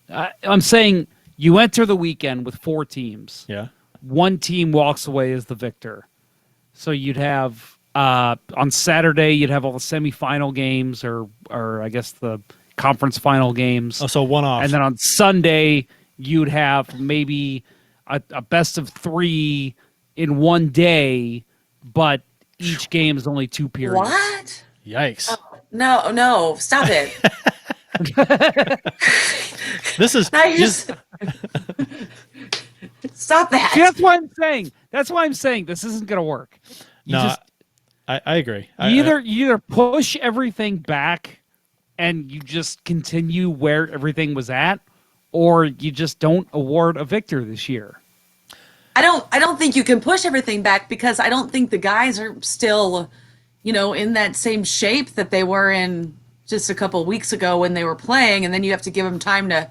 I'm saying you enter the weekend with 4 teams. Yeah. One team walks away as the victor. So you'd have on Saturday you'd have all the semifinal games, or I guess the conference final games. Oh, so one off. And then on Sunday you'd have maybe a best of 3 in one day, but each game is only 2 periods. What? Yikes. Oh, no, stop it. This is stop that. See, that's why I'm saying this isn't going to work. I agree. You either push everything back and you just continue where everything was at, or you just don't award a victor this year. I don't think you can push everything back, because I don't think the guys are still, in that same shape that they were in just a couple of weeks ago when they were playing, and then you have to give them time to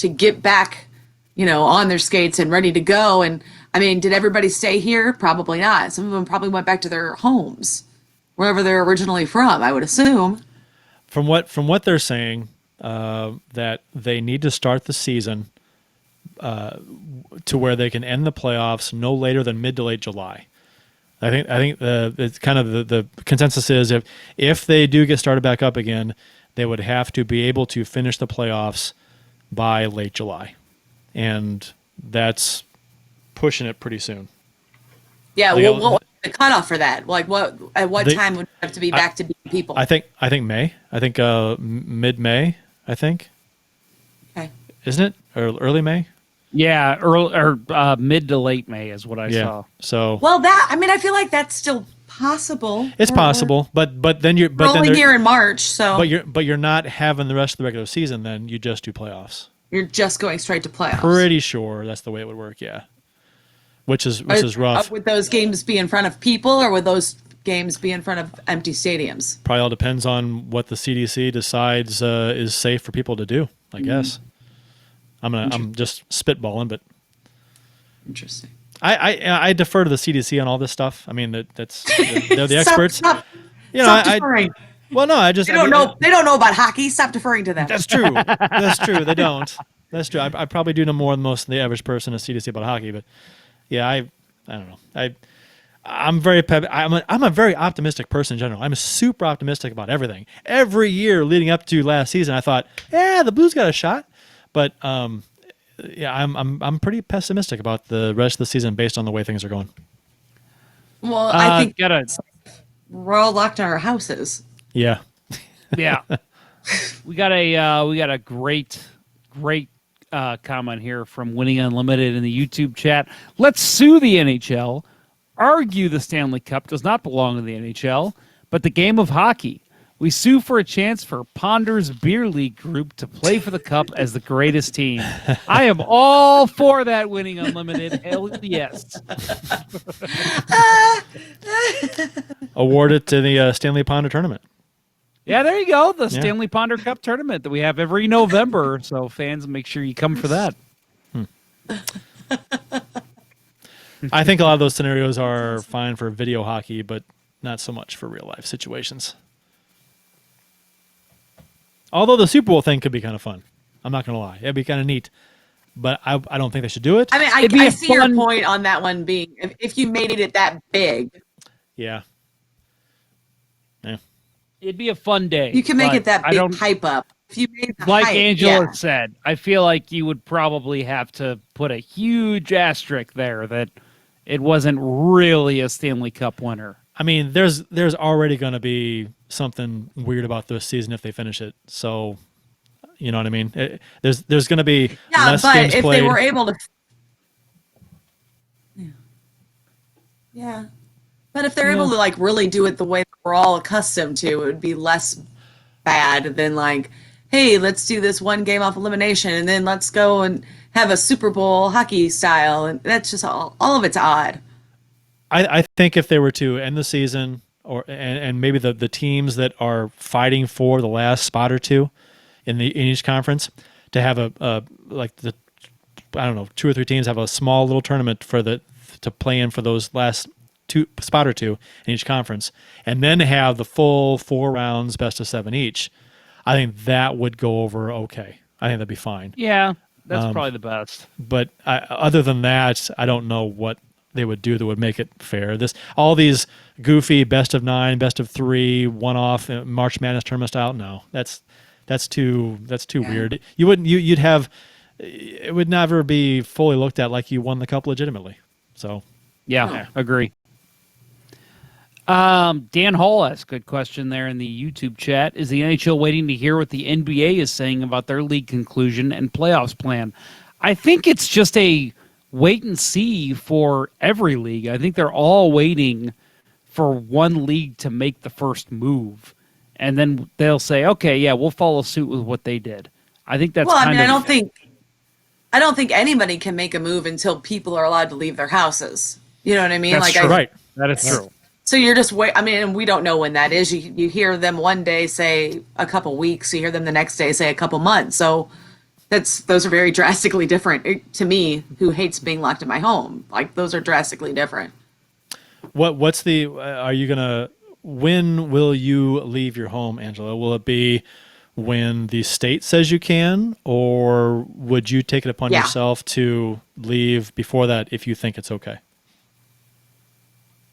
get back, on their skates and ready to go. And I mean, did everybody stay here? Probably not. Some of them probably went back to their homes, wherever they're originally from, I would assume. From what they're saying, that they need to start the season to where they can end the playoffs no later than mid to late July. I think it's kind of the consensus is if they do get started back up again, they would have to be able to finish the playoffs by late July. And that's pushing it pretty soon. Yeah, Like, well, what's the cutoff for that? Like, at what time would you have to be back to beating people? I think May. I think mid-May, I think. Okay. Isn't it? Or early May? Yeah, mid to late May is what I saw. So Well, I feel like that's still possible. it's possible, but then you're We're only here in March, so but you're not having the rest of the regular season. Then you just do playoffs. you're just going straight to playoffs. Pretty sure that's the way it would work. Yeah, which is rough. Would those games be in front of people, or would those games be in front of empty stadiums? Probably all depends on what the CDC decides is safe for people to do. I guess. I'm just spitballing, but interesting. I defer to the CDC on all this stuff. I mean they're the experts. Stop deferring. Well, no, They don't know about hockey. Stop deferring to them. That's true. That's true. They don't. That's true. I probably do know more than most of the average person at CDC about hockey, but yeah, I don't know. I'm a very optimistic person in general. I'm super optimistic about everything. Every year leading up to last season, I thought, the Blues got a shot, but I'm pretty pessimistic about the rest of the season based on the way things are going. Well, I think we're all locked in our houses. Yeah. Yeah. We got a great comment here from Winning Unlimited in the YouTube chat. Let's sue the NHL. Argue the Stanley Cup does not belong in the NHL, but the game of hockey. We sue for a chance for Ponder's Beer League group to play for the Cup as the greatest team. I am all for that, Winning Unlimited. Hell yes. Award it to the Stanley Ponder tournament. Yeah, there you go. The Stanley Ponder Cup tournament that we have every November. So fans, make sure you come for that. I think a lot of those scenarios are fine for video hockey, but not so much for real life situations. Although the Super Bowl thing could be kind of fun. I'm not going to lie. It'd be kind of neat. But I don't think they should do it. I mean, I see your point on that one being, if you made it that big. Yeah. It'd be a fun day. You can make it that big hype up. If you made the like hype, Angela said, I feel like you would probably have to put a huge asterisk there that it wasn't really a Stanley Cup winner. I mean, there's already going to be something weird about this season if they finish it. So, you know what I mean? There's going to be less games if played. They were able to, but if they're able to like really do it the way we're all accustomed to, it would be less bad than like, hey, let's do this one game off elimination and then let's go and have a Super Bowl hockey style, and that's just all of it's odd. I think if they were to end the season, and maybe the teams that are fighting for the last spot or two in each conference, to have I don't know, 2 or 3 teams have a small little tournament to play in for those last spot or two in each conference, and then have the full 4 rounds, best of 7 each. I think that would go over okay. I think that'd be fine. Yeah, that's probably the best. But other than that, I don't know what they would do that would make it fair. All these goofy best of 9, best of 3, one-off March Madness tournament style. No, that's too weird. You'd have, it would never be fully looked at like you won the cup legitimately. So yeah. Agree. Dan Hall asked a good question there in the YouTube chat. Is the NHL waiting to hear what the NBA is saying about their league conclusion and playoffs plan? I think it's just a wait and see for every league. I think they're all waiting for one league to make the first move, and then they'll say, "Okay, yeah, we'll follow suit with what they did." I think that's I don't think anybody can make a move until people are allowed to leave their houses. You know what I mean? That's true. Right. That is true. So you're just wait. I mean, we don't know when that is. You hear them one day say a couple weeks. You hear them the next day say a couple months. So those are very drastically different to me, who hates being locked in my home. Like, those are drastically different. What's the? Are you gonna? When will you leave your home, Angela? Will it be when the state says you can, or would you take it upon yourself to leave before that if you think it's okay?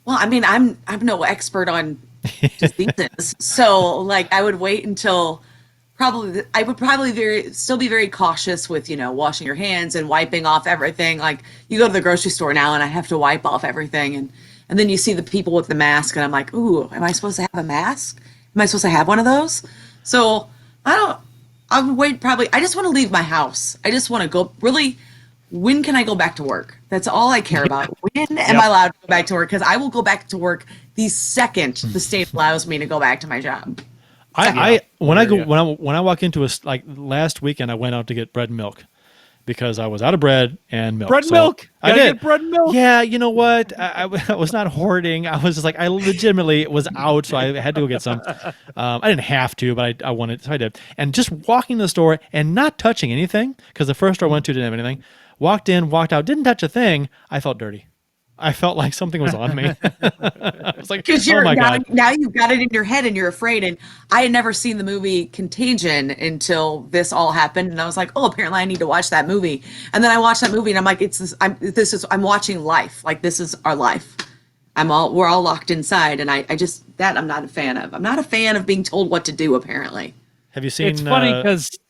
Well, I mean, I'm no expert on diseases, so like I would wait until I would probably still be very cautious with, washing your hands and wiping off everything. Like you go to the grocery store now and I have to wipe off everything. And then you see the people with the mask and I'm like, ooh, am I supposed to have a mask? Am I supposed to have one of those? So I would wait probably. I just want to leave my house. I just want to go really. When can I go back to work? That's all I care about. When am I allowed to go back to work? Because I will go back to work the second the state allows me to go back to my job. When I walk into like last weekend, I went out to get bread and milk because I was out of bread and milk. Bread and milk. I did get bread and milk. Yeah, you know what? I was not hoarding. I was just like I legitimately was out, so I had to go get some. I didn't have to, but I wanted, so I did. And just walking to the store and not touching anything because the first store I went to didn't have anything. Walked in, walked out, didn't touch a thing. I felt dirty. I felt like something was on me. I was like, oh my God. Now you've got it in your head and you're afraid. And I had never seen the movie Contagion until this all happened. And I was like, oh, apparently I need to watch that movie. And then I watched that movie and I'm like, I'm watching life. Like this is our life. We're all locked inside. And I'm not a fan of. I'm not a fan of being told what to do, apparently. Have you seen? It's funny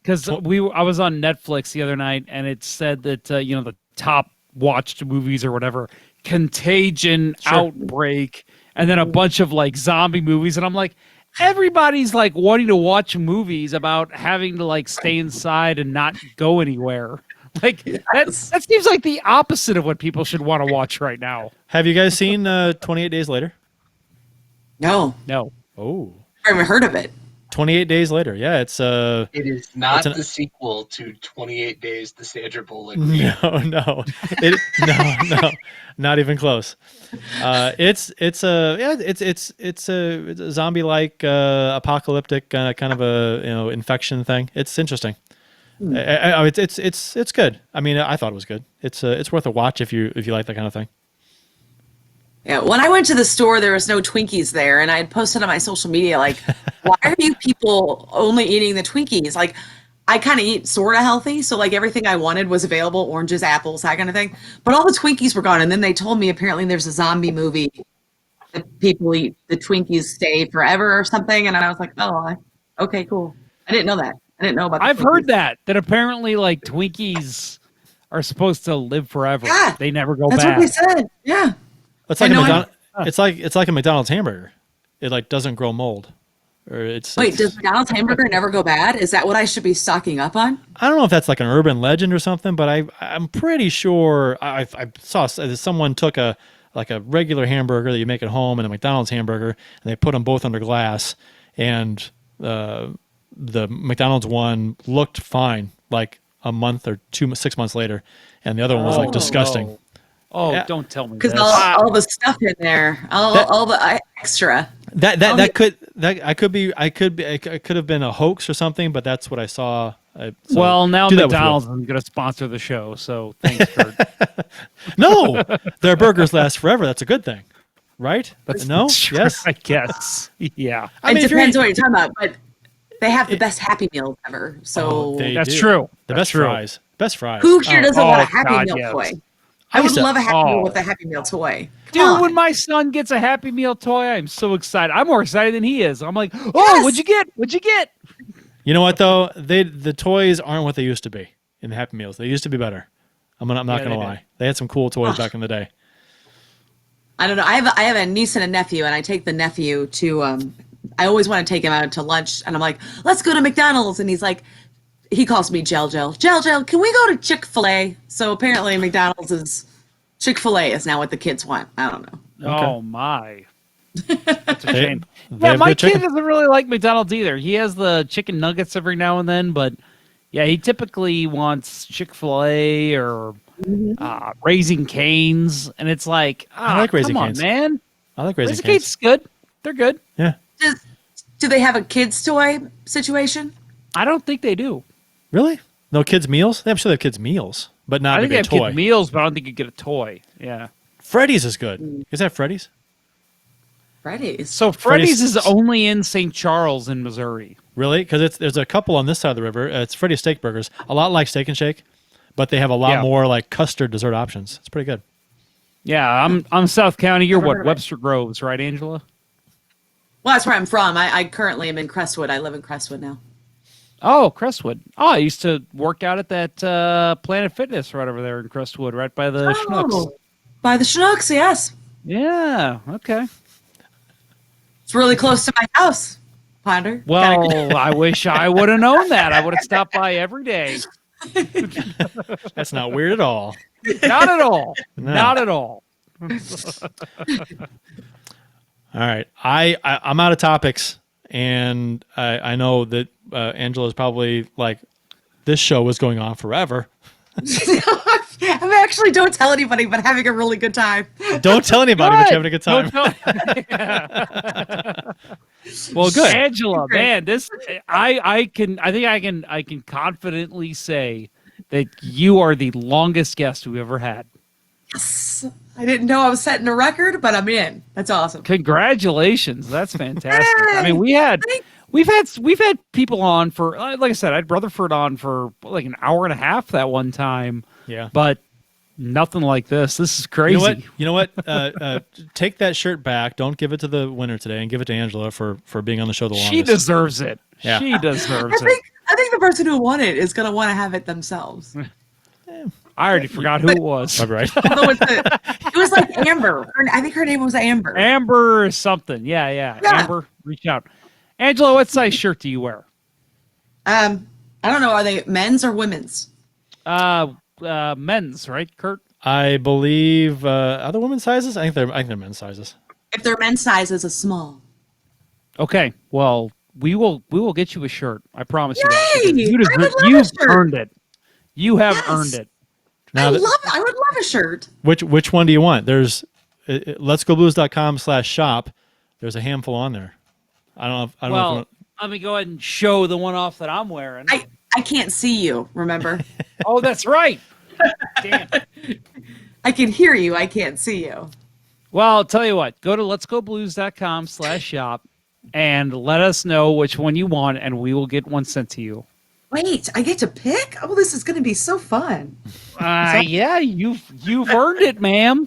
because I was on Netflix the other night and it said that the top watched movies or whatever, Contagion, Outbreak, and then a bunch of like zombie movies, and I'm like, everybody's like wanting to watch movies about having to like stay inside and not go anywhere. Like that seems like the opposite of what people should want to watch right now. Have you guys seen 28 Days Later? No. Oh, I haven't heard of it. 28 Days Later. Yeah, it's It is not the sequel to 28 Days, the Sandra Bullock. No, not even close. It's a zombie-like apocalyptic kind of a infection thing. It's interesting. It's good. I mean, I thought it was good. It's worth a watch if you like that kind of thing. Yeah, when I went to the store, there was no Twinkies there, and I had posted on my social media, like, why are you people only eating the Twinkies? Like, I kind of eat sort of healthy, so, like, everything I wanted was available, oranges, apples, that kind of thing. But all the Twinkies were gone, and then they told me apparently there's a zombie movie that people eat, the Twinkies stay forever or something, and I was like, oh, okay, cool. I didn't know that. I didn't know about I've Twinkies. heard that apparently, like, Twinkies are supposed to live forever. Yeah, they never go that's bad. That's what they said, yeah. It's like it's like a McDonald's hamburger. It like doesn't grow mold. Does McDonald's hamburger never go bad? Is that what I should be stocking up on? I don't know if that's like an urban legend or something, but I'm pretty sure I saw someone took a regular hamburger that you make at home and a McDonald's hamburger, and they put them both under glass, and the McDonald's one looked fine like a month or 6 months later, and the other one was like disgusting. Oh, yeah. Don't tell me because all the stuff in there, all the extra. That could have been a hoax or something, but that's what I saw. Well, now McDonald's is going to sponsor the show, so thanks, Kurt. No, their burgers last forever. That's a good thing, right? No, yes, I guess. Yeah, it depends what you're talking about, but they have the best Happy Meals ever. So that's true. The best fries. Best fries. Who here doesn't want a Happy Meal toy? I would love a Happy Meal with a Happy Meal toy. Dude, when my son gets a Happy Meal toy, I'm so excited. I'm more excited than he is. I'm like, oh, what'd you get? What'd you get? You know what though? The toys aren't what they used to be in the Happy Meals. They used to be better. I'm not gonna lie. They had some cool toys back in the day. I don't know. I have a niece and a nephew, and I take the nephew to. I always want to take him out to lunch, and I'm like, let's go to McDonald's, and he's like. He calls me Gel. Can we go to Chick-fil-A? So apparently Chick-fil-A is now what the kids want. I don't know. Okay. Oh my. That's a shame. Yeah, my kid doesn't really like McDonald's either. He has the chicken nuggets every now and then, but yeah, he typically wants Chick-fil-A or Raising Cane's, and it's like, I like Raising Cane's. Come on, man. I like Raising Cane's. Is good. They're good. Yeah. Do they have a kids toy situation? I don't think they do. Really? No kids meals? I'm sure they have kids meals, but not a toy. I think they have kids meals, but I don't think you get a toy. Yeah. Freddy's is good. Is that Freddy's? Freddy's. So Freddy's is only in St. Charles in Missouri. Really? Because there's a couple on this side of the river. It's Freddy's Steak Burgers, a lot like Steak and Shake, but they have a lot more like custard dessert options. It's pretty good. Yeah, I'm South County. You're what? Webster Groves, right, Angela? Well, that's where I'm from. I currently am in Crestwood. I live in Crestwood now. Oh, Crestwood. Oh, I used to work out at that Planet Fitness right over there in Crestwood, right by the Schnucks. By the Chinooks, yes. Yeah. Okay. It's really close to my house, Ponder. Well, I wish I would have known that. I would have stopped by every day. That's not weird at all. Not at all. No. Not at all. All right. I'm out of topics, and I know that Angela's probably like, this show was going on forever. I'm actually, don't tell anybody, but having a really good time. Don't tell anybody, but you're having a good time. Well, good. Angela, man, I think I can confidently say that you are the longest guest we've ever had. Yes. I didn't know I was setting a record, but I'm in. That's awesome. Congratulations. That's fantastic. Yay! I mean, we've had people on for, like I said, I had Rutherford on for like an hour and a half that one time. Yeah. But nothing like this. This is crazy. You know what? Take that shirt back. Don't give it to the winner today, and give it to Angela for being on the show the longest. She deserves it. Yeah. She deserves it. I think the person who won it is going to want to have it themselves. I already forgot who it was. All right. Although it was like Amber. I think her name was Amber. Amber or something. Yeah. Amber, reach out. Angela, what size shirt do you wear? I don't know. Are they men's or women's? Men's, right, Kurt? I believe other women's sizes. I think they're men's sizes. If they're men's sizes, a small. Okay. Well, we will get you a shirt. I promise you that. Yay! You've earned it. You have earned it. Now I would love a shirt. Which one do you want? There's letsgoblues.com/shop. There's a handful on there. I don't know. Let me go ahead and show the one off that I'm wearing. I can't see you, remember? Oh, that's right. Damn. I can hear you. I can't see you. Well, I'll tell you what. Go to letsgoblues.com/shop and let us know which one you want, and we will get one sent to you. Wait, I get to pick? Oh, this is going to be so fun. Yeah, you've earned it, ma'am.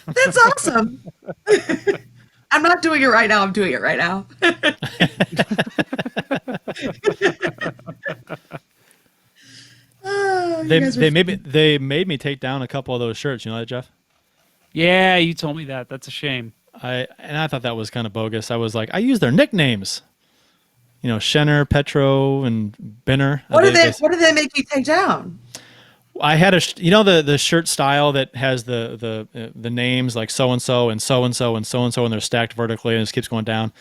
That's awesome. I'm not doing it right now. I'm doing it right now. They made me take down a couple of those shirts. You know that, Jeff? Yeah, you told me that. That's a shame. I thought that was kind of bogus. I was like, I use their nicknames. You know, Schenner, Petro, and Benner. What did they make you take down? I had the shirt style that has the names like so and so and so and so and so and so, and they're stacked vertically and it just keeps going down.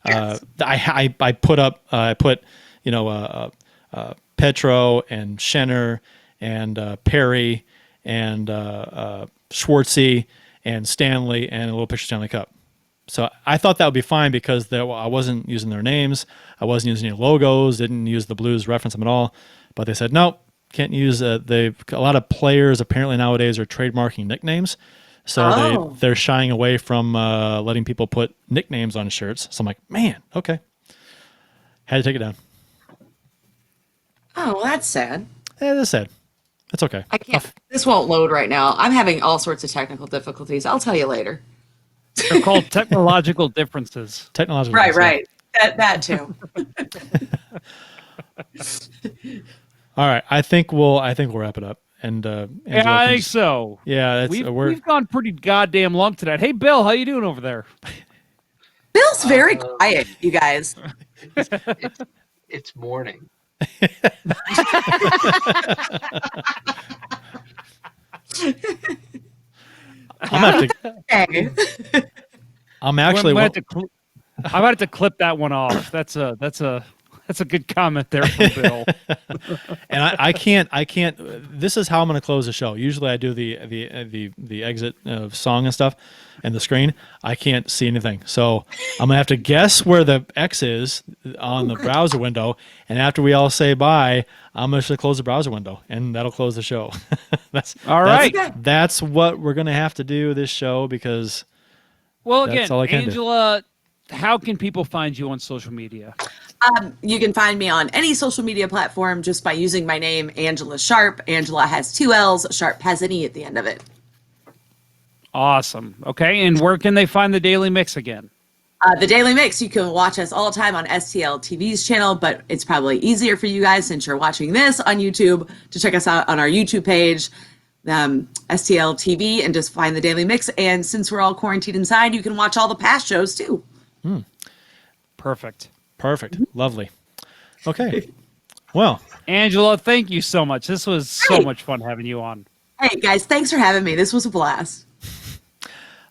Yes. I put Petro and Schenner and Perry and Schwartzy and Stanley and a little picture of Stanley Cup. So I thought that would be fine because I wasn't using their names. I wasn't using any logos, didn't use the Blues, reference them at all. But they said, nope, can't use a lot of players apparently nowadays are trademarking nicknames. So they're shying away from letting people put nicknames on shirts. So I'm like, man, okay. Had to take it down. Oh, well, that's sad. Yeah, that's sad. That's okay. I can't. This won't load right now. I'm having all sorts of technical difficulties. I'll tell you later. They're called technological differences. Right. That too. All right. I think we'll wrap it up. And yeah, I think so. Yeah, we've gone pretty goddamn long tonight. Hey, Bill, how you doing over there? Bill's very quiet, you guys. It's morning. I'm actually. I'm about to clip that one off. That's a good comment there from Bill. And I can't. This is how I'm going to close the show. Usually I do the exit song and stuff, and the screen. I can't see anything, so I'm gonna have to guess where the X is on the browser window. And after we all say bye, I'm going to close the browser window, and that'll close the show. That's all right. That's what we're gonna have to do this show because. Well, again, Angela, how can people find you on social media? You can find me on any social media platform just by using my name, Angella Sharpe. Angela has 2 L's. Sharpe has an E at the end of it. Awesome. Okay, and where can they find the Daily Mix again? The Daily Mix, you can watch us all the time on STL TV's channel, but it's probably easier for you guys since you're watching this on YouTube to check us out on our YouTube page, STL TV, and just find the Daily Mix. And since we're all quarantined inside, you can watch all the past shows too. Perfect. Lovely. Okay. Well, Angela, thank you so much. This was so much fun having you on. Hey guys, thanks for having me. This was a blast.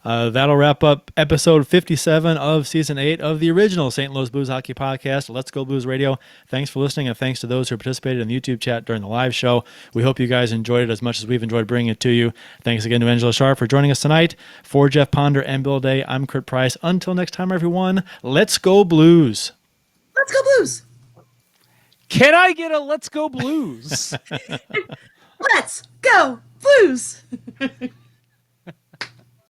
that'll wrap up episode 57 of season 8 of the original St. Louis Blues Hockey Podcast, Let's Go Blues Radio. Thanks for listening, and thanks to those who participated in the YouTube chat during the live show. We hope you guys enjoyed it as much as we've enjoyed bringing it to you. Thanks again to Angella Sharpe for joining us tonight. For Jeff Ponder and Bill Day, I'm Kurt Price. Until next time, everyone, let's go Blues. Let's go Blues. Can I get a Let's Go Blues? Let's go Blues.